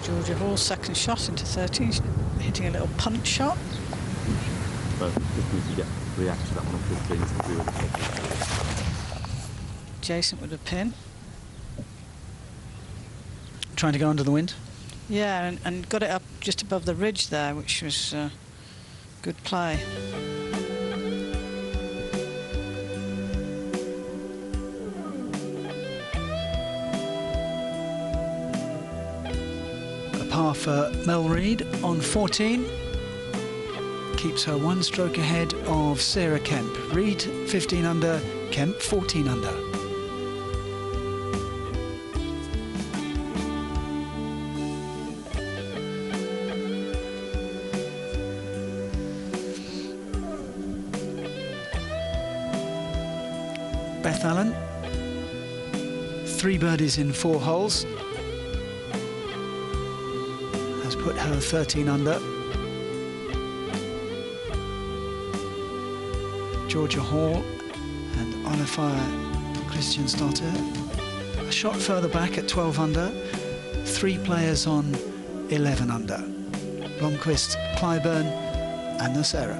Georgia Hall's second shot into 13, hitting a little punch shot.
But just need to get react to that one on 15.
Jason with a pin.
Trying to go under the wind?
Yeah, and got it up just above the ridge there, which was good play.
Par for Mel Reid on 14. Keeps her 1 stroke ahead of Sarah Kemp. Reid 15 under, Kemp 14 under. Beth Allen, 3 birdies in 4 holes. Put her 13 under. Georgia Hall and Olafia Christiansdottir are shot further back at 12 under, 3 players on 11 under. Blomqvist, Clyburn and Nocera.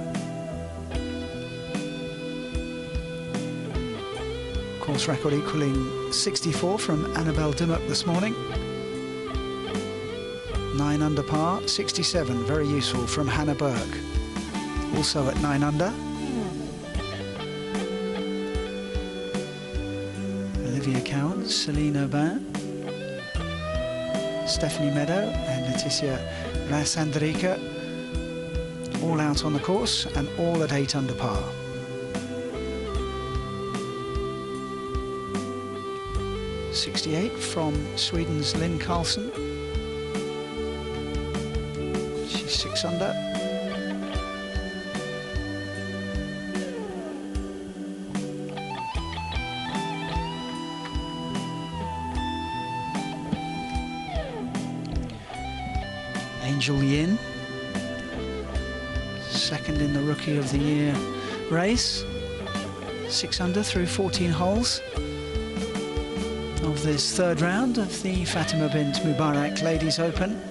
Course record equaling 64 from Annabelle Dimmock this morning. 9 under par, 67, very useful from Hannah Burke. Also at 9 under. Olivia Cowan, Celine Aubin, Stephanie Meadow and Leticia Rasandrika, all out on the course and all at 8 under par. .68 from Sweden's Lynn Carlson. She's 6 under. Angel Yin, second in the Rookie of the Year race, 6 under through 14 holes of this third round of the Fatima Bint Mubarak Ladies Open.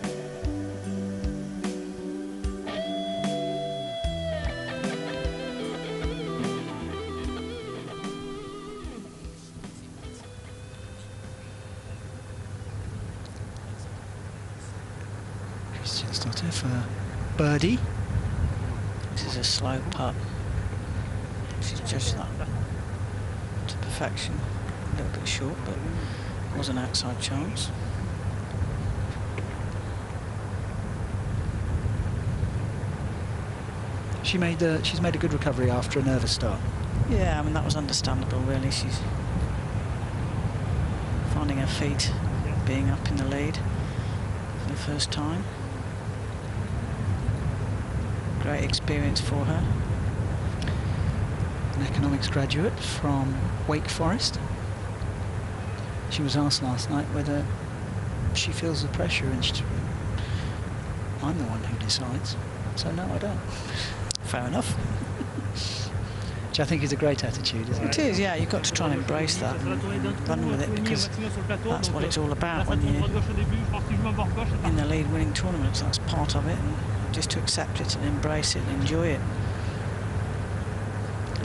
For birdie.
This is a slow putt. She's judged that to perfection. A little bit short, but it was an outside chance.
She's made a good recovery after a nervous start.
Yeah, I mean that was understandable really. She's finding her feet, being up in the lead for the first time. Great experience for her.
An economics graduate from Wake Forest. She was asked last night whether she feels the pressure, and I'm the one who decides. So no, I don't.
Fair enough.
Which I think is a great attitude, isn't it?
It is, yeah. You've got to try and embrace that and run with it, because that's what it's all about when you're in the lead winning tournaments. That's part of it. And just to accept it and embrace it and enjoy it.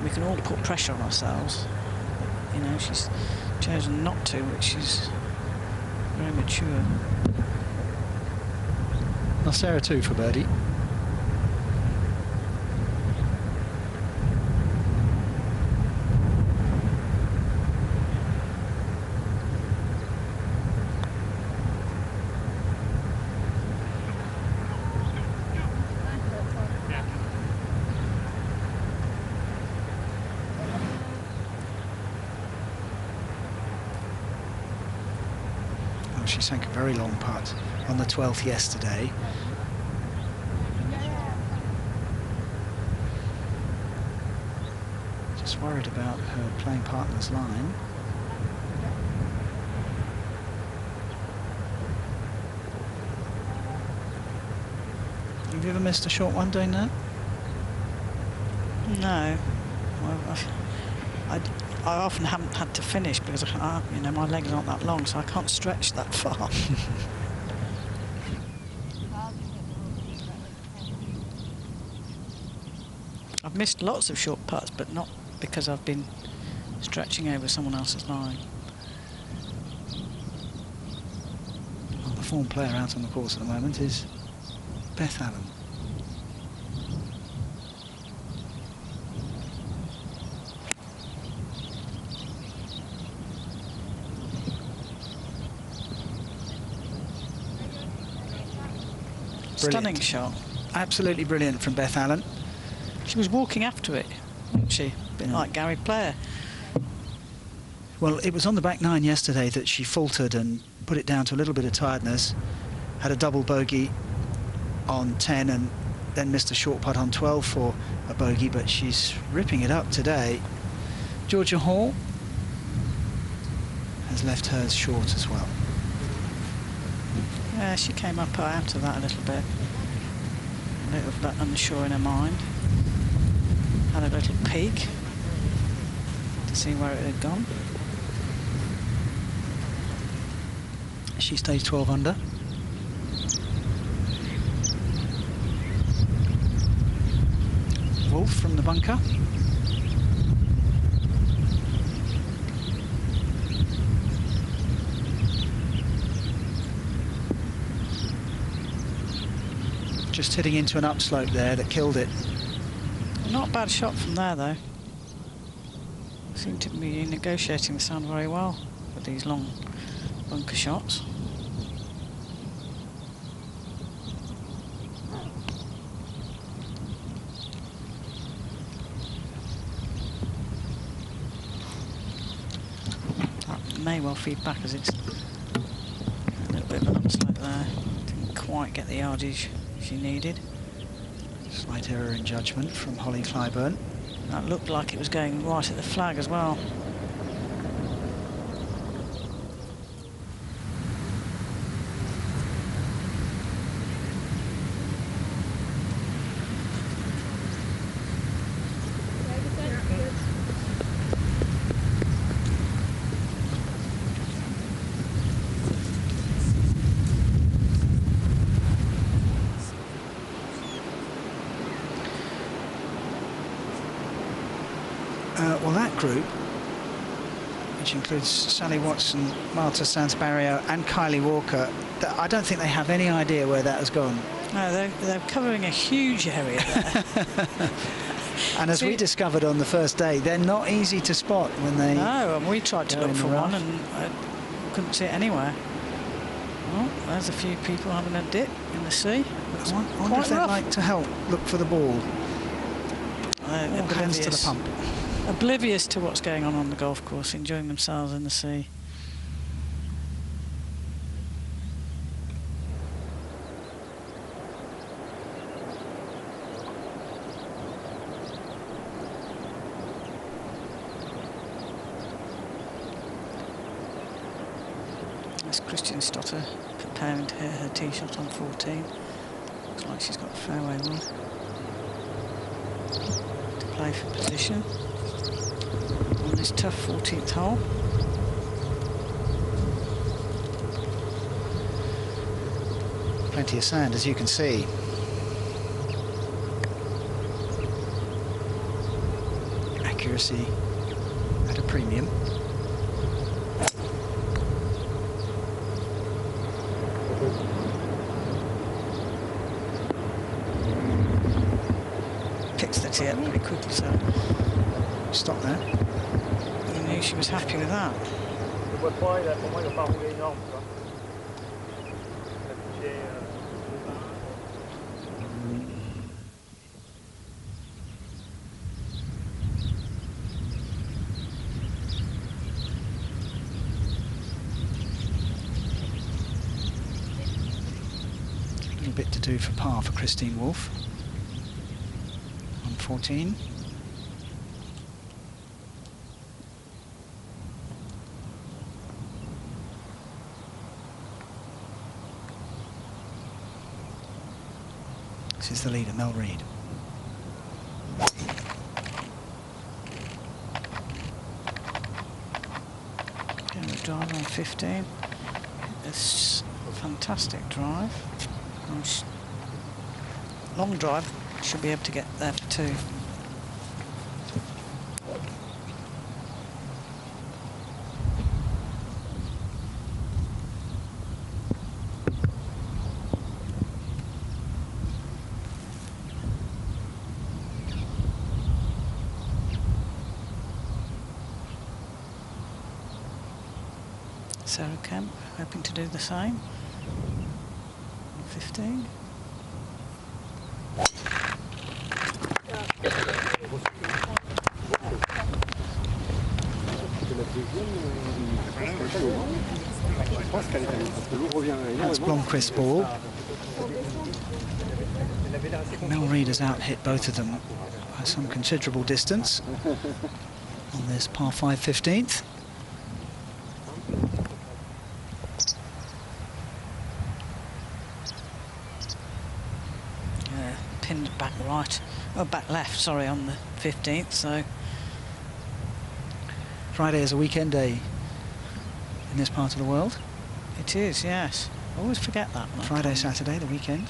We can all put pressure on ourselves. You know, she's chosen not to, which is very mature.
Nocera 2 for birdie. She sank a very long putt on the 12th yesterday. Just worried about her playing partner's line. Have you ever missed a short one doing that?
No. Well, I often haven't had to finish because you know, my legs aren't that long, so I can't stretch that far. I've missed lots of short putts, but not because I've been stretching over someone else's line.
Well, the form player out on the course at the moment is Beth Allen.
Stunning shot.
Absolutely brilliant from Beth Allen.
She was walking after it, wasn't she? A bit like Gary Player.
Well, it was on the back 9 yesterday that she faltered and put it down to a little bit of tiredness. Had a double bogey on 10 and then missed a short putt on 12 for a bogey, but she's ripping it up today. Georgia Hall has left hers short as well.
Yeah, she came up out of that a little bit. A little bit unsure in her mind. Had a little peek to see where it had gone.
She stays 12 under. Wolf from the bunker. Just hitting into an upslope there that killed it.
Not a bad shot from there, though. Seem to be negotiating the sound very well with these long bunker shots. That may well feed back as it's a little bit of an upslope there. Didn't quite get the yardage she needed.
Slight error in judgment from Holly Clyburn.
That looked like it was going right at the flag as well.
Well, that group, which includes Sally Watson, Marta Sansbarrio and Kylie Walker, I don't think they have any idea where that has gone.
No, they're covering a huge area there.
And as we discovered on the first day, they're not easy to spot when they...
No, and we tried to look for one and couldn't see it anywhere. Well, there's a few people having a dip in the sea.
I wonder if they'd like to help look for the ball. All hands to the pump.
Oblivious to what's going on the golf course, enjoying themselves in the sea. That's Christian Stotter preparing to hit her tee shot on 14. Looks like she's got a fairway wood to play for position on this tough 14th hole.
Plenty of sand, as you can see. Accuracy at a premium.
Picks the tee up pretty quickly, so
stop there.
I knew she was happy with that.
A little bit to do for par for Christine Wolf on 14. This is the leader, Mel Reid.
Getting the drive on 15. It's a fantastic drive. Nice long drive. Should be able to get there for 2. Sarah Kemp hoping to do the same. 15.
That's Blomqvist's ball. Mel Reid has out-hit both of them by some considerable distance on this par 5 15th.
Pinned back right, or back left, sorry, on the 15th, so...
Friday is a weekend day in this part of the world.
It is, yes. I always forget that.
Friday, Saturday, the weekend.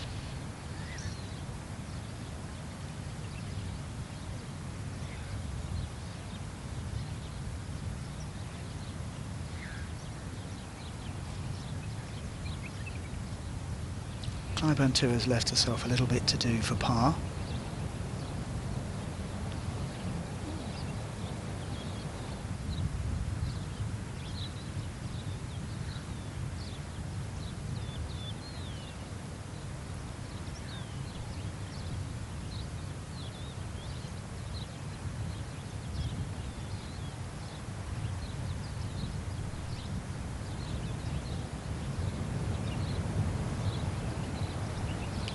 Clyburn too has left herself a little bit to do for par.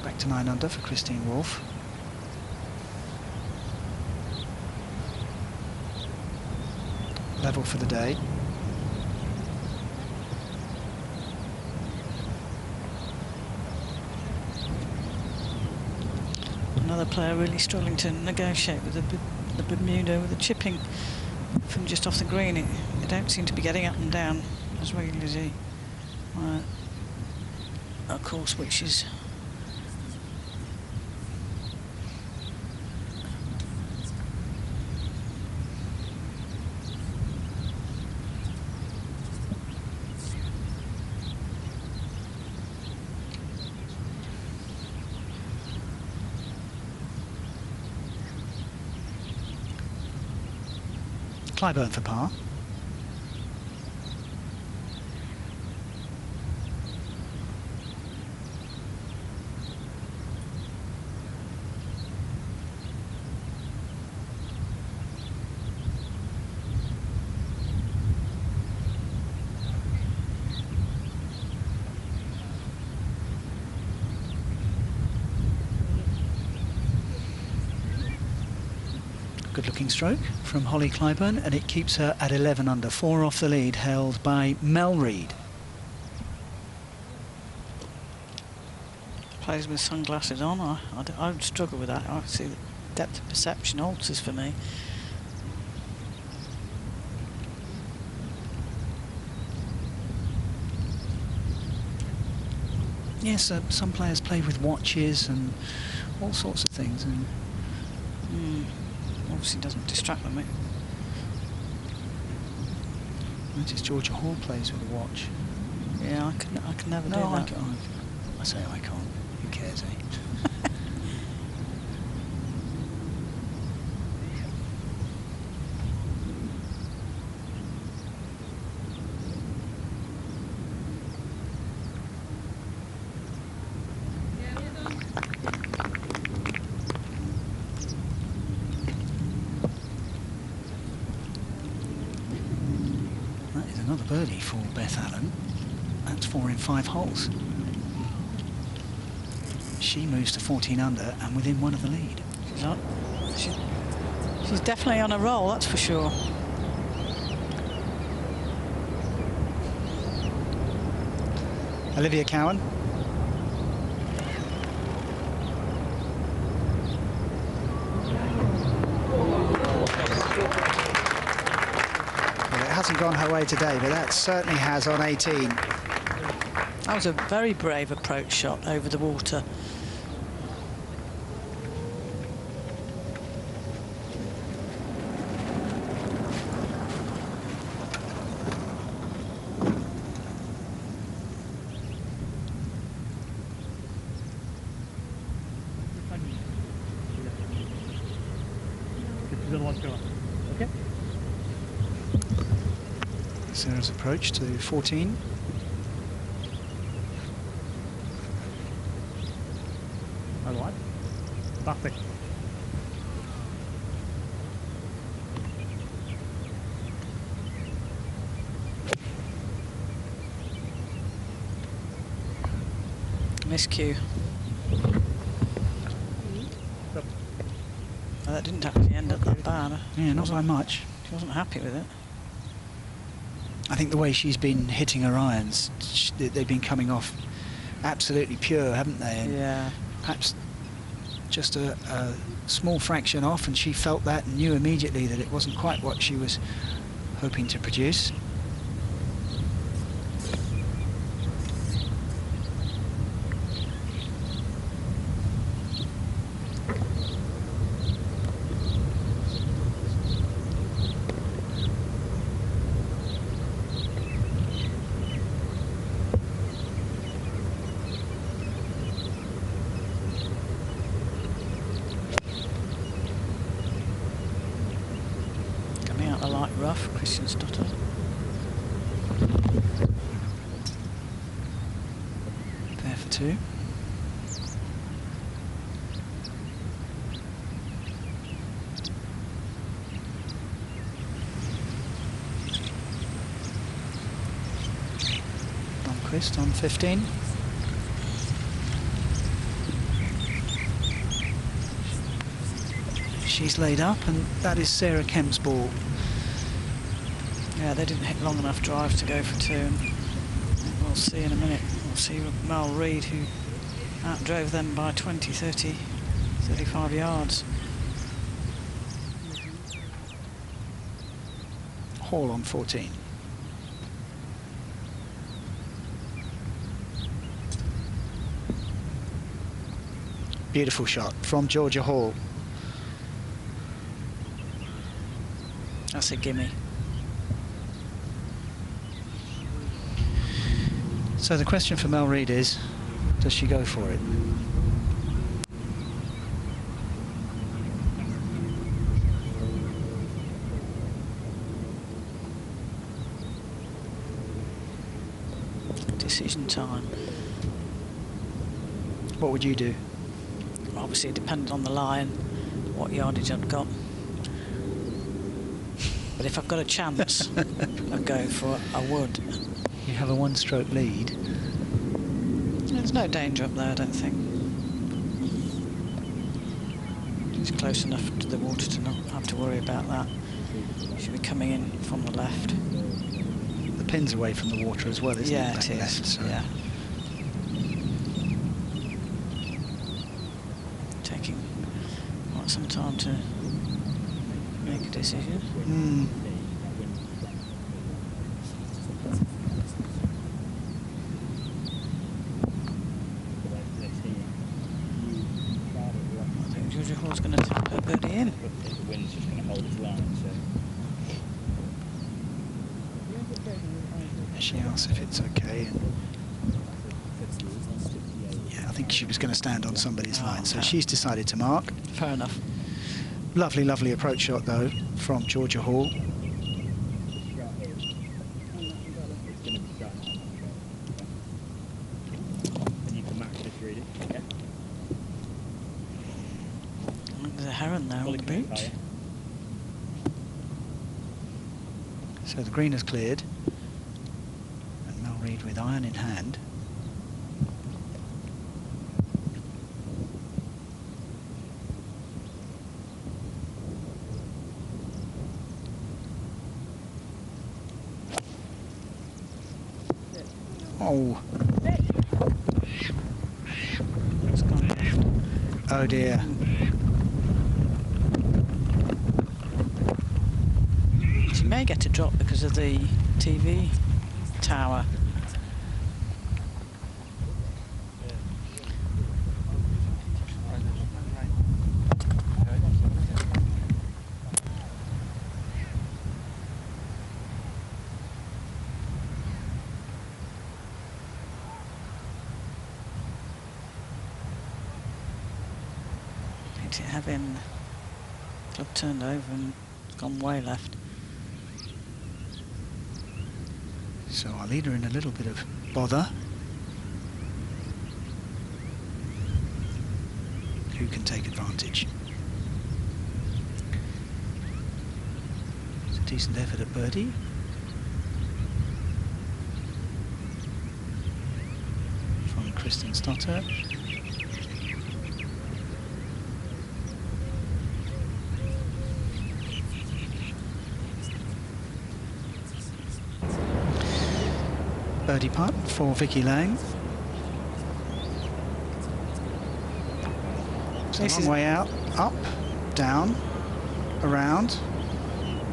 Back to 9 under for Christine Wolf. Level for the day.
Another player really struggling to negotiate with the Bermuda with the chipping from just off the green. They don't seem to be getting up and down as regularly as he. Of course, which is.
Clyburn for par. Good looking stroke from Holly Clyburn, and it keeps her at 11 under, 4 off the lead, held by Mel Reid.
Plays with sunglasses on. I would struggle with that. I see the depth of perception alters for me.
Yes, some players play with watches and all sorts of things, and
obviously doesn't distract them.
Notice Georgia Hall plays with a watch.
Yeah, I can never do that.
I say I can't. Who cares, eh? Another birdie for Beth Allen. That's 4 in 5 holes. She moves to 14 under and within 1 of the lead.
She's definitely on a roll, that's for sure.
Olivia Cowan. Hasn't gone her way today, but that certainly has on 18.
That was a very brave approach shot over the water.
Okay.
Sarah's approach to 14.
All right. Perfect.
Miscue. Oh, that didn't actually end up that bad.
Yeah, not by much.
She wasn't happy with it.
I think the way she's been hitting her irons, they've been coming off absolutely pure, haven't they? And
yeah.
Perhaps just a small fraction off, and she felt that and knew immediately that it wasn't quite what she was hoping to produce.
rough, Christian Stotter. There for 2. Blomqvist on 15. She's laid up, and that is Sarah Kemp's ball. Yeah, they didn't hit long enough drive to go for 2. And we'll see in a minute. We'll see Mel Reid, who outdrove them by 20, 30, 35 yards.
Hall on 14. Beautiful shot from Georgia Hall.
That's a gimme.
So the question for Mel Reid is, does she go for it?
Decision time.
What would you do?
Obviously it depended on the line, what yardage I'd got. But if I've got a chance of going for it, I would.
You have a 1-stroke lead.
There's no danger up there, I don't think. It's close enough to the water to not have to worry about that. Should be coming in from the left.
The pin's away from the water as well, isn't it?
Yeah, it is.
Left, so.
Yeah. Taking quite some time to make a decision.
Mm.
I think Georgia Hall's going to tap her birdie in.
The wind's just going to hold its line, so.
She asks if it's okay. And yeah, I think she was going to stand on somebody's line, so she's decided to mark.
Fair enough.
Lovely, lovely approach shot, though, from Georgia Hall.
There's a heron there on the boot.
So the green is cleared. And Mel Reid with iron in hand. Oh. It's gone left. Oh dear.
She may get a drop because of the TV tower. Having club turned over and gone way left.
So our leader in a little bit of bother. Who can take advantage? It's a decent effort at birdie. From Kristen Stotter. Birdie putt for Vicky Lang. It's a long way out, up, down, around,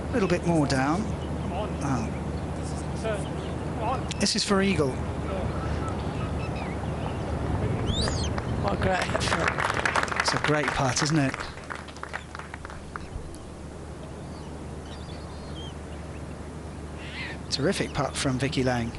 a little bit more down. Oh. This is for eagle.
What a great effort.
It's a great putt, isn't it? Terrific putt from Vicky Lang.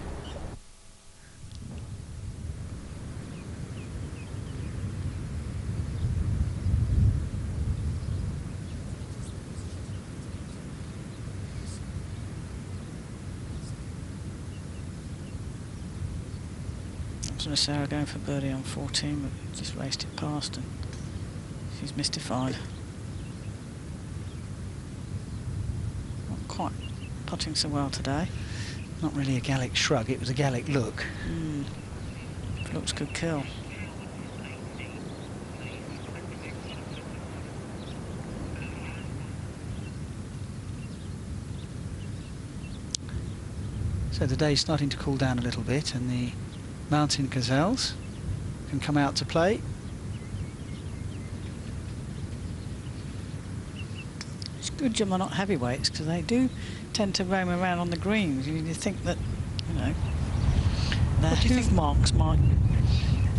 Wasn't Sarah going for birdie on 14, but just raced it past, and she's mystified. Not quite putting so well today.
Not really a Gallic shrug, it was a Gallic look.
Looks could kill.
So the day's starting to cool down a little bit, and the mountain gazelles can come out to play.
It's a good job they're not heavyweights, because they do tend to roam around on the greens. You think that, you know, their hoof marks might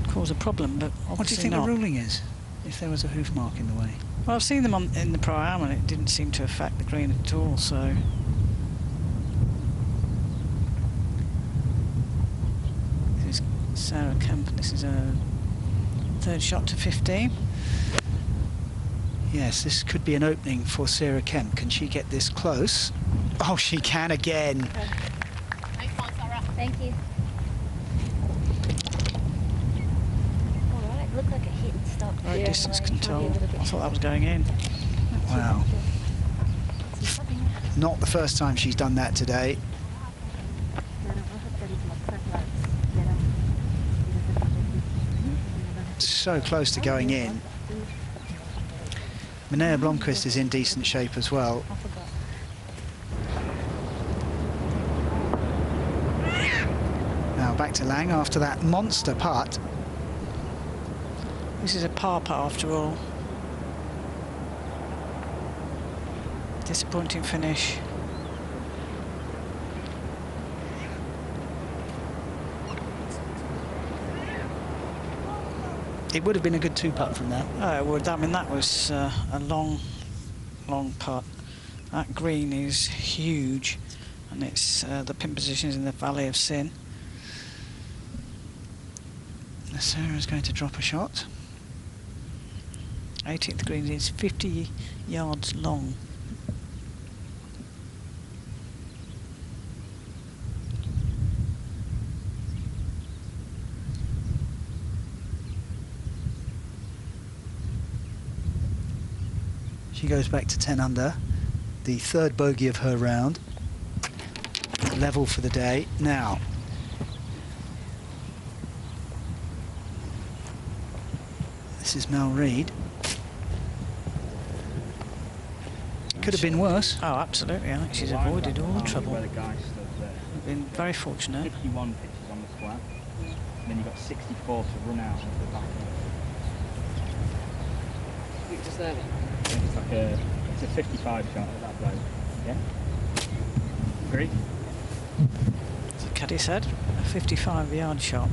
cause a problem, but obviously
what do you think
not.
the ruling is, if there was a hoof mark in the way?
Well, I've seen them in the Pro-Am, and it didn't seem to affect the green at all, so... This is Sarah Kemp, and this is a third shot to 15.
Yes, this could be an opening for Sarah Kemp. Can she get this close? Oh, she can again.
Nice one, Sarah. Thank you. Alright, looked like a hit and stop.
Great distance control. I thought that was going in.
Wow. Not the first time she's done that today. So close to going in. Linnea Blomqvist is in decent shape as well. Now back to Lang after that monster putt.
This is a par putt after all. Disappointing finish.
It would have been a good two-putt from that.
Oh, it would. I mean, that was a long putt. That green is huge, and it's the pin position is in the Valley of Sin. Sarah's going to drop a shot. 18th green is 50 yards long.
She goes back to 10 under, the third bogey of her round. Level for the day. Now, this is Mel Reid. Could have been worse.
Oh, absolutely. I think she's avoided all the trouble.
Where the guy stood there.
Been very fortunate.
51 pitches on the square. And then you've got 64 to run out of the back.
Just there.
It's like it's a 55 shot at that blow. Yeah? Agree?
As the caddy said, a 55-yard shot.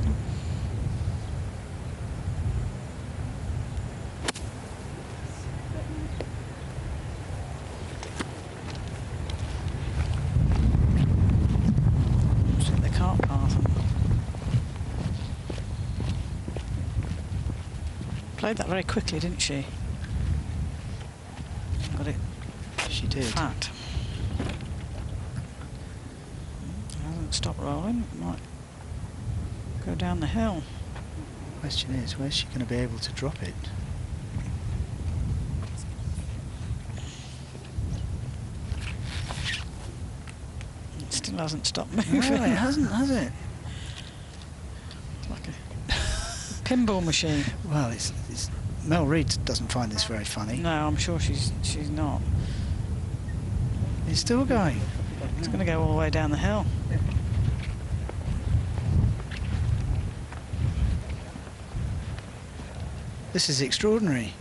The cart path. Played that very quickly, didn't she? Got it.
She did.
Fat. Hasn't stopped rolling. Might go down the hill.
Question is, where's she going to be able to drop it?
It still hasn't stopped moving.
No, it hasn't, has it?
It's like a pinball machine.
Well, it's Mel Reid doesn't find this very funny.
No, I'm sure she's not.
It's still going.
It's going to go all the way down the hill.
This is extraordinary.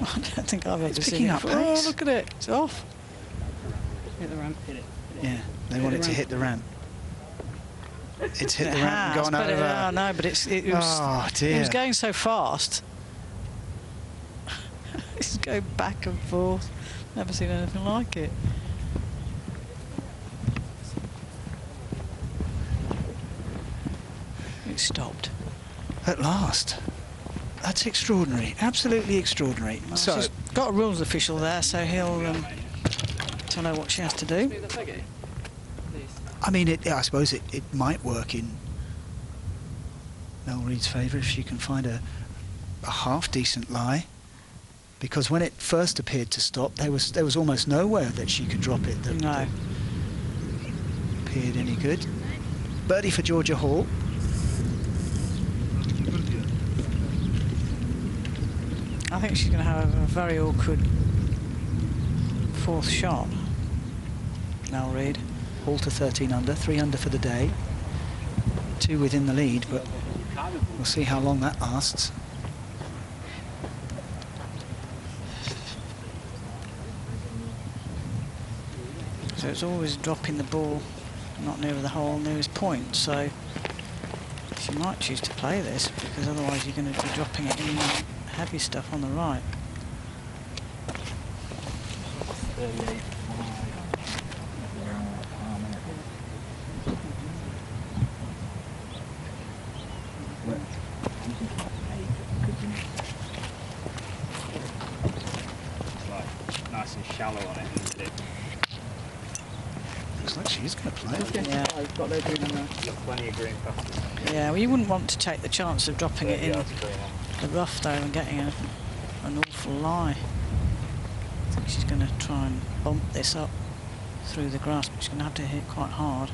I don't think I've ever
It's
seen
picking
it
up
before.
pace.
Oh, look at it. It's off.
Hit the ramp. Hit it.
Yeah, they want it to hit the ramp. It's hit the ramp and
has,
gone
but
over.
no, but it was,
Oh, dear.
it was going so fast. It's going back and forth. Never seen anything like it. It stopped.
At last. That's extraordinary. Absolutely extraordinary.
Well,
So,
she's got a rules official there, so he'll tell her what she has to do.
Smooth the peggy. Please.
I mean, I suppose it might work in Mel Reid's favour if she can find a half-decent lie. Because when it first appeared to stop, there was almost nowhere that she could drop it that appeared any good. Birdie for Georgia Hall.
I think she's going to have a very awkward fourth shot. Mel Reid.
Hall to 13 under, 3 under for the day. 2 within the lead, but we'll see how long that lasts.
So it's always dropping the ball not near the hole, nearest point. So she might choose to play this because otherwise you're going to be dropping it in heavy stuff on the right.
Nice and shallow on it, isn't it?
Looks like she's going to play it.
Yeah.
I've got no green in there. You've got plenty of green past it.
Yeah, well, you wouldn't want to take the chance of dropping it in the rough though and getting an awful lie. I think she's going to try and bump this up through the grass, but she's going to have to hit quite hard.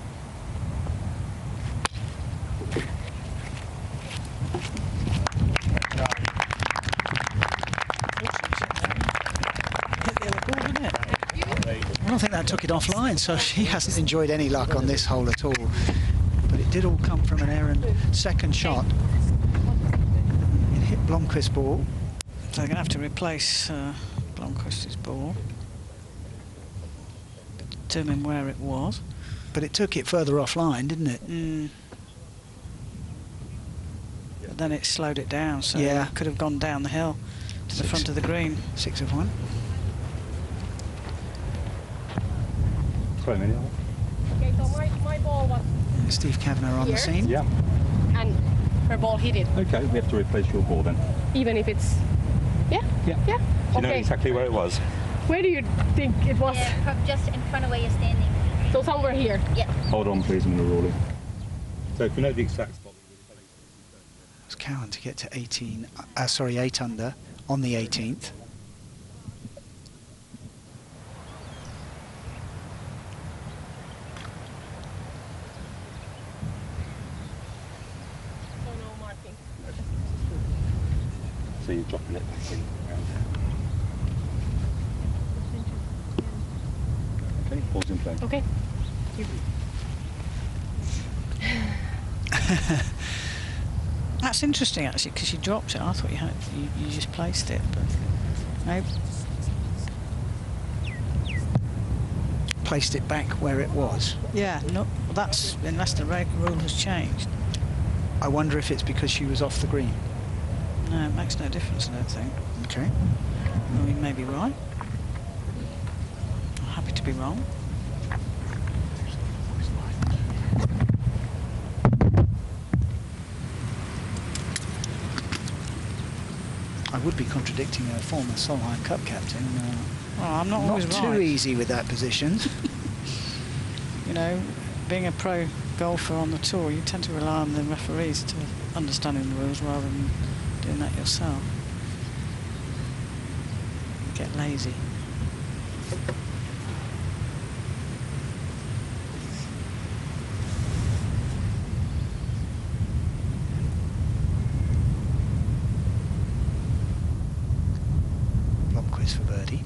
I don't think that took it offline, so she hasn't enjoyed any luck on this hole at all. But it did all come from an errant second shot. It hit Blomqvist's ball.
So they're going to have to replace Blomqvist's ball. Determine where it was.
But it took it further offline, didn't it?
Mm. But then it slowed it down, so
yeah,
it could have gone down the hill to the front of the green.
6 of 1.
Okay, so my ball was
Steve Kavanagh on
here.
the scene.
Yeah.
And her ball hit it.
Okay, we have to replace your ball then.
Even if it's... Yeah?
Yeah.
Yeah?
Do you know exactly where it was?
Where do you think it was?
Yeah, just in front of where you're standing.
So somewhere here?
Yeah.
Hold on please, I'm going to roll it. So if we know the exact spot...
It's Cowan to get to 8 under on the 18th.
So you're dropping it back in around there. Okay, ball's in play.
Okay.
That's interesting actually, because you dropped it. I thought you just placed it, but no.
Placed it back where it was.
Yeah, no, that's unless the rule has changed.
I wonder if it's because she was off the green.
No, it makes no difference, I don't think.
Okay.
Well, we may be right. I'm happy to be wrong.
I would be contradicting a former Solheim Cup captain.
Well, I'm not always
too
right.
easy with that position.
You know, being a pro golfer on the tour, you tend to rely on the referees to understanding the rules rather than doing that yourself. Get lazy.
Blomqvist for birdie.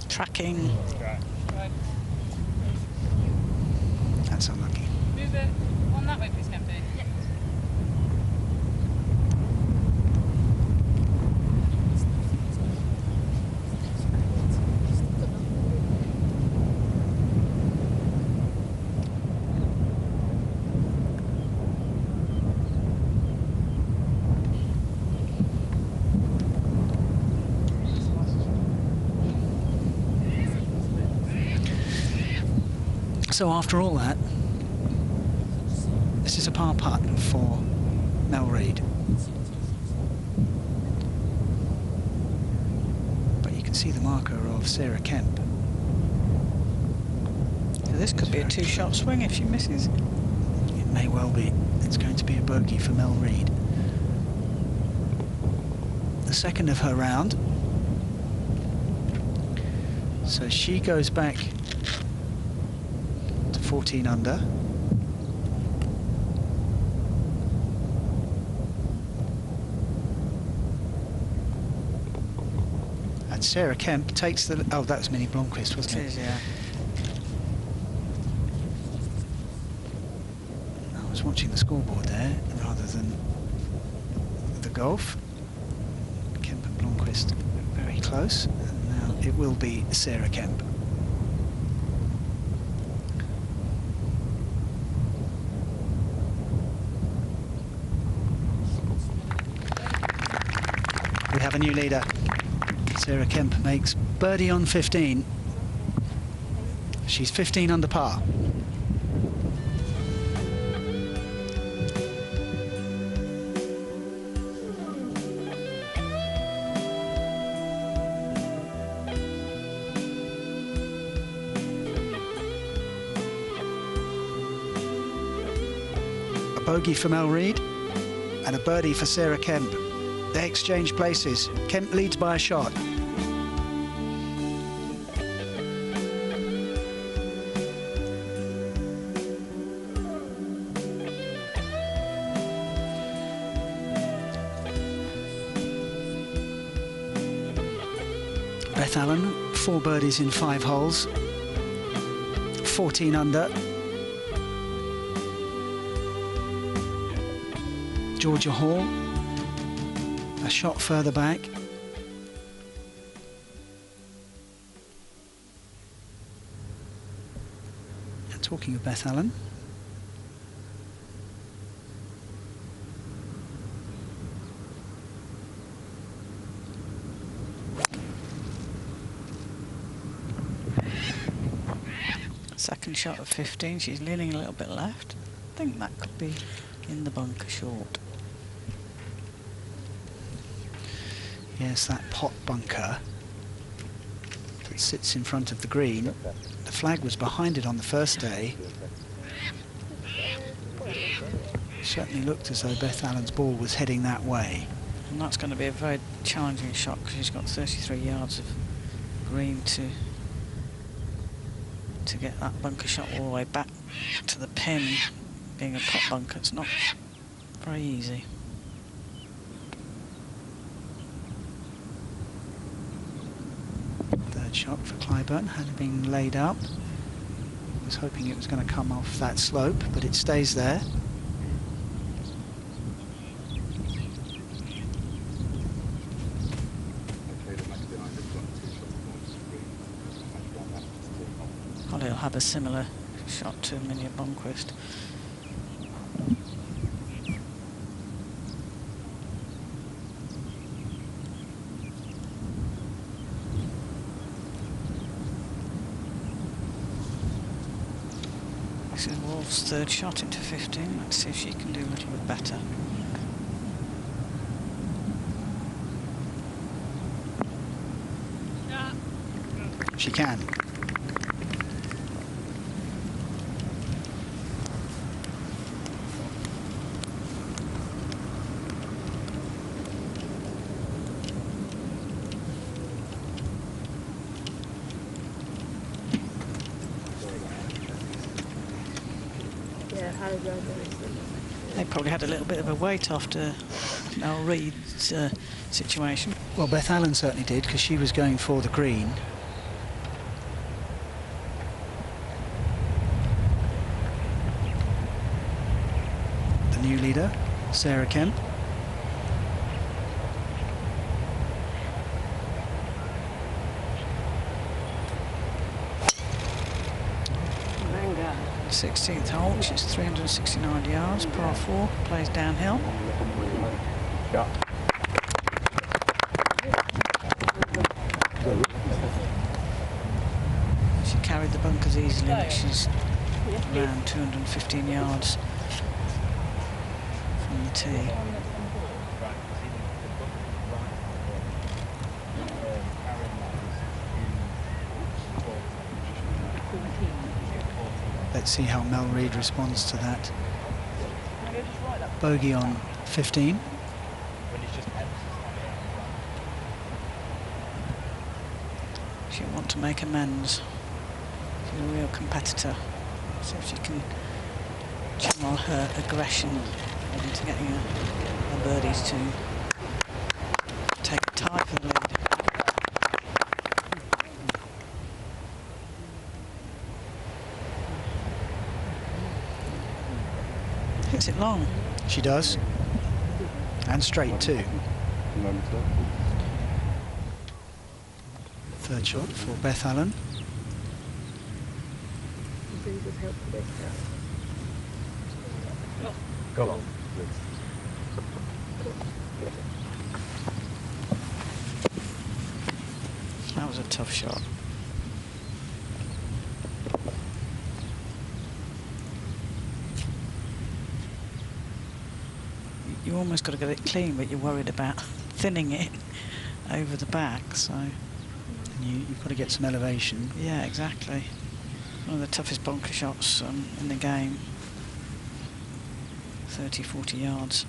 Tracking.
Right.
That's unlucky.
Move it on that way, please, Kemp. Yeah.
So after all that, this is a par putt for Mel Reid. But you can see the marker of Sarah Kemp.
So this could be a two-shot swing if she misses.
It may well be. It's going to be a bogey for Mel Reid. The second of her round. So she goes back to 14 under. And Sarah Kemp takes the... Oh, that was Minnie Blomqvist, wasn't it?
It is, yeah.
I was watching the scoreboard there rather than the golf. Kemp and Blomqvist very close. And now it will be Sarah Kemp. We have a new leader. Sarah Kemp makes birdie on 15. She's 15 under par. A bogey for Mel Reid and a birdie for Sarah Kemp. They exchange places. Kemp leads by a shot. Beth Allen, 4 birdies in 5 holes, 14 under. Georgia Hall, a shot further back. And talking of Beth Allen,
second shot of 15, she's leaning a little bit left. I think that could be in the bunker short.
yes, that pot bunker that sits in front of the green. The flag was behind it on the first day. It certainly looked as though Beth Allen's ball was heading that way.
And that's going to be a very challenging shot because she's got 33 yards of green to get that bunker shot all the way back to the pin. Being a pot bunker, it's not very easy.
Third shot for Clyburn had been laid up. Was hoping it was going to come off that slope, but it stays there.
Holly will have a similar shot to Minnie Blomqvist. This is Wolf's third shot into 15. Let's see if she can do a little bit better.
She can. They probably had a little bit of a weight after Mel Reid's situation. Well, Beth Allen certainly did, because she was going for the green. The new leader, Sarah Kemp.
Manga. 16th hole, which is 369 yards, par 4, plays downhill.
Yeah.
She carried the bunkers easily, which is around 215 yards from the tee.
see how Mel Reid responds to that. Bogey on 15. She'll want to make amends. She's a real competitor. See if she can channel her aggression into getting her birdies to take a tie for the lead. Hits it long. She does. And straight too. Third shot for Beth Allen.
Go on.
That was a tough shot. You almost got to get it clean, but you're worried about thinning it over the back, so you've got to get some elevation. Yeah, exactly. One of the toughest bunker shots in the game. 30, 40 yards.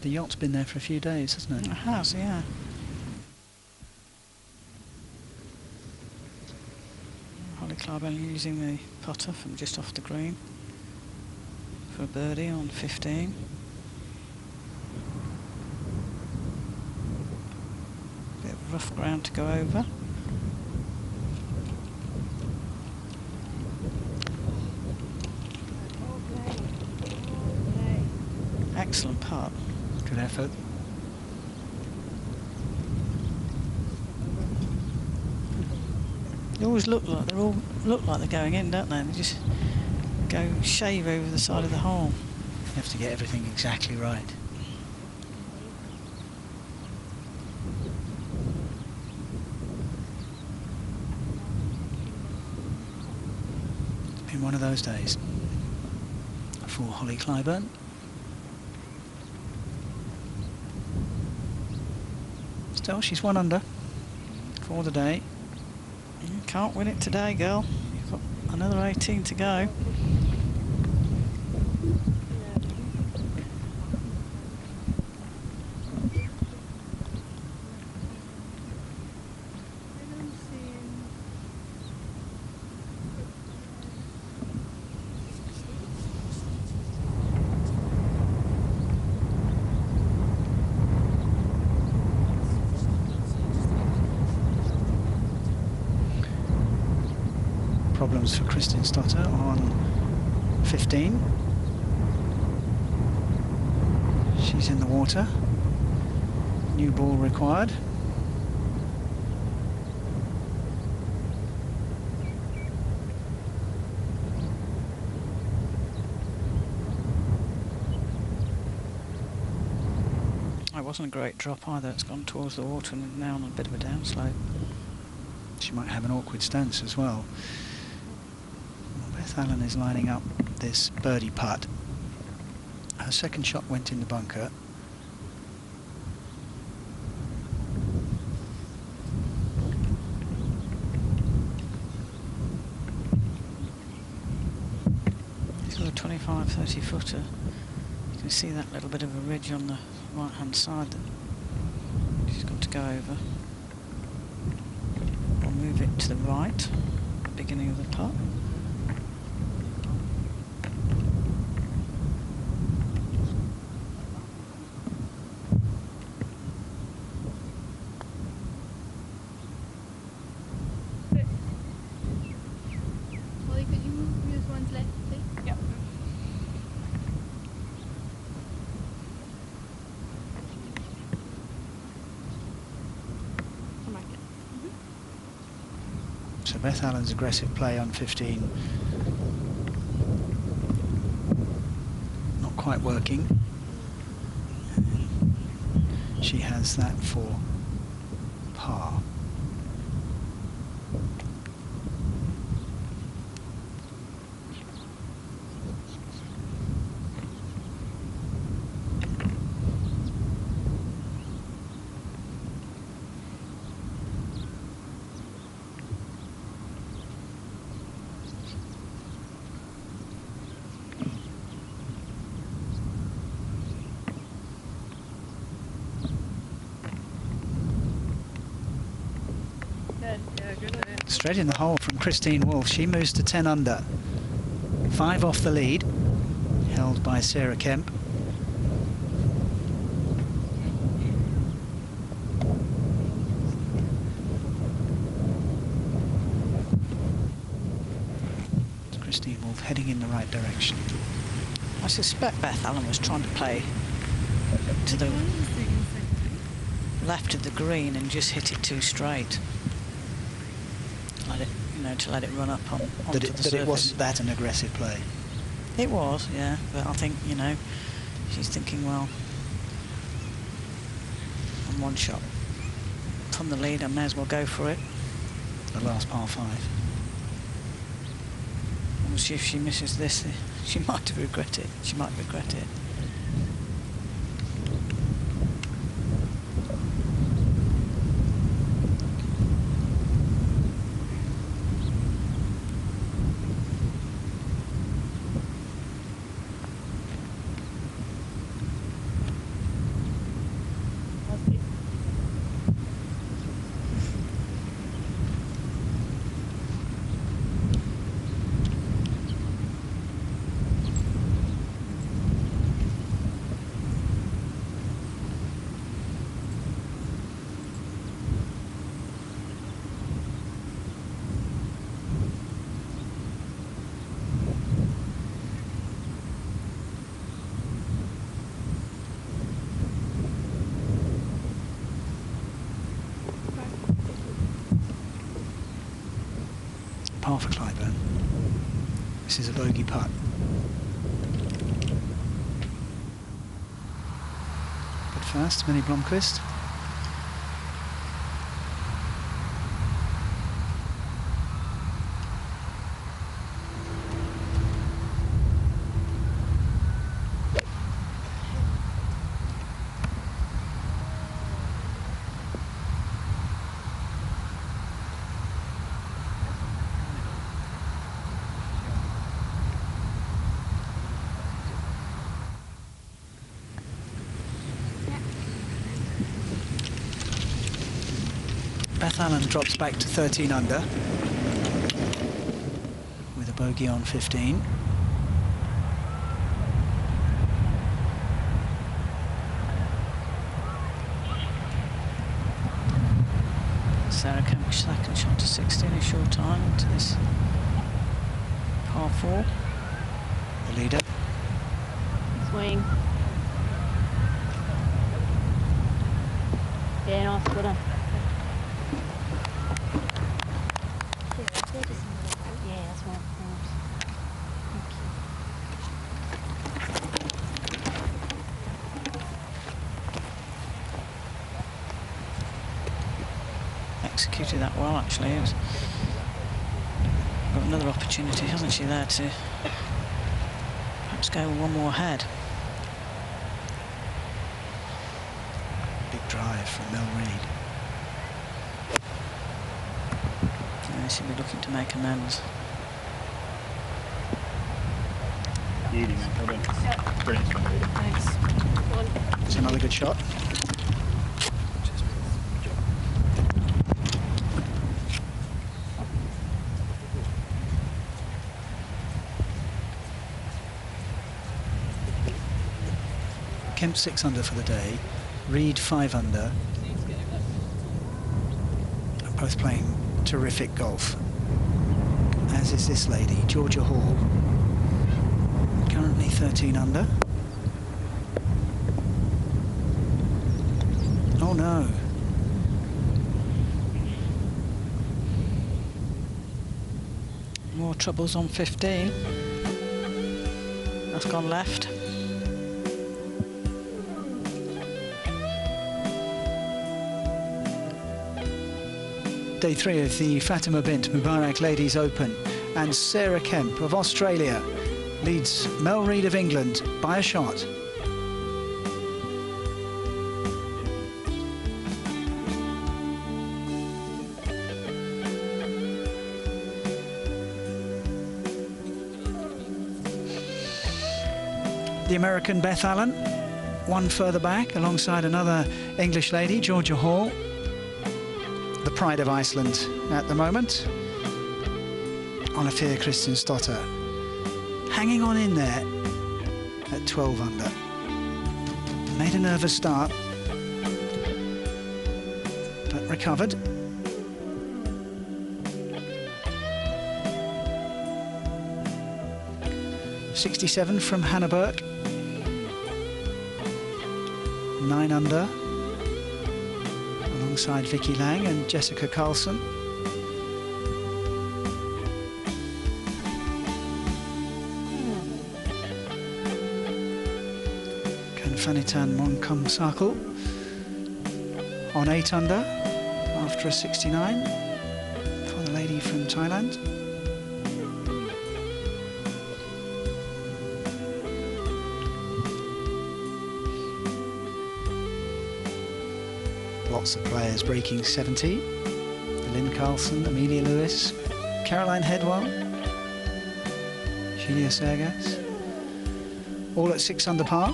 The yacht's been there for a few days, hasn't it? It has, yeah. Holly Clyburn using the putter from just off the green for a birdie on 15. Bit of rough ground to go over. Excellent putt. Good effort. They always look like they're going in, don't they? They just go shave over the side of the hole. You have to get everything exactly right. It's been one of those days for Holly Clyburn. Still, she's 1 under for the day. You can't win it today, girl. You've got another 18 to go. Problems for Kristin Stotter on 15. She's in the water. New ball required. It wasn't a great drop either. It's gone towards the water and now on a bit of a downslope. She might have an awkward stance as well. Beth Allen is lining up this birdie putt. Her second shot went in the bunker. She's got a 25-30 footer. You can see that little bit of a ridge on the right hand side that she's got to go over. I'll move it to the right, beginning of the putt. So Beth Allen's aggressive play on 15 not quite working. She has that for par. Straight in the hole from Christine Wolf. She moves to 10 under. 5 off the lead, held by Sarah Kemp. Christine Wolf heading in the right direction.
I suspect Beth Allen was trying to play to the left of the green and just hit it too straight. Let it, you know, to let it run up onto the surface.
That it wasn't that an aggressive play.
It was, yeah, but I think, you know, she's thinking, well, I'm one shot from the lead, I may as well go for it.
The last par 5.
Obviously, if she misses this, she might regret it. She might regret it.
Par for Clyburn. This is a bogey putt. But first, Minnie Blomqvist. Beth Allen drops back to 13 under with a bogey on 15.
Sarah Kemp, second shot to 60 in a short time into this par 4.
The leader.
Swing. Yeah, nice, well done. Yeah, that's right.
Executed that well, actually. Got another opportunity, hasn't she, there to perhaps go one more ahead.
Big drive from Mel Reid.
They seem to be looking to make amends.
Beauty, man. Well done. Brilliant swing, Reid.
Thanks.
It's another good shot. Kemp 6 under for the day, Reid 5 under. Both playing terrific golf, as is this lady, Georgia Hall, currently 13 under. Oh no.
More troubles on 15. That's gone left.
Day 3 of the Fatima Bint Mubarak Ladies Open, and Sarah Kemp of Australia leads Mel Reid of England by a shot. The American Beth Allen, one further back alongside another English lady, Georgia Hall. the pride of Iceland at the moment. Olafia Kristinsdottir hanging on in there at 12 under. Made a nervous start, but recovered. .67 from Hannah Burke. 9 under, alongside Vicky Lang and Jessica Carlson. Kanfanitan Mongkomsakul on 8 under after a 69 for the lady from Thailand. Lots of players breaking 70. Lynn Carlson, Amelia Lewis, Caroline Headwell, Julia Sergas, all at 6 under par.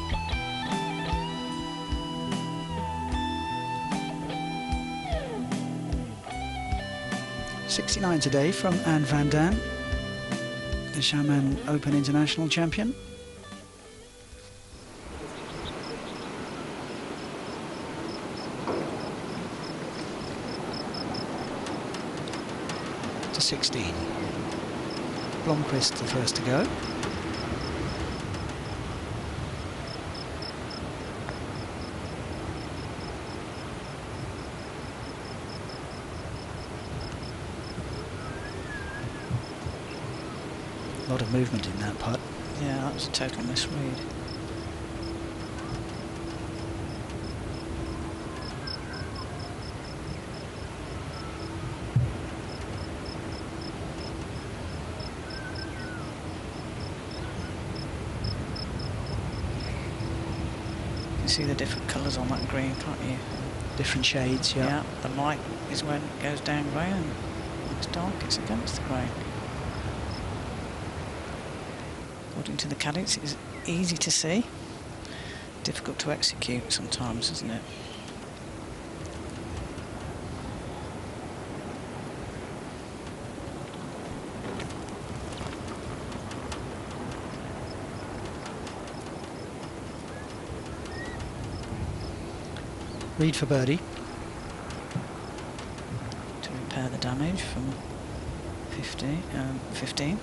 .69 today from Anne van Daan, the Xiamen Open International champion. To 16. Blomqvist the first to go. A lot of movement in that putt.
Yeah, that was a total misread. You can see the different colours on that green, can't you?
Different shades, yeah.
Yeah, the light is when it goes down grey, and when it's dark, it's against the grain. According to the caddies, it's easy to see, difficult to execute sometimes, isn't it?
Reed for birdie.
To repair the damage from 15.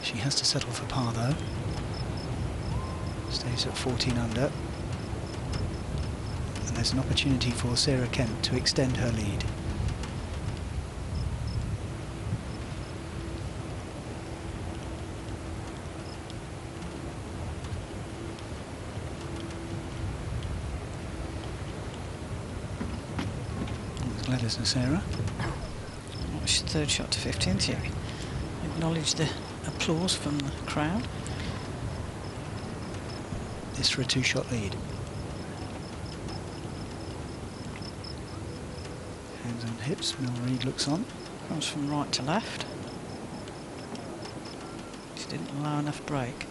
She has to settle for par though. Stays at 14 under. And there's an opportunity for Sarah Kemp to extend her lead. Gladys and Sarah.
Watch the third shot to 15th. You acknowledge the applause from the crowd.
This for a 2-shot lead. Hands on hips, Mel Reed looks on.
Comes from right to left. She didn't allow enough break.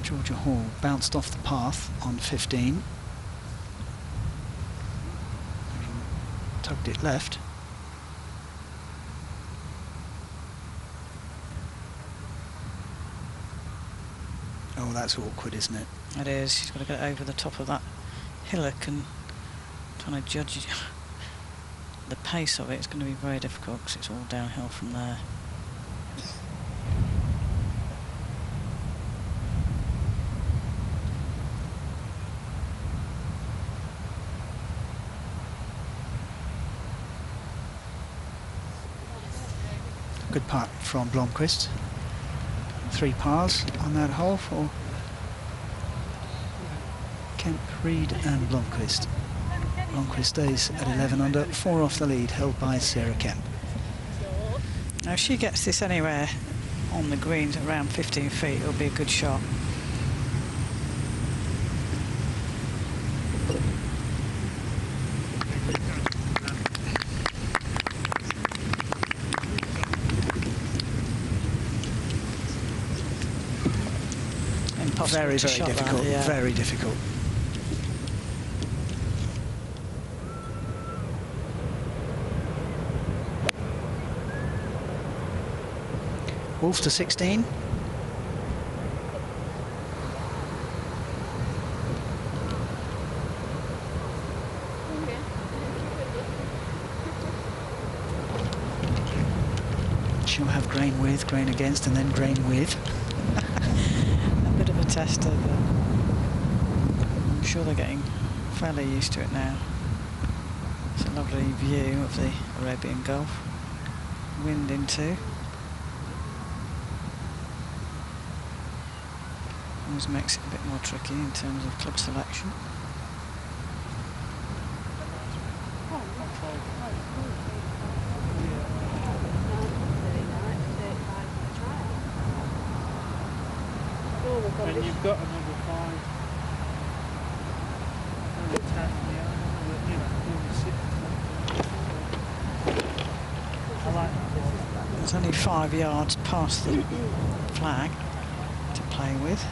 Georgia Hall bounced off the path on 15. Tugged it left. Oh, that's awkward, isn't it?
It is. She's got to get over the top of that hillock, and trying to judge the pace of it is going to be very difficult because it's all downhill from there.
Good putt from Blomqvist. 3 pars on that hole for Kemp, Reed and Blomqvist. Blomqvist stays at 11 under, 4 off the lead, held by Sarah Kemp.
Now, if she gets this anywhere on the greens around 15 feet, it'll be a good shot.
Very, very difficult,
that, yeah.
Very difficult. Wolf to 16. She'll have grain with, grain against, and then grain with.
Tester, but I'm sure they're getting fairly used to it now. It's a lovely view of the Arabian Gulf. Wind into. Always makes it a bit more tricky in terms of club selection.
And you've got another 5. Another 10, yeah. You know, 6. I like that.
There's only 5 yards past the flag to play with.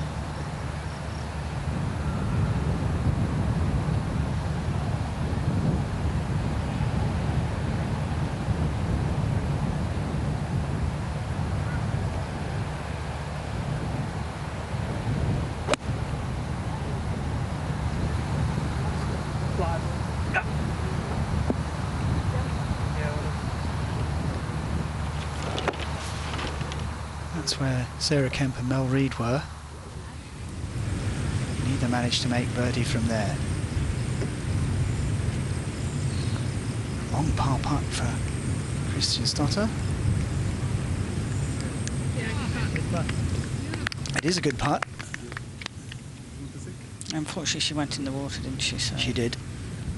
That's where Sarah Kemp and Mel Reid were. Neither managed to make birdie from there. Long par putt for Christian Stotter. It is a good putt.
Unfortunately, she went in the water, didn't she? So
she did.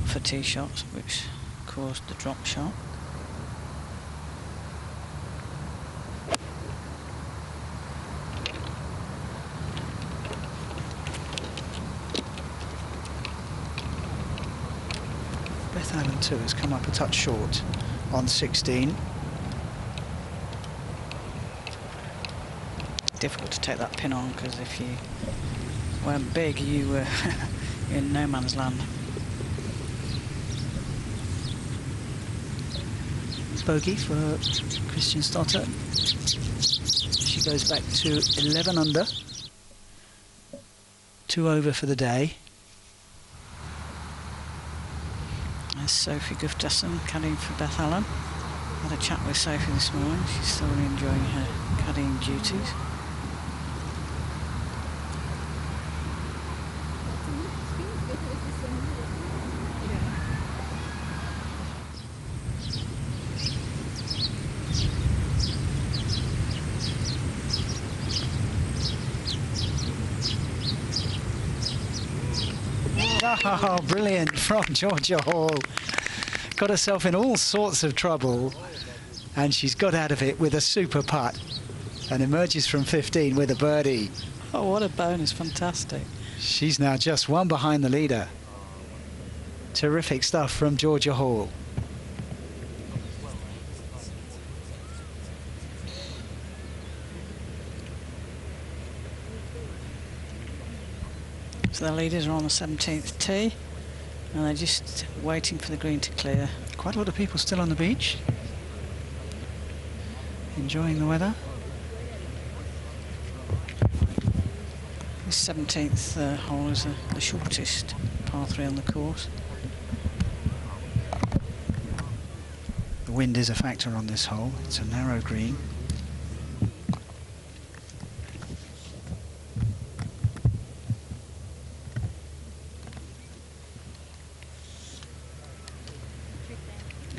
For tee shots, which caused the drop shot.
Allen too has come up a touch short on 16.
Difficult to take that pin on, because if you weren't big, you were in no man's land.
Bogey for Christian Stotter. She goes back to 11 under. 2 over for the day. There's Sophie Gustafsson caddying for Beth Allen. Had a chat with Sophie this morning. She's thoroughly enjoying her caddying duties. Oh, brilliant from Georgia Hall. Got herself in all sorts of trouble, and she's got out of it with a super putt and emerges from 15 with a birdie.
Oh, what a bonus, fantastic.
She's now just one behind the leader. Terrific stuff from Georgia Hall.
So the leaders are on the 17th tee, and they're just waiting for the green to clear.
Quite a lot of people still on the beach, enjoying the weather.
This 17th hole is the shortest par 3 on the course.
The wind is a factor on this hole. It's a narrow green.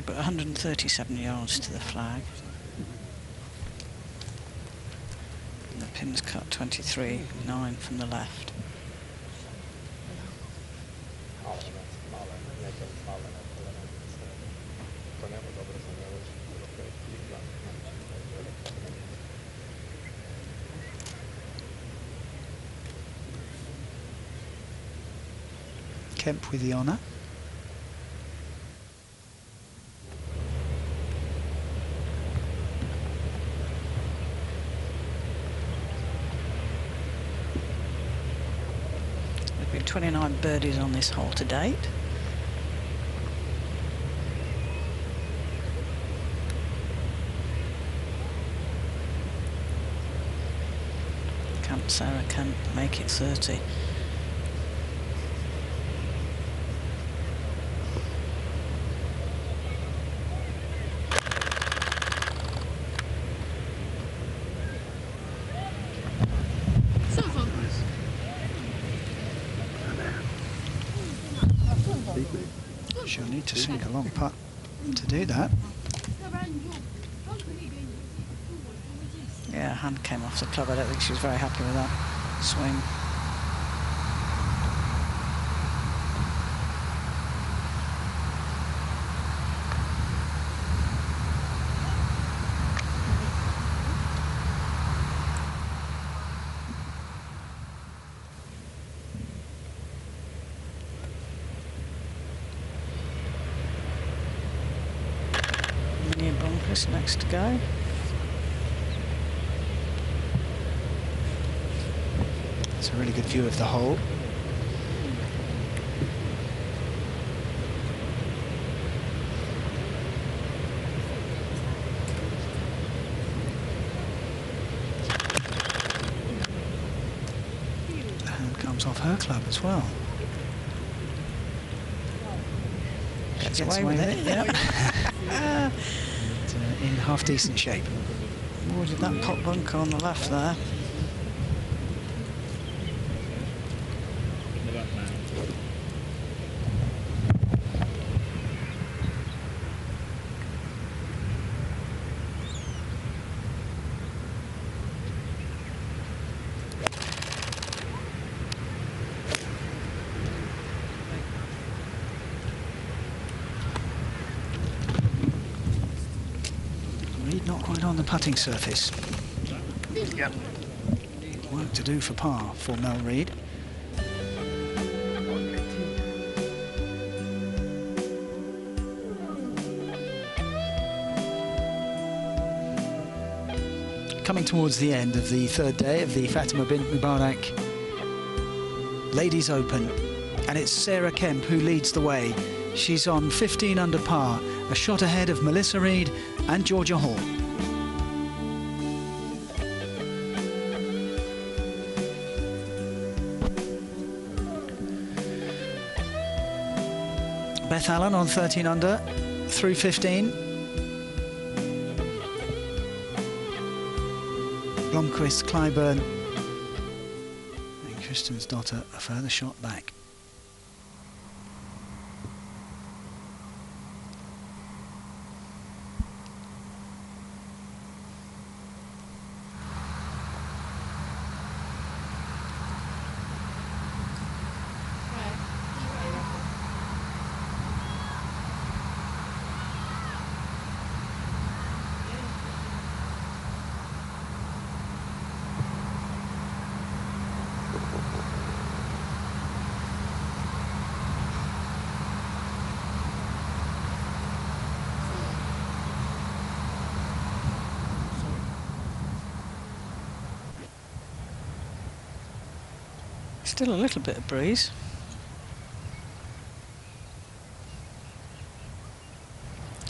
But 137 yards to the flag. And the pin's cut 23.9 from the left.
Kemp with the honour.
There's been 29 birdies on this hole to date. Sarah can make it 30.
She'll need to sink a long putt to do that.
Yeah, hand came off the club. I don't think she was very happy with that swing. Mini bunkers next to go.
It's a really good view of the hole. The hand comes off her club as well.
Gets away with it,
yeah. In half decent shape.
Avoided that pot bunker on the left there.
Not quite on the putting surface.
Yep.
Work to do for par for Mel Reid. Coming towards the end of the third day of the Fatima Bint Mubarak Ladies Open, and it's Sarah Kemp who leads the way. She's on 15 under par, a shot ahead of Melissa Reid and Georgia Hall. Beth Allen on 13 under through 15. Blomqvist, Clyburn and Kristen's daughter a further shot back.
Still a little bit of breeze.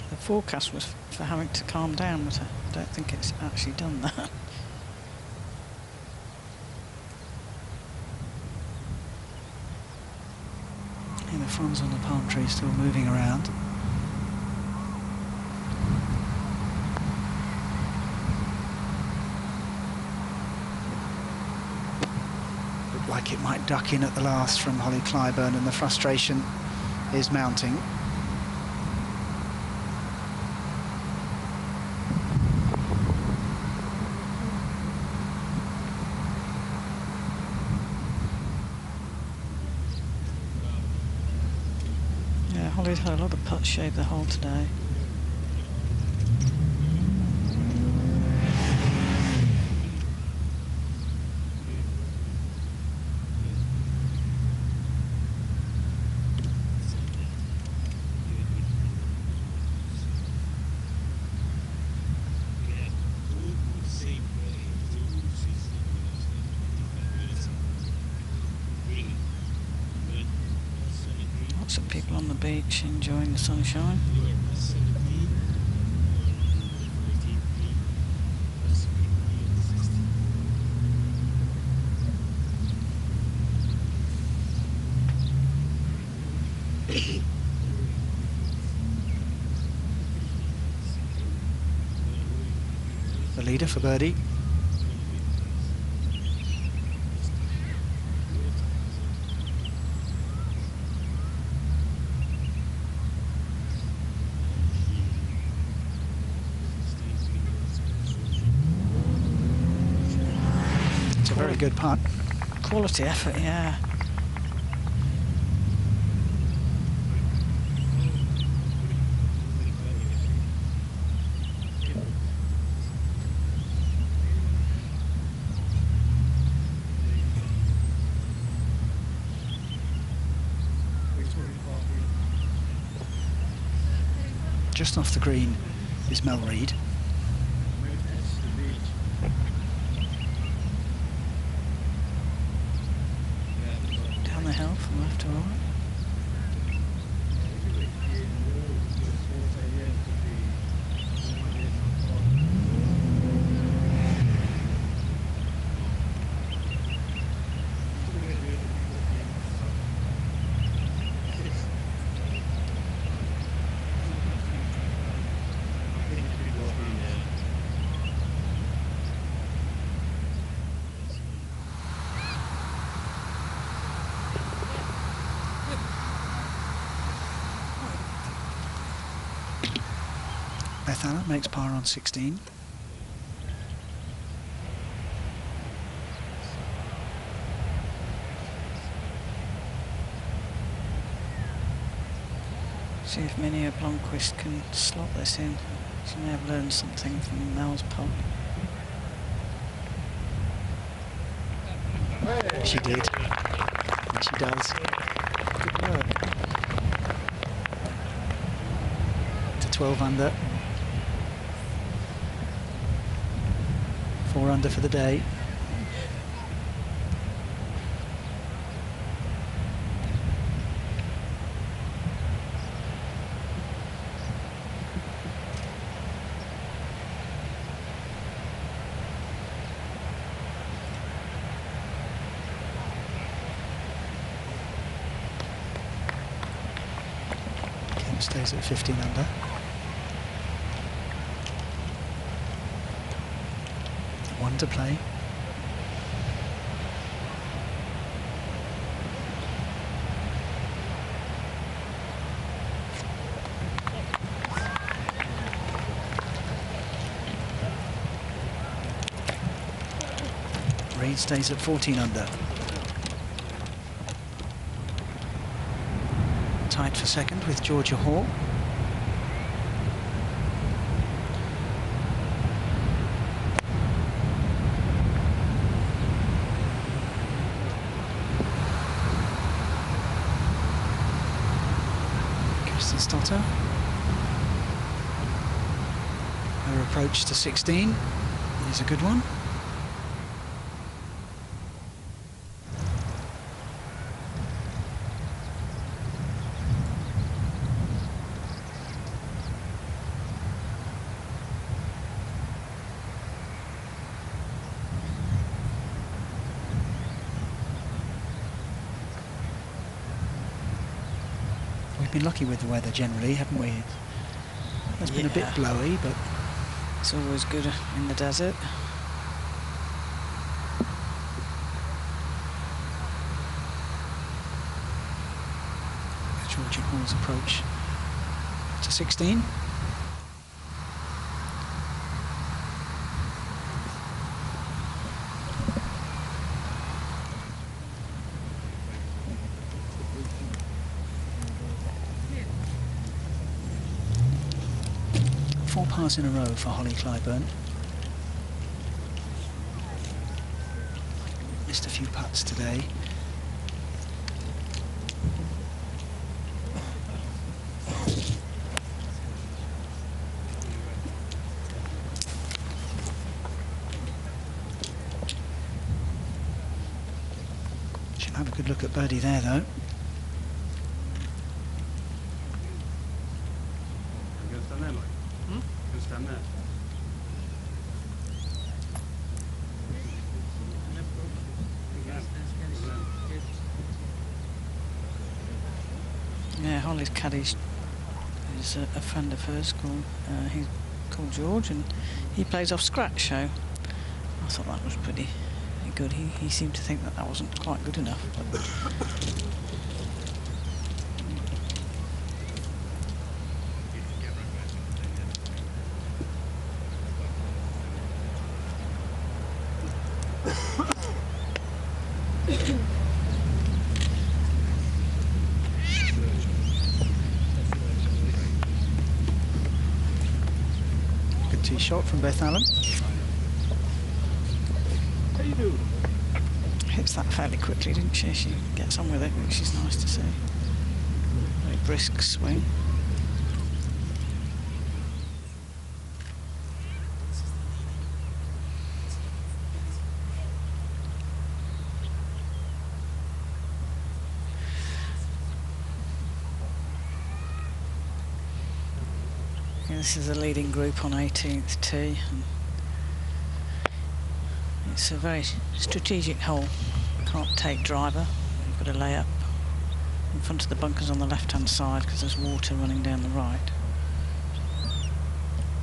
The forecast was for having to calm down, but I don't think it's actually done that.
And the fronds on the palm tree still moving around. Like it might duck in at the last from Holly Clyburn, and the frustration is mounting.
Yeah, Holly's had a lot of putts shave the hole today. Lots of people on the beach enjoying the sunshine.
The leader for birdie. It's a very good putt.
Quality effort, yeah.
Just off the green is Mel Reid.
Down the hill from left to right.
Fatima makes par on 16.
See if Minia Blomqvist can slot this in. She may have learned something from Mel's putt.
She did. And she does. Good work. To 12 under. 4 under for the day. Kemp stays at 15 under. One to play. Reid stays at 14 under. Tied for second with Georgia Hall. Stotter. Her approach to 16 is a good one. We've been lucky with the weather generally, haven't we? It's been a bit blowy, but
it's always good in the desert.
Georgia Hall's approach to 16. In a row for Holly Clyburn. Missed a few putts today. She'll have a good look at birdie there though.
Holly's caddy is a friend of hers he's called George, and he plays off scratch, so I thought that was pretty good. He seemed to think that wasn't quite good enough. But
good tee shot from Beth Allen.
How you doing?
hits that fairly quickly, didn't she? She gets on with it, which is nice to see. Very brisk swing. This is a leading group on 18th tee. And it's a very strategic hole. Can't take driver. You've got to lay up in front of the bunkers on the left-hand side because there's water running down the right.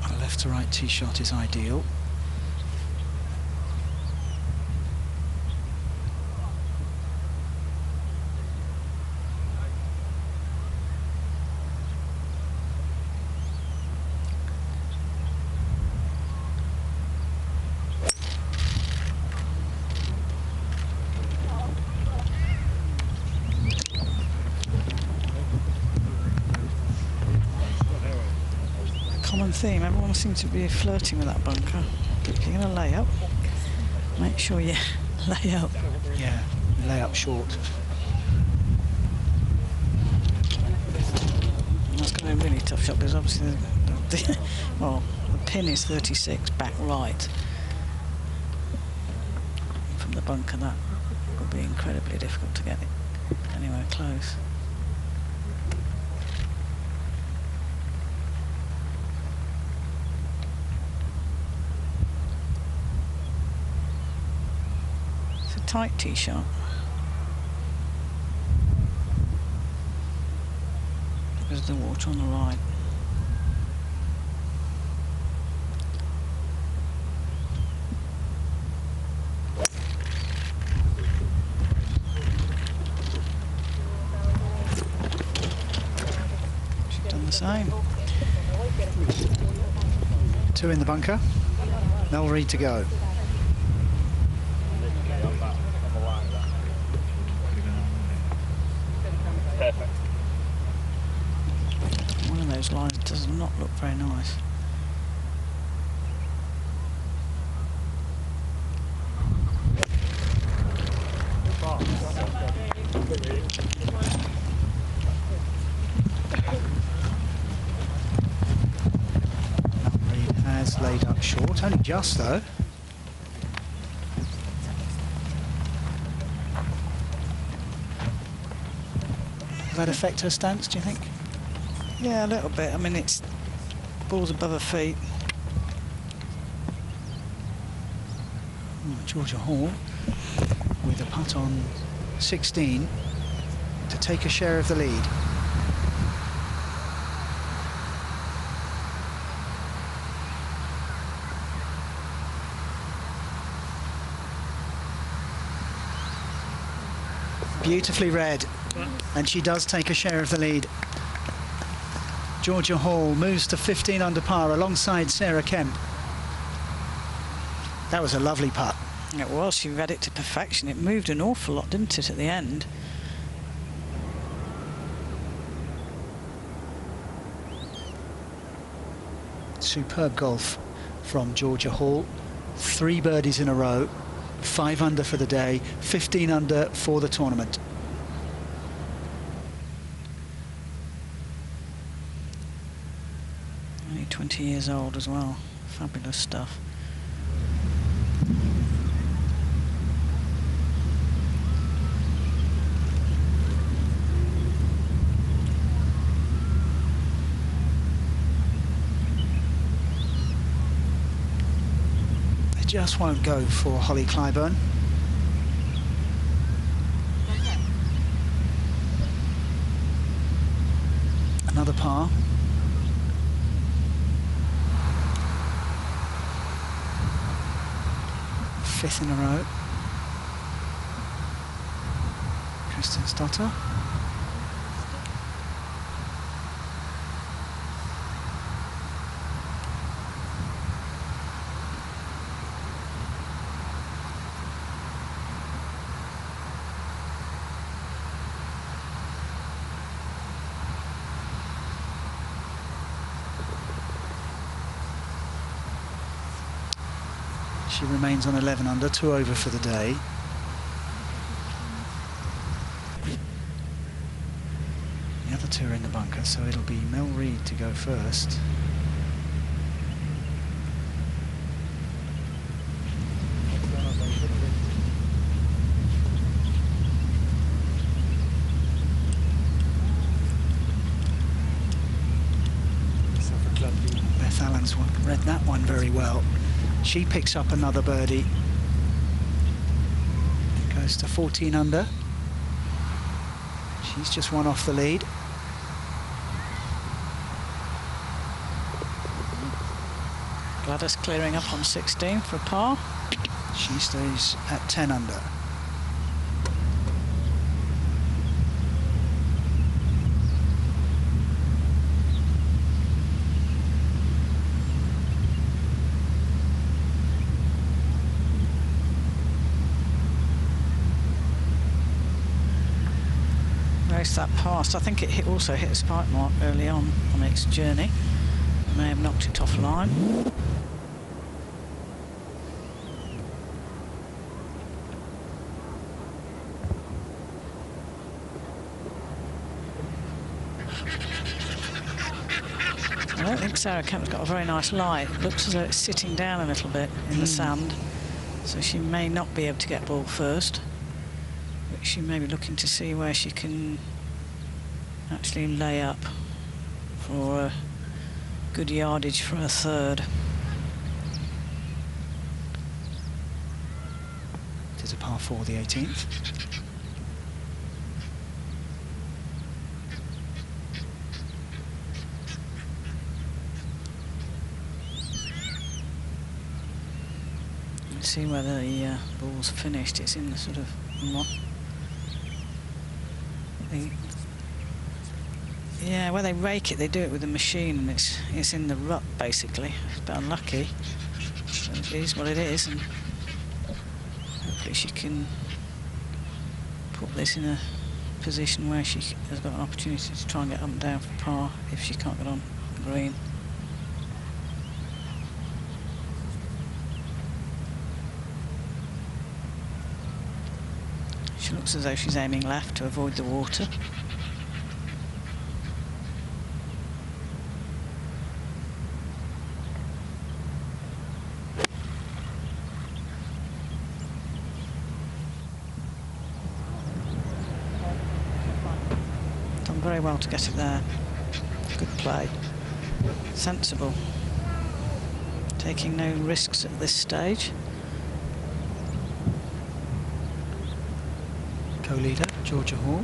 A left to right tee shot is ideal.
Theme. Everyone seems to be flirting with that bunker. If you're going to lay up, make sure you lay up.
Yeah, lay up short.
And that's going to be a really tough shot because obviously the pin is 36 back right from the bunker. That will be incredibly difficult to get it anywhere close. Tight tee shot. Because of the water on the right. She's done the same.
Two in the bunker. Mel Reid to go.
Perfect.
One of those lines does not look very nice.
Reid has laid up short, only just though. Does that affect her stance, do you think?
Yeah, a little bit. I mean, it's balls above her feet.
Georgia Hall with a putt on 16 to take a share of the lead. Beautifully read, and she does take a share of the lead. Georgia Hall moves to 15 under par alongside Sarah Kemp. That was a lovely putt.
It was. She read it to perfection. It moved an awful lot, didn't it, at the end?
Superb golf from Georgia Hall. 3 birdies in a row. 5 under for the day, 15 under for the tournament.
Only 20 years old as well. Fabulous stuff.
Just won't go for Holly Clyburn. Another par. Fifth in a row. Kristen's daughter. She remains on 11 under, 2 over for the day. The other two are in the bunker, so it'll be Mel Reid to go first. Beth Allen's read that one very well. She picks up another birdie. Goes to 14 under. She's just one off the lead.
Gladys clearing up on 16 for a par.
She stays at 10 under.
That past. I think it also hit a spike mark early on its journey. May have knocked it off line. I don't think Sarah Kemp's got a very nice lie. It looks as though it's sitting down a little bit in the sand, so she may not be able to get ball first. But she may be looking to see where she can actually lay up for a good yardage for a third.
It is a par 4, the 18th.
Let's see whether the ball's finished. It's in the sort of yeah, where they rake it, they do it with a machine, and it's in the rut basically. It's a bit unlucky. So it is what it is, and hopefully she can put this in a position where she has got an opportunity to try and get up and down for par if she can't get on green. She looks as though she's aiming left to avoid the water. Done very well to get it there. Good play. Sensible. Taking no risks at this stage.
Co-leader, Georgia Hall.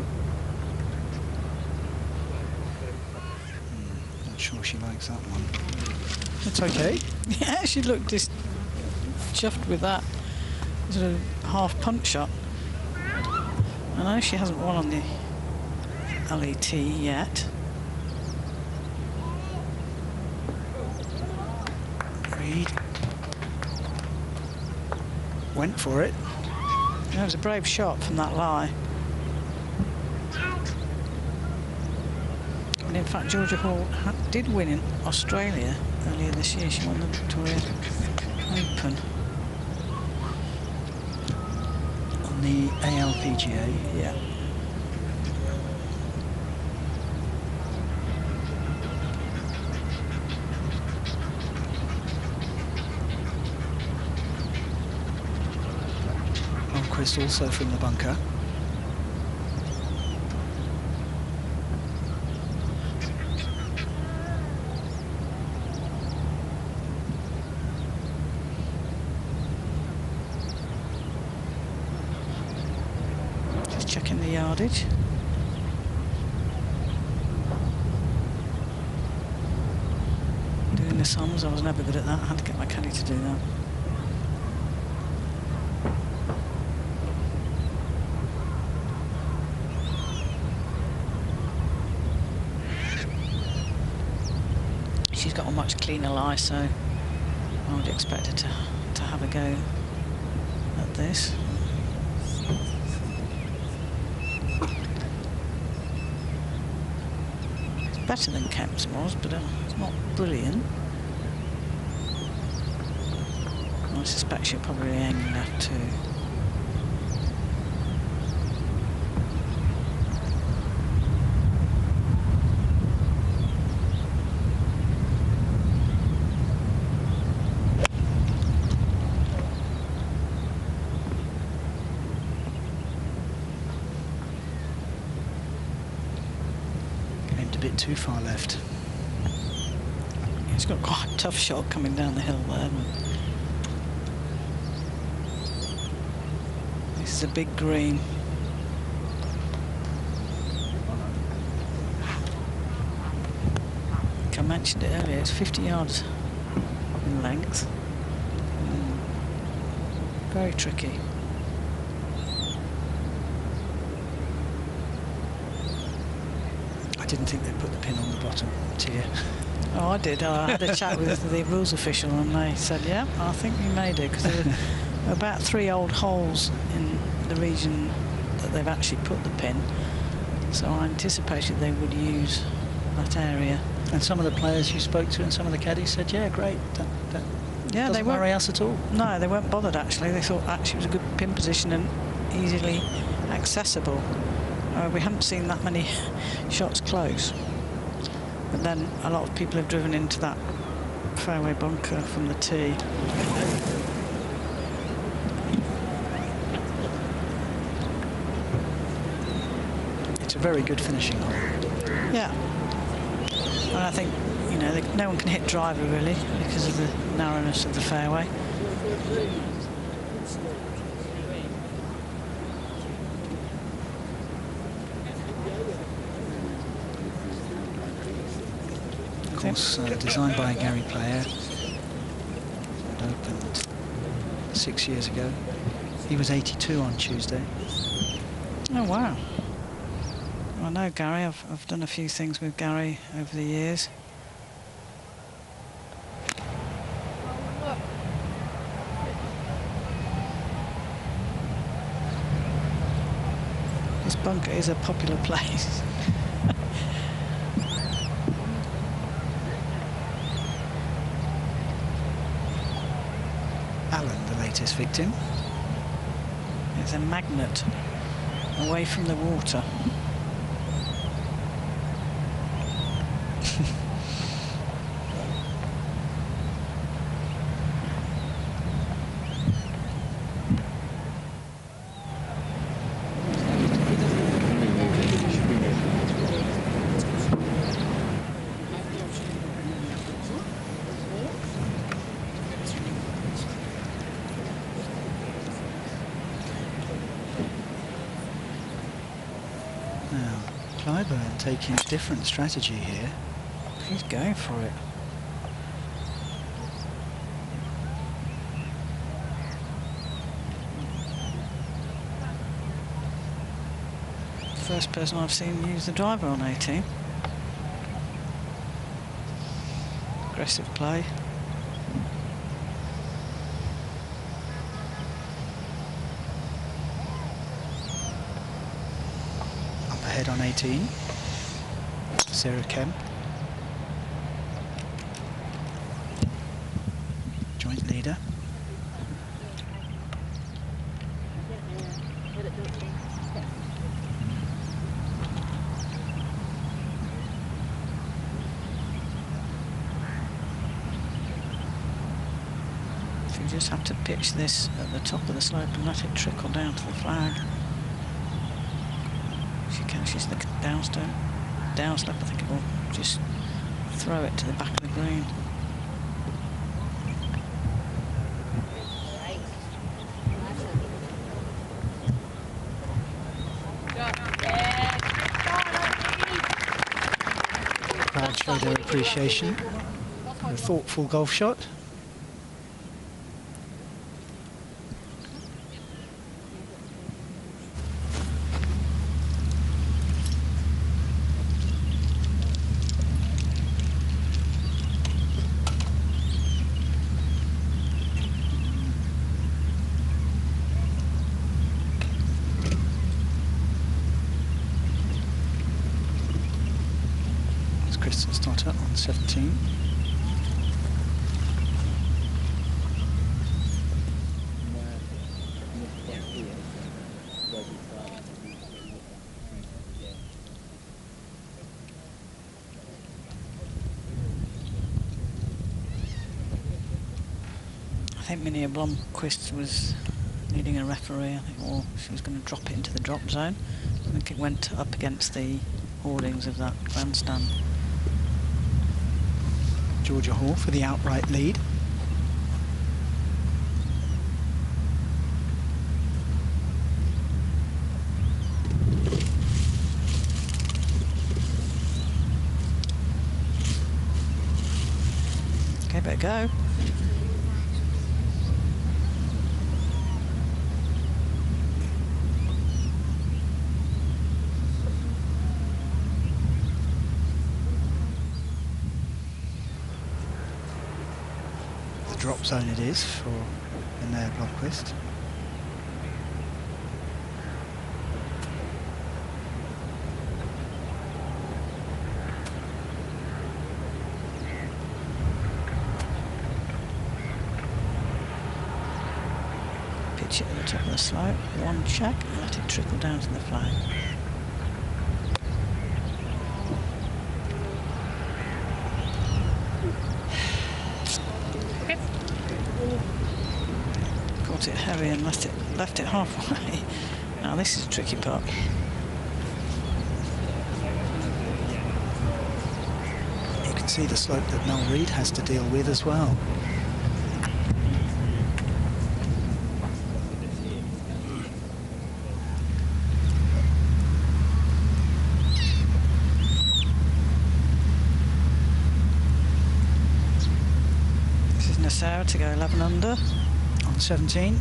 Not sure she likes that one. It's okay.
Yeah, she looked just chuffed with that sort of half punch shot. I know she hasn't won on the LET yet.
Reid went for it.
That was a brave shot from that lie. And in fact, Georgia Hall did win in Australia earlier this year. She won the Victoria Open.
On the ALPGA,
yeah.
Also from the bunker.
Just checking the yardage. the sums. I was never good at that. I had to get my caddy to do that. She's got a much cleaner lie, so I would expect her to have a go at this. It's better than Kemp's was, but it's not brilliant. I suspect she'll probably aim left too.
Too far left.
He's got quite a tough shot coming down the hill there. This is a big green. Like I mentioned it earlier, it's 50 yards in length. Very tricky.
I didn't think they'd put the pin on the bottom tier.
Oh, I did. I had a chat with the rules official and they said, yeah, I think we made it, because there were about 3 old holes in the region that they've actually put the pin. So I anticipated they would use that area.
And some of the players you spoke to and some of the caddies said, yeah, great.
Yeah,
doesn't worry us at all.
No, they weren't bothered actually. They thought actually it was a good pin position and easily accessible. We haven't seen that many shots close. But then a lot of people have driven into that fairway bunker from the tee.
It's a very good finishing hole.
Yeah. And I think, you know, no one can hit driver really because of the narrowness of the fairway.
Of course, designed by a Gary player. It opened 6 years ago. He was 82 on Tuesday.
Oh wow. I know Gary, I've done a few things with Gary over the years. This bunker is a popular place.
Alan, the latest victim.
It's a magnet away from the water.
Taking a different strategy here.
He's going for it. First person I've seen use the driver on 18. Aggressive play.
Up ahead on 18. Sarah Kemp. Joint leader.
If you just have to pitch this at the top of the slope and let it trickle down to the flag. She can, she's the downstone. Downslope, I think it will just throw it to the back of the green.
The crowd show their appreciation. A thoughtful golf shot. On 17.
I think Minia Blomqvist was needing a referee, I think, or she was going to drop it into the drop zone. I think it went up against the hoardings of that grandstand.
Georgia Hall for the outright lead.
Okay, better go.
Drop zone it is for Linnea Blomqvist.
Pitch it at the top of the slope, one check, and let it trickle down to the flag. It heavy and left it halfway. Now this is a tricky part.
You can see the slope that Mel Reid has to deal with as well.
This is Nassau to go 11 under.
17.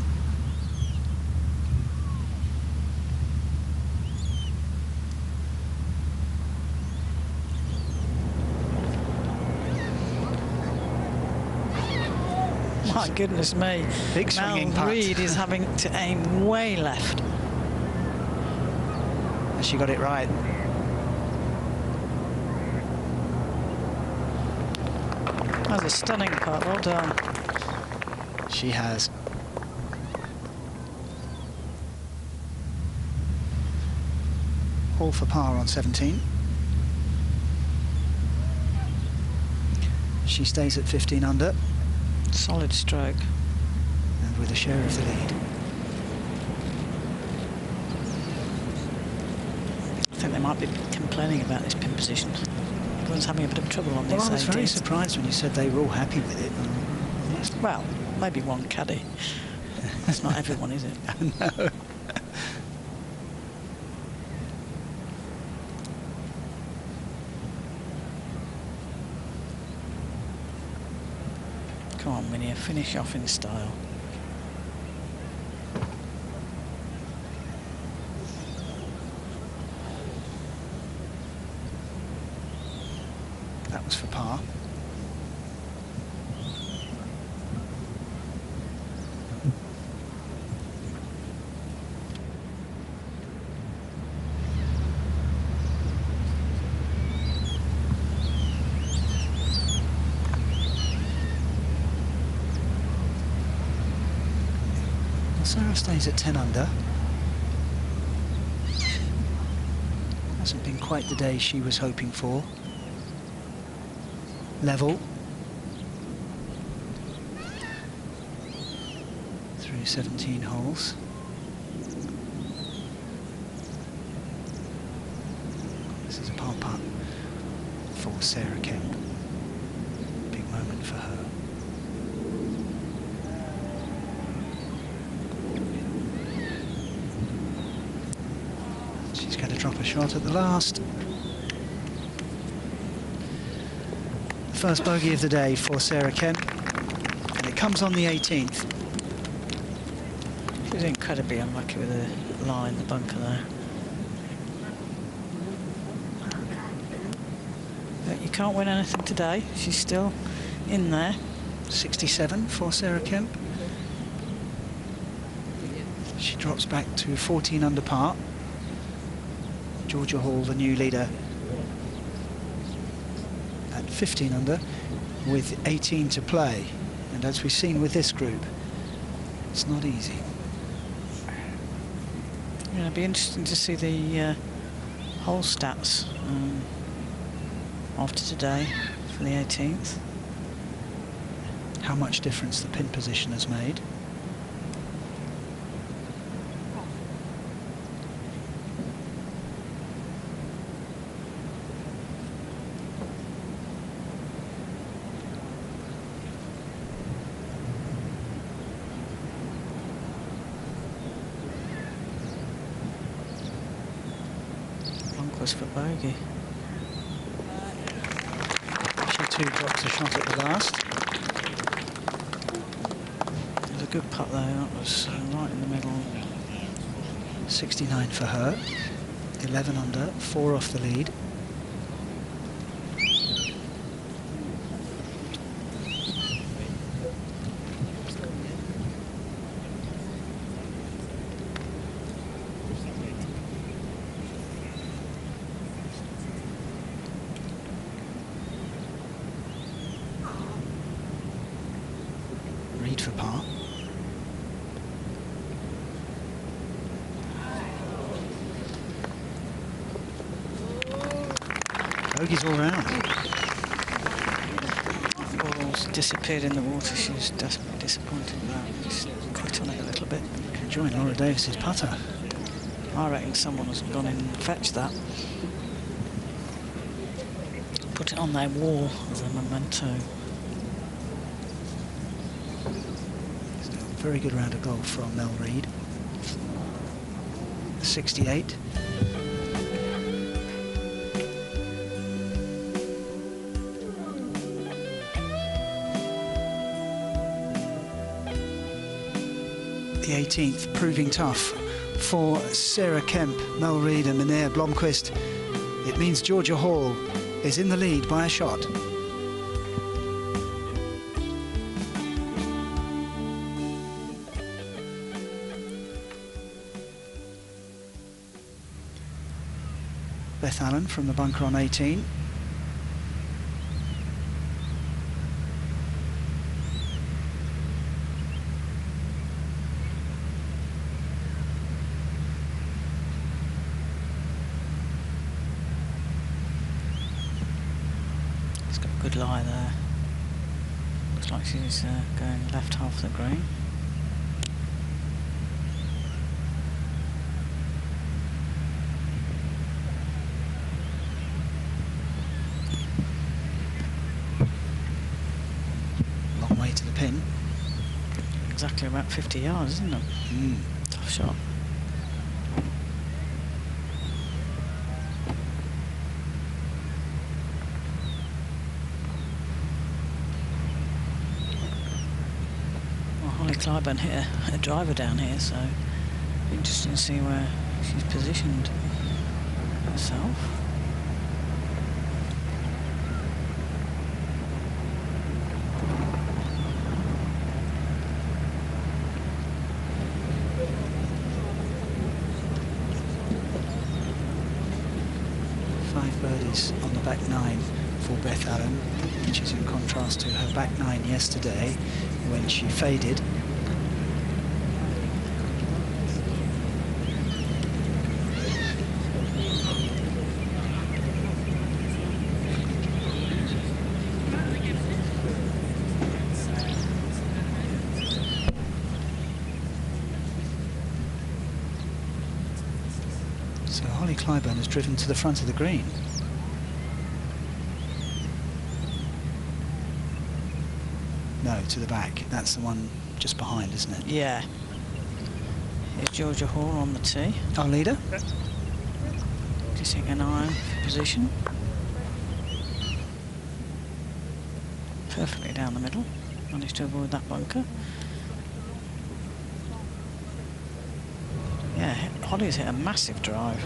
My goodness me.
Big swinging putt.
Mel Reid is having to aim way left.
And she got it right.
That was a stunning putt, well done.
She has. All for par on 17. She stays at 15 under.
Solid stroke.
And with a share of the lead.
I think they might be complaining about this pin position. Everyone's having a bit of trouble on this.
Well, I was very
18th.
surprised when you said they were all happy with it.
Well, maybe one caddy. That's not everyone, is it?
No.
Come on, Minia, finish off in style.
That was for par. Sarah stays at 10 under. Hasn't been quite the day she was hoping for. Level. Through 17 holes. This is a par putt for Sarah Kemp. Big moment for her. Going to drop a shot at the last. First bogey of the day for Sarah Kemp, and it comes on the 18th.
She was incredibly unlucky with the line, the bunker there. But you can't win anything today. She's still in there.
67 for Sarah Kemp. She drops back to 14 under par. Georgia Hall, the new leader, at 15 under with 18 to play. And as we've seen with this group, it's not easy.
Yeah, it'll be interesting to see the hole stats after today for the 18th.
How much difference the pin position has made.
Was for bogey.
She too drops a shot at the last.
It was a good putt though, that was right in the middle.
69 for her, 11 under, 4 off the lead. For par. Bogeys all round.
Ball's disappeared in the water. She was desperately disappointed with that. Just quit on it a little bit.
Enjoying Laura Davis's putter.
I reckon someone has gone in and fetched that. Put it on their wall as a memento.
Very good round of golf from Mel Reid. 68. The 18th proving tough for Sarah Kemp, Mel Reid and Minea Blomqvist. It means Georgia Hall is in the lead by a shot. Beth Allen from the bunker on 18.
It's got a good lie there. Looks like she's going left half of the green.
Way to the pin.
Exactly about 50 yards, isn't it? Tough shot. Well, Holly Clyburn hit a driver down here, so interesting to see where she's positioned herself.
On the back 9 for Beth Allen, which is in contrast to her back 9 yesterday when she faded. So Holly Clyburn has driven to the front of the green. No, to the back. That's the one just behind, isn't it?
Yeah. Here's Georgia Hall on the tee.
Our leader.
Kissing an iron position. Perfectly down the middle. Managed to avoid that bunker. Yeah, Holly's hit a massive drive.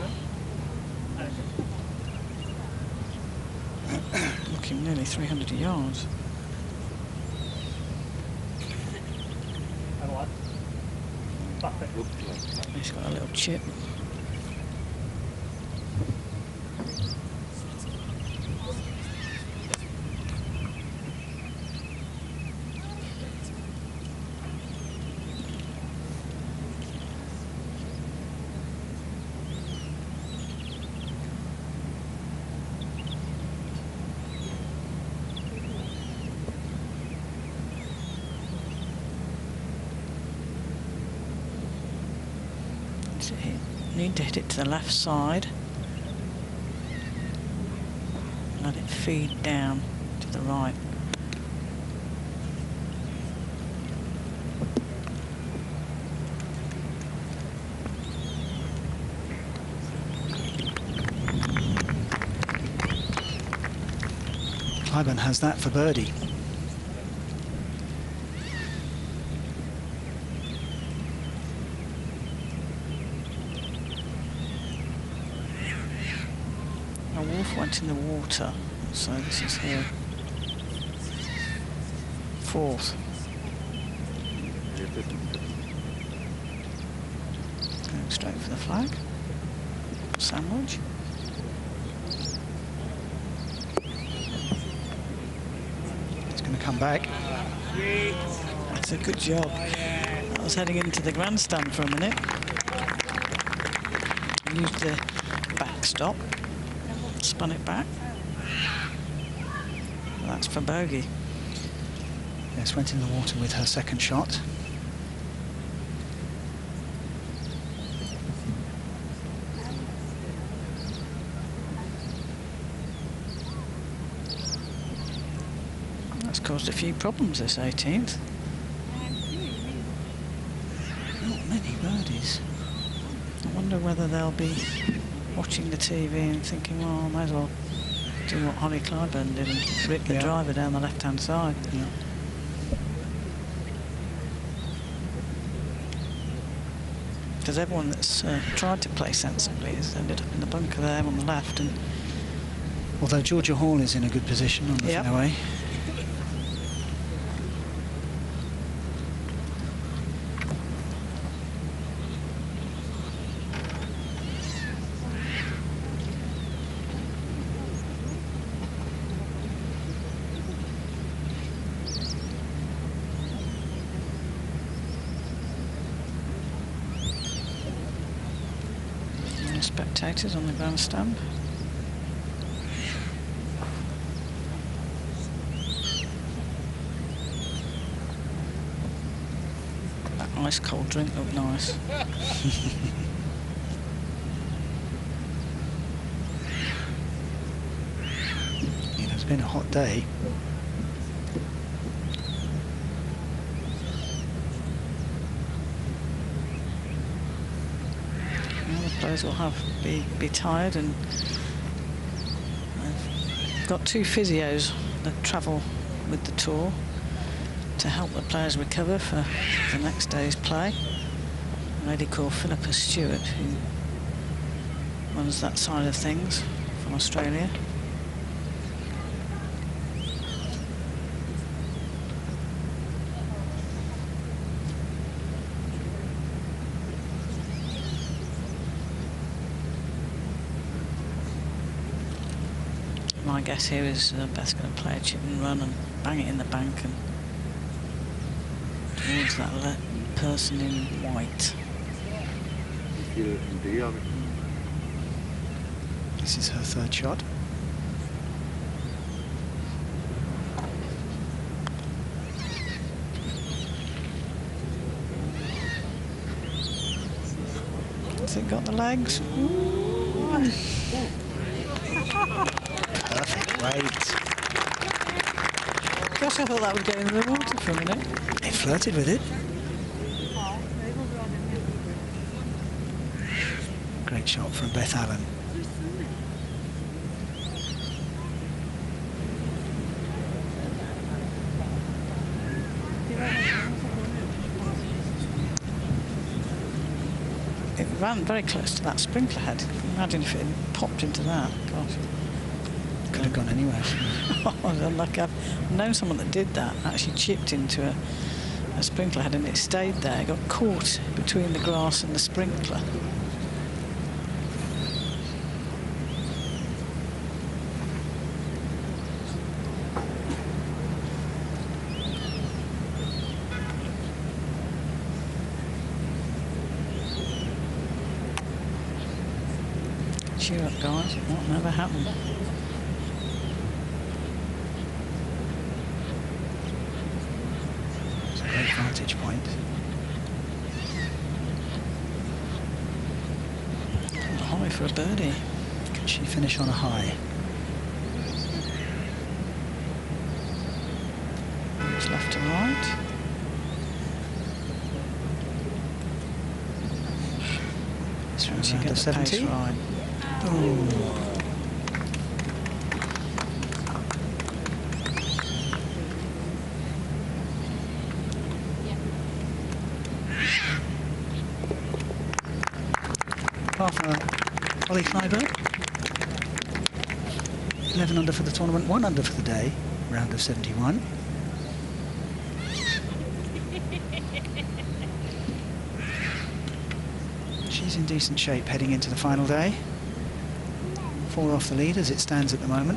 Looking nearly 300 yards. He's got a little chip. Need to hit it to the left side. Let it feed down to the right.
Clyburn has that for birdie.
Went in the water, so this is here. Fourth. Going straight for the flag. Sandwich.
It's going to come back.
That's a good job. I was heading into the grandstand for a minute. Used the backstop. Spun it back. That's for bogey.
Yes, went in the water with her second shot. That's caused a few problems this 18th. Not many birdies. I wonder whether they'll be watching the TV and thinking, well, I might as well do what Holly Clyburn did and rip the driver down the left-hand side. Yeah.
Because everyone that's tried to play sensibly has ended up in the bunker there on the left. And
although Georgia Hall is in a good position on the fairway.
Spectators on the grandstand. That ice cold drink looked nice.
It's been a hot day.
Players will be tired, and I've got two physios that travel with the tour to help the players recover for the next day's play. A lady called Philippa Stewart, who runs that side of things from Australia. My guess here is Beth's going to play a chip and run and bang it in the bank and towards that person in white.
This is her third shot.
Has it got the legs? Ooh.
Perfect weight.
Gosh, I thought that would go into the water for a minute.
It flirted with it. Great shot from Beth Allen.
ran very close to that sprinkler head. Imagine if it had popped into that. Gosh.
Could have gone anywhere.
Unlucky. I've known someone that did that, actually chipped into a sprinkler head and it stayed there. It got caught between the grass and the sprinkler. Cheer up, guys. It won't never happen.
It's a great vantage point.
High for a birdie.
Can she finish on a high?
Moves left to right.
This round
She gets the pace
70.
right.
Ooh. Half a Ollie Flyberg. 11 under for the tournament, 1 under for the day. Round of 71. She's in decent shape heading into the final day. 4 off the lead as it stands at the moment.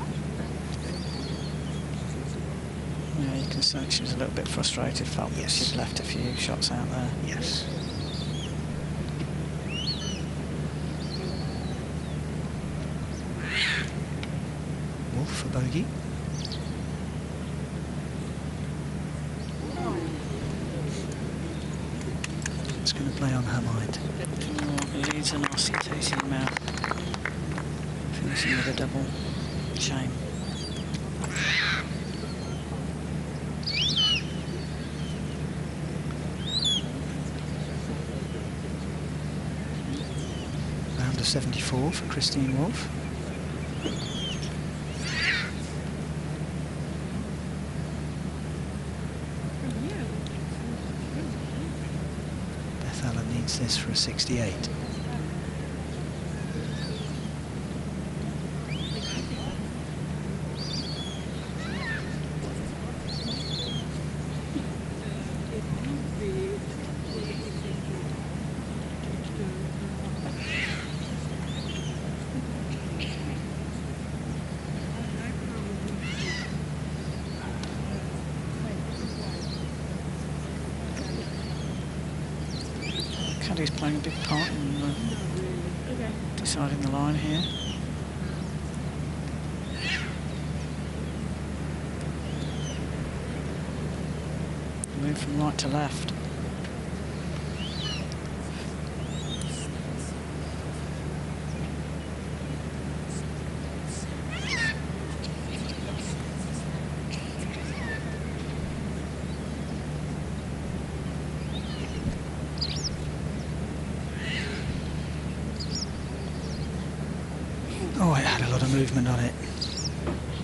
Yeah, you can see she was a little bit frustrated, felt that she'd left a few shots out there.
Yes. Wolf for bogey. It's going to play on her mind.
Oh, leads a nasty taste in the mouth. Finishing with a double. Shame.
Round of 74 for Christine Wolf. Beth Allen needs this for a 68.
Caddy's playing a big part in deciding the line here. Move from right to left.
Oh, it had a lot of movement on it.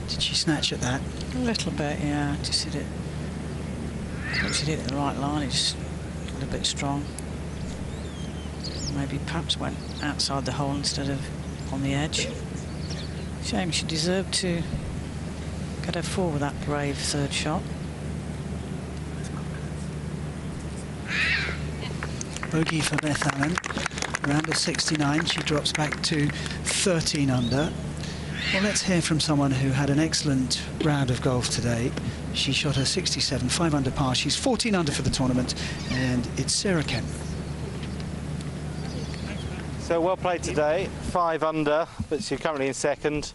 Did she snatch at that?
A little bit, yeah. Just hit it. She hit it the right line. It's a little bit strong. Maybe perhaps went outside the hole instead of on the edge. Shame, she deserved to get her 4 with that brave third shot.
Bogey for Beth Allen. Round of 69, she drops back to 13 under. Well, let's hear from someone who had an excellent round of golf today. She shot her 67, 5 under par. She's 14 under for the tournament, and it's Sarah Kemp.
So well played today, 5 under, but you're currently in second.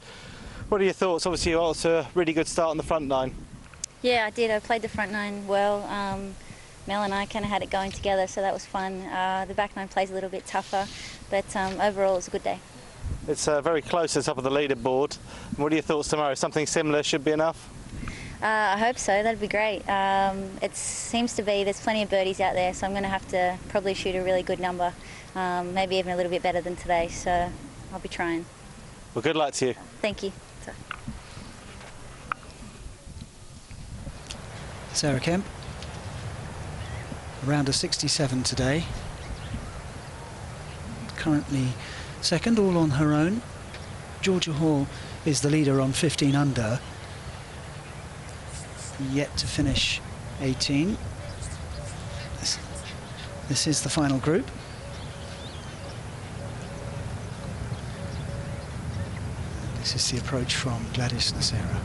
What are your thoughts? Obviously you got a really good start on the front nine.
Yeah, I did. I played the front nine well. Mel and I kind of had it going together, so that was fun. The back nine plays a little bit tougher, but overall it was a good day.
It's very close to the top of the leaderboard. What are your thoughts tomorrow? Something similar should be enough?
I hope so. That'd be great. It seems to be there's plenty of birdies out there, so I'm going to have to probably shoot a really good number, maybe even a little bit better than today, so I'll be trying.
Well, good luck to you.
Thank you.
Sarah Kemp. A round of 67 today. currently second, all on her own. Georgia Hall is the leader on 15 under. Yet to finish 18. This is the final group. This is the approach from Gladys Nacera.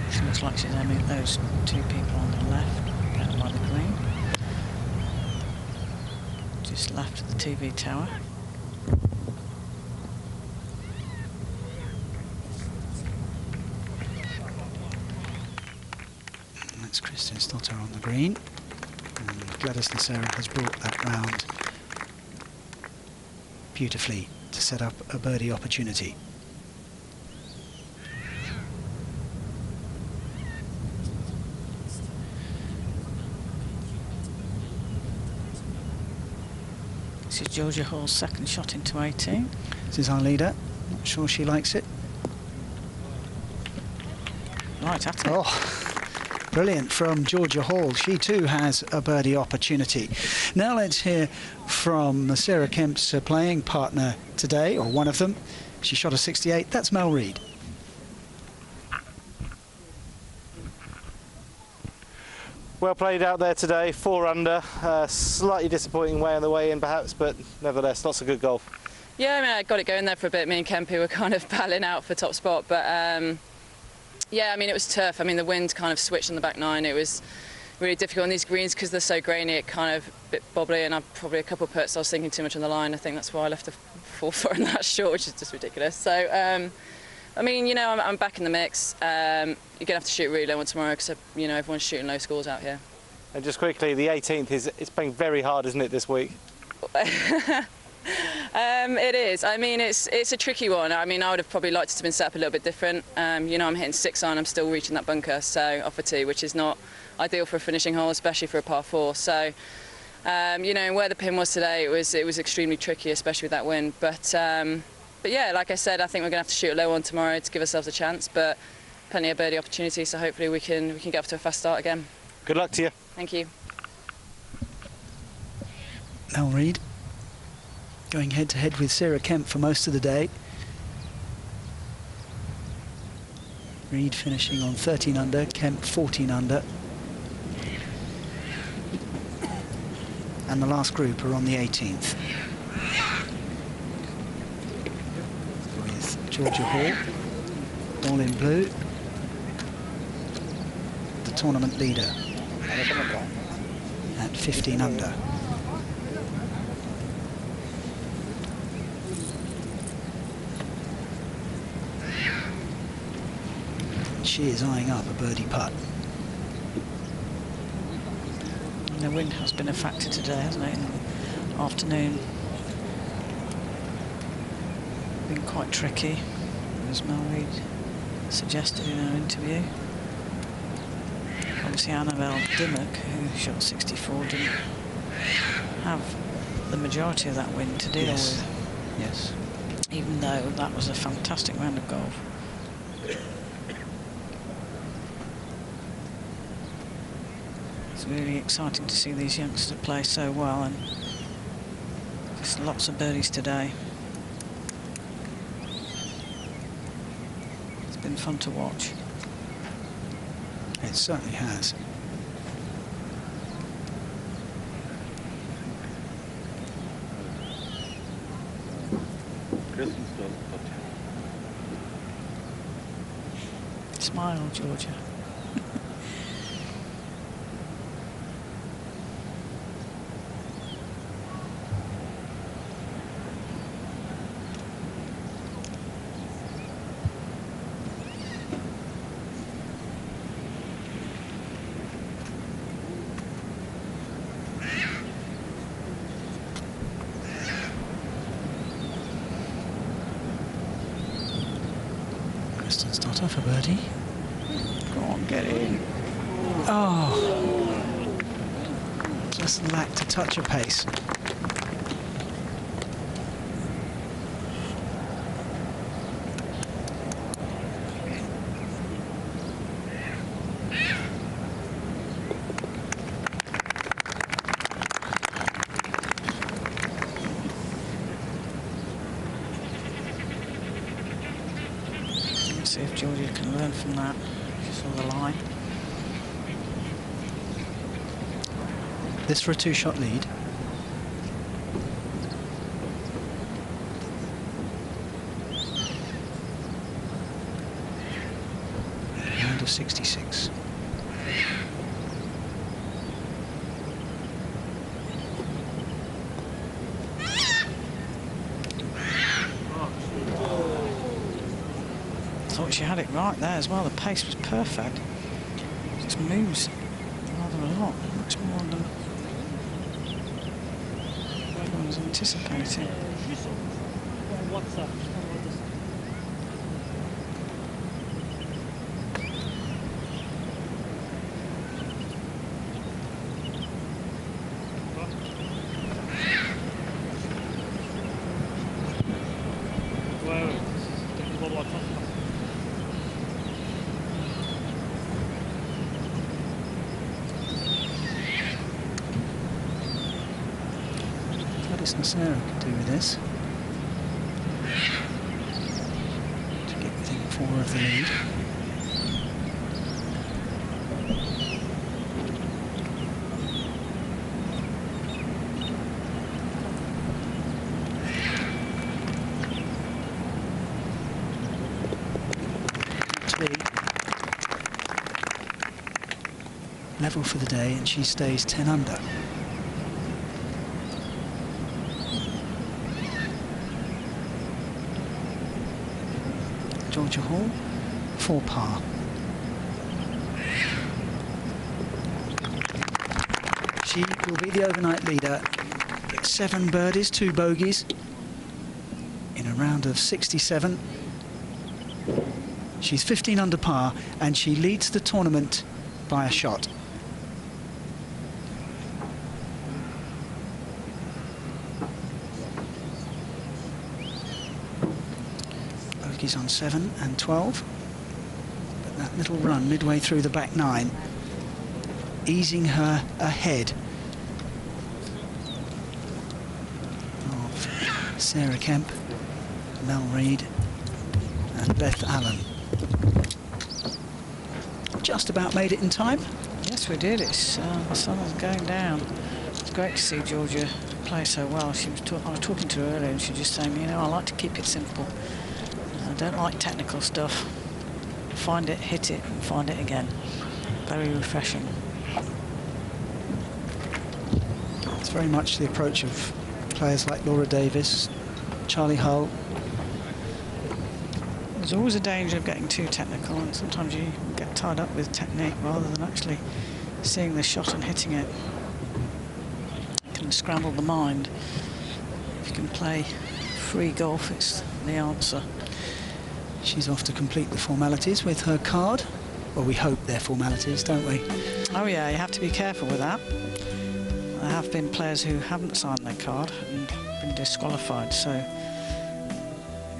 It looks like she's aiming at those two people on the left, down by the green. Just left of the TV tower.
That's Kristin Stotter on the green. And Gladys Nacera has brought that round beautifully to set up a birdie opportunity.
This is Georgia Hall's second shot into 18.
This is our leader. Not sure she likes it.
Right at it.
Oh, brilliant from Georgia Hall. She too has a birdie opportunity. Now let's hear from Sarah Kemp's playing partner today, or one of them. She shot a 68. That's Mel Reid.
Well played out there today, 4 under. Slightly disappointing way on the way in perhaps, but nevertheless, lots of good golf.
Yeah, I mean, I got it going there for a bit. Me and Kemp were kind of battling out for top spot, but yeah, I mean, it was tough. I mean, the wind kind of switched on the back nine. It was really difficult on these greens because they're so grainy. It kind of a bit bobbly, and I probably a couple of putts I was thinking too much on the line. I think that's why I left a 4-4 in that short, which is just ridiculous. So, I mean, you know, I'm back in the mix. You're going to have to shoot really low one tomorrow because, you know, everyone's shooting low scores out here. And
just quickly, the 18th, it's playing very hard, isn't it, this week?
It is. I mean, it's a tricky one. I mean, I would have probably liked it to have been set up a little bit different. You know, I'm hitting 6 on, I'm still reaching that bunker, so off a 2, which is not ideal for a finishing hole, especially for a par 4. So, you know, where the pin was today, it was extremely tricky, especially with that wind. But yeah, like I said, I think we're going to have to shoot a low one tomorrow to give ourselves a chance. But plenty of birdie opportunities, so hopefully we can get off to a fast start again.
Good luck to you.
Thank you.
Mel Reid going head to head with Sarah Kemp for most of the day. Reid finishing on 13 under, Kemp 14 under. And the last group are on the 18th. With Georgia Hall, all in blue, the tournament leader at 15 under. She is eyeing up a birdie putt.
And the wind has been a factor today, hasn't it, in the afternoon. Been quite tricky, as Mel Reid suggested in her interview. Obviously Annabelle Dimmock, who shot 64, didn't have the majority of that wind to deal with.
Yes.
Even though that was a fantastic round of golf. It's really exciting to see these youngsters play so well, and just lots of birdies today. It's been fun to watch.
It certainly has.
Smile, Georgia.
Kristin Stotter for birdie.
Go on, get in.
Oh, just lacked a touch of pace.
learn from that. She saw the line.
This for a 2-shot lead. Round of 66.
Thought she had it right there as well. The pace was perfect. Just moves rather a lot, much more than I was anticipating.
Sarah could do with this to get within 4 of the lead. To be level for the day, and she stays 10 under. Georgia Hall, 4 par. She will be the overnight leader. 7 birdies, 2 bogeys in a round of 67. She's 15 under par and she leads the tournament by a shot. Bogeys on 7 and 12. But that little run midway through the back 9, easing her ahead of Sarah Kemp, Mel Reid and Beth Allen. Just about made it in time.
Yes, we did. It's the sun is going down. It's great to see Georgia play so well. She was I was talking to her earlier, and she was just saying, you know, I like to keep it simple. I don't like technical stuff. Find it, hit it, and find it again. Very refreshing.
It's very much the approach of players like Laura Davis, Charlie Hull.
There's always a danger of getting too technical, and sometimes you get tied up with technique rather than actually seeing the shot and hitting it. It can scramble the mind. If you can play free golf, it's the answer.
She's off to complete the formalities with her card. Well, we hope they're formalities, don't we?
Oh yeah, you have to be careful with that. There have been players who haven't signed their card and been disqualified, so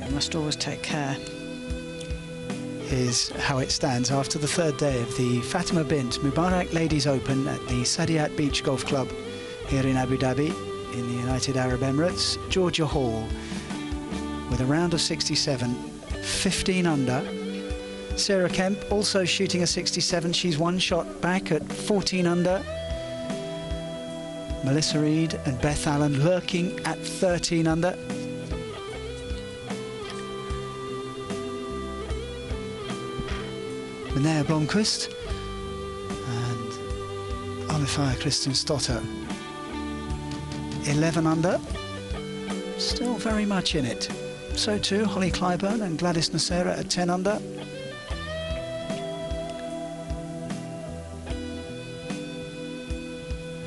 you must always take care.
Is how it stands after the third day of the Fatima Bint Mubarak Ladies Open at the Saadiyat Beach Golf Club here in Abu Dhabi in the United Arab Emirates. Georgia Hall with a round of 67, 15 under. Sarah Kemp also shooting a 67. She's one shot back at 14 under. Melissa Reid and Beth Allen lurking at 13 under. Linnea Blomqvist and Alifia Kristinsdottir 11 under, still very much in it. So too Holly Clyburn and Gladys Nocera at 10 under.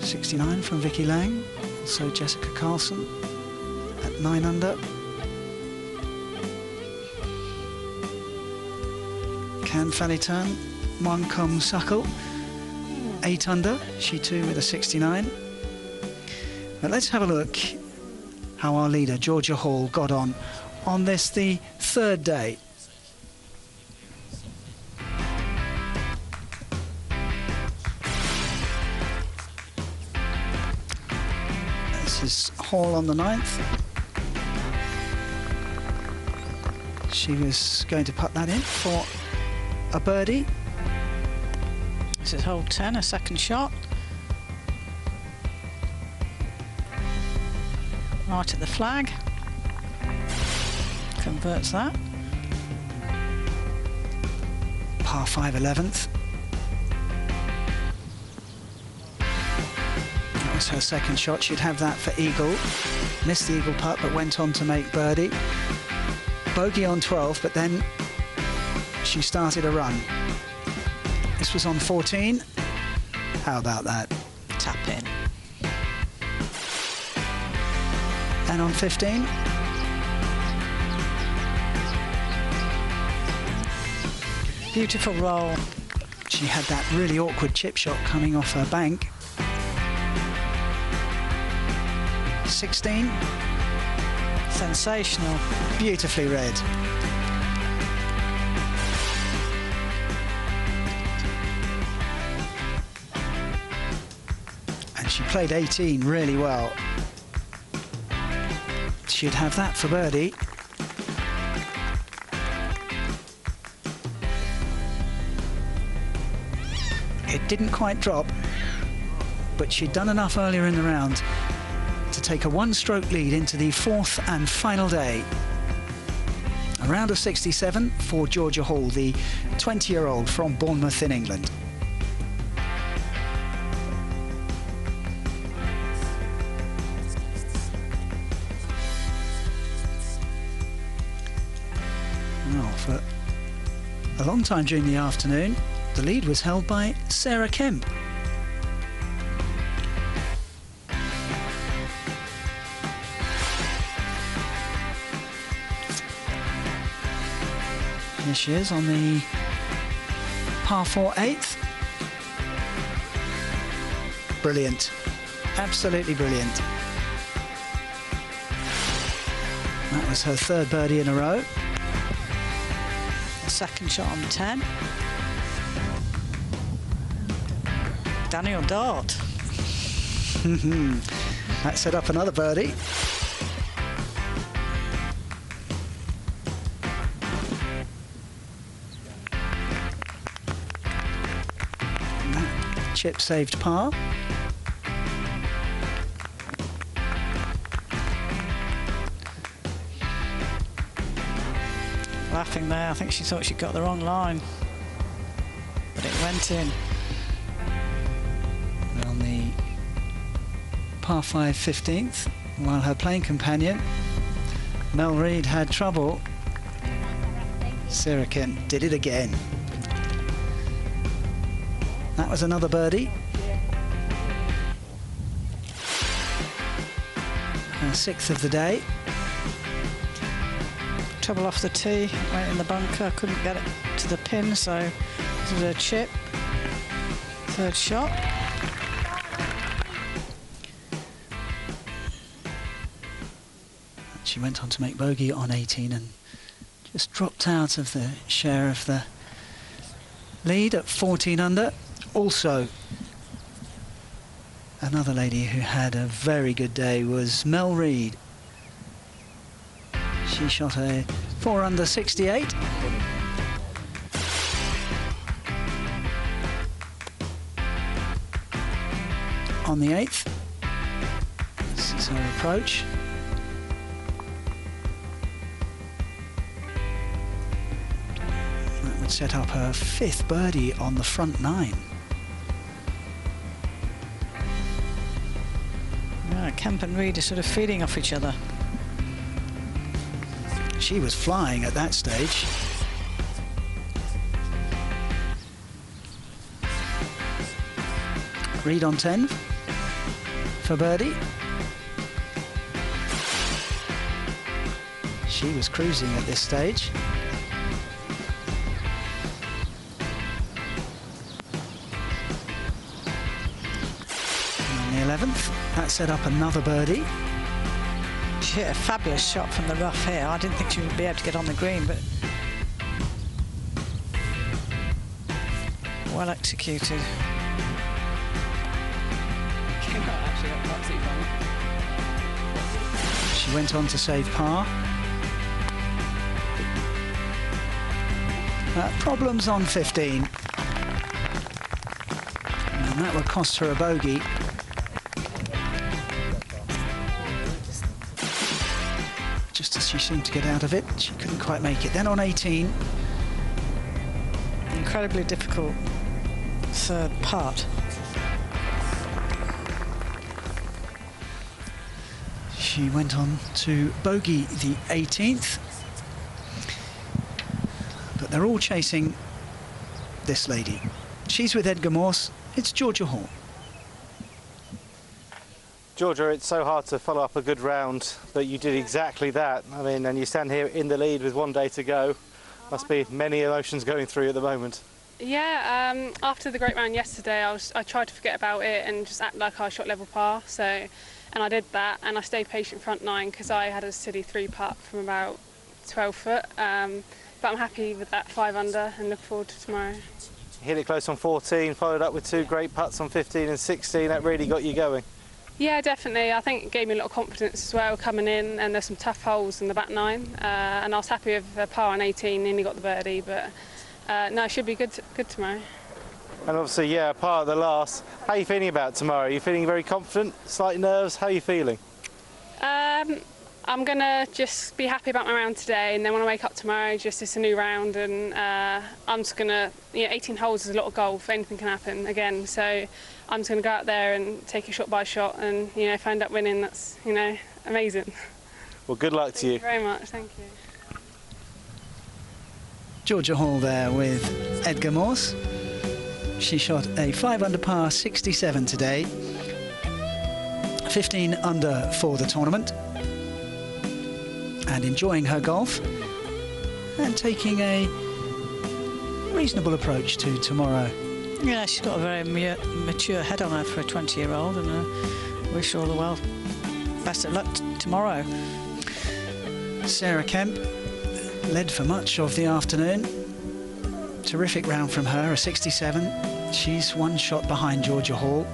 '69 from Vicky Lang, also Jessica Carlson at 9 under. Can Falitan Mwankom Suckle 8 under, she too with a 69. But let's have a look how our leader Georgia Hall got on this, the third day. This is Hall on the 9th. She was going to put that in for a birdie.
This is hole 10, a second shot. Right at the flag. Converts that.
Par 5 11th. That was her second shot. She'd have that for eagle. Missed the eagle putt, but went on to make birdie. Bogey on 12, but then she started a run. This was on 14. How about that?
Tap in.
And on 15.
Beautiful roll.
She had that really awkward chip shot coming off her bank. 16.
Sensational.
Beautifully read. And she played 18 really well. She'd have that for birdie. It didn't quite drop, but she'd done enough earlier in the round to take a one-stroke lead into the fourth and final day. A round of 67 for Georgia Hall, the 20-year-old from Bournemouth in England. Well, for a long time during the afternoon, the lead was held by Sarah Kemp. Here she is on the par 4 8th. Brilliant. Absolutely brilliant. That was her third birdie in a row.
Second shot on 10. Daniel Dart.
That set up another birdie. Chip saved par.
Laughing there, I think she thought she got the wrong line, but it went in.
On the par 5 15th, while her playing companion Mel Reid had trouble, Sarah Kemp did it again. That was another birdie. Her sixth of the day.
Trouble off the tee, went in the bunker, couldn't get it to the pin, so this was a chip. Third shot.
She went on to make bogey on 18 and just dropped out of the share of the lead at 14 under. Also, another lady who had a very good day was Mel Reid. She shot a 4 under 68. On the 8th. This is her approach. That would set up her 5th birdie on the front 9.
Yeah, Kemp and Reid are sort of feeding off each other.
She was flying at that stage. Reid on 10 for birdie. She was cruising at this stage. And on the 11th, that set up another birdie.
She hit a fabulous shot from the rough here. I didn't think she would be able to get on the green, but well executed.
She went on to save par. Problems on 15. And that would cost her a bogey. Just as she seemed to get out of it, she couldn't quite make it. Then on 18.
Incredibly difficult third part.
She went on to bogey the 18th. But they're all chasing this lady. She's with Edgar Morse. It's Georgia Hall.
Georgia, it's so hard to follow up a good round, but you did exactly that. I mean, and you stand here in the lead with 1 day to go. Must be many emotions going through at the moment.
Yeah, after the great round yesterday, I tried to forget about it and just act like I shot level par. And I did that, and I stayed patient front nine because I had a steady 3-putt from about 12 foot. But I'm happy with that 5 under and look forward to tomorrow.
Hit it close on 14, followed up with 2 great putts on 15 and 16. That really got you going.
Yeah, definitely. I think it gave me a lot of confidence as well coming in, and there's some tough holes in the back 9. And I was happy with the par on 18, nearly got the birdie, but no, it should be good tomorrow.
And obviously, yeah, par at the last. How are you feeling about tomorrow? Are you feeling very confident? Slight nerves? How are you feeling?
I'm going to just be happy about my round today, and then when I wake up tomorrow, it's a new round, and I'm just going to, 18 holes is a lot of golf, anything can happen again, so I'm just going to go out there and take it shot by shot, and, if I end up winning, that's, amazing.
Well, good luck to you.
Thank you very much, thank you.
Georgia Hall there with Edgar Morse. She shot a 5 under par 67 today, 15 under for the tournament, and enjoying her golf and taking a reasonable approach to tomorrow.
Yeah, she's got a very mature head on her for a 20-year-old, and I wish her all the best of luck tomorrow.
Sarah Kemp led for much of the afternoon. Terrific round from her, a 67. She's 1 shot behind Georgia Hall.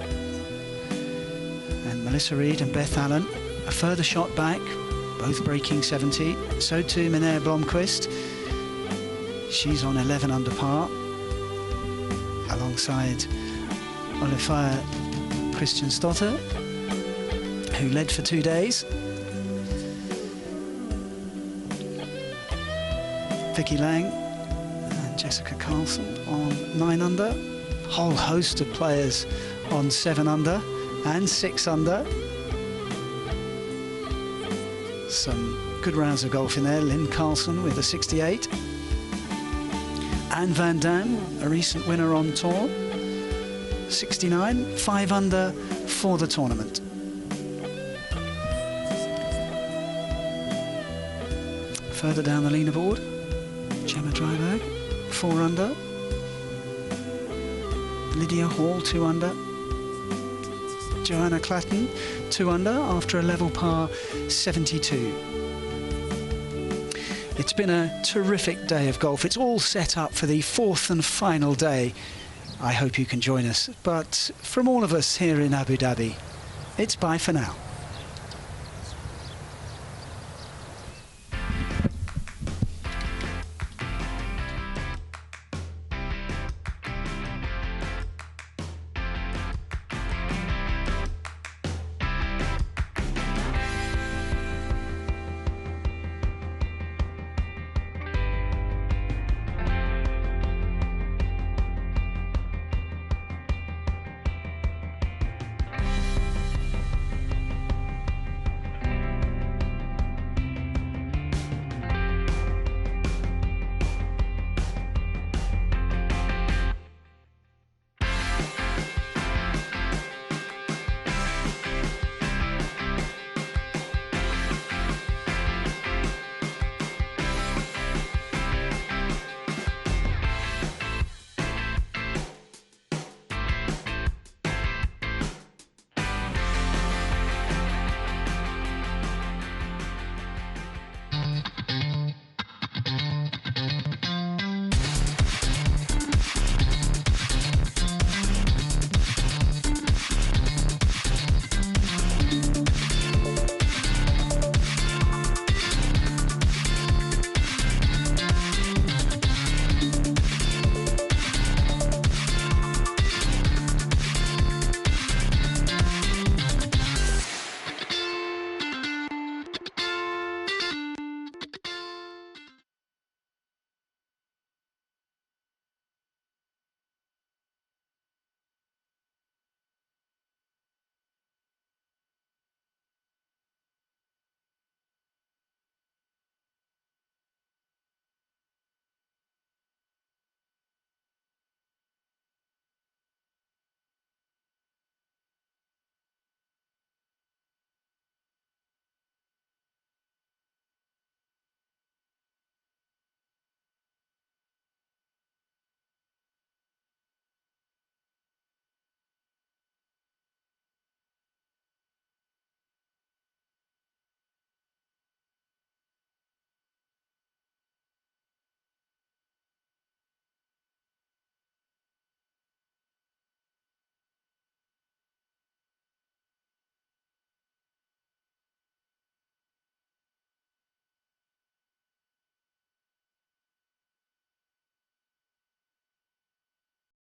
And Melissa Reid and Beth Allen a further shot back, both breaking 70. So too Minea Blomqvist. She's on 11 under par, alongside Olafia Christiansdottir, who led for 2 days. Vicky Lang and Jessica Carlson on 9 under. Whole host of players on 7 under and 6 under. Some good rounds of golf in there. Lynn Carlson with a 68. Anne Van Dam, a recent winner on tour, 69, 5 under for the tournament. Further down the leaderboard, Gemma Dryberg, 4 under. Lydia Hall, 2 under. Joanna Clatton, 2 under after a level par 72. It's been a terrific day of golf. It's all set up for the 4th and final day. I hope you can join us. But from all of us here in Abu Dhabi, it's bye for now.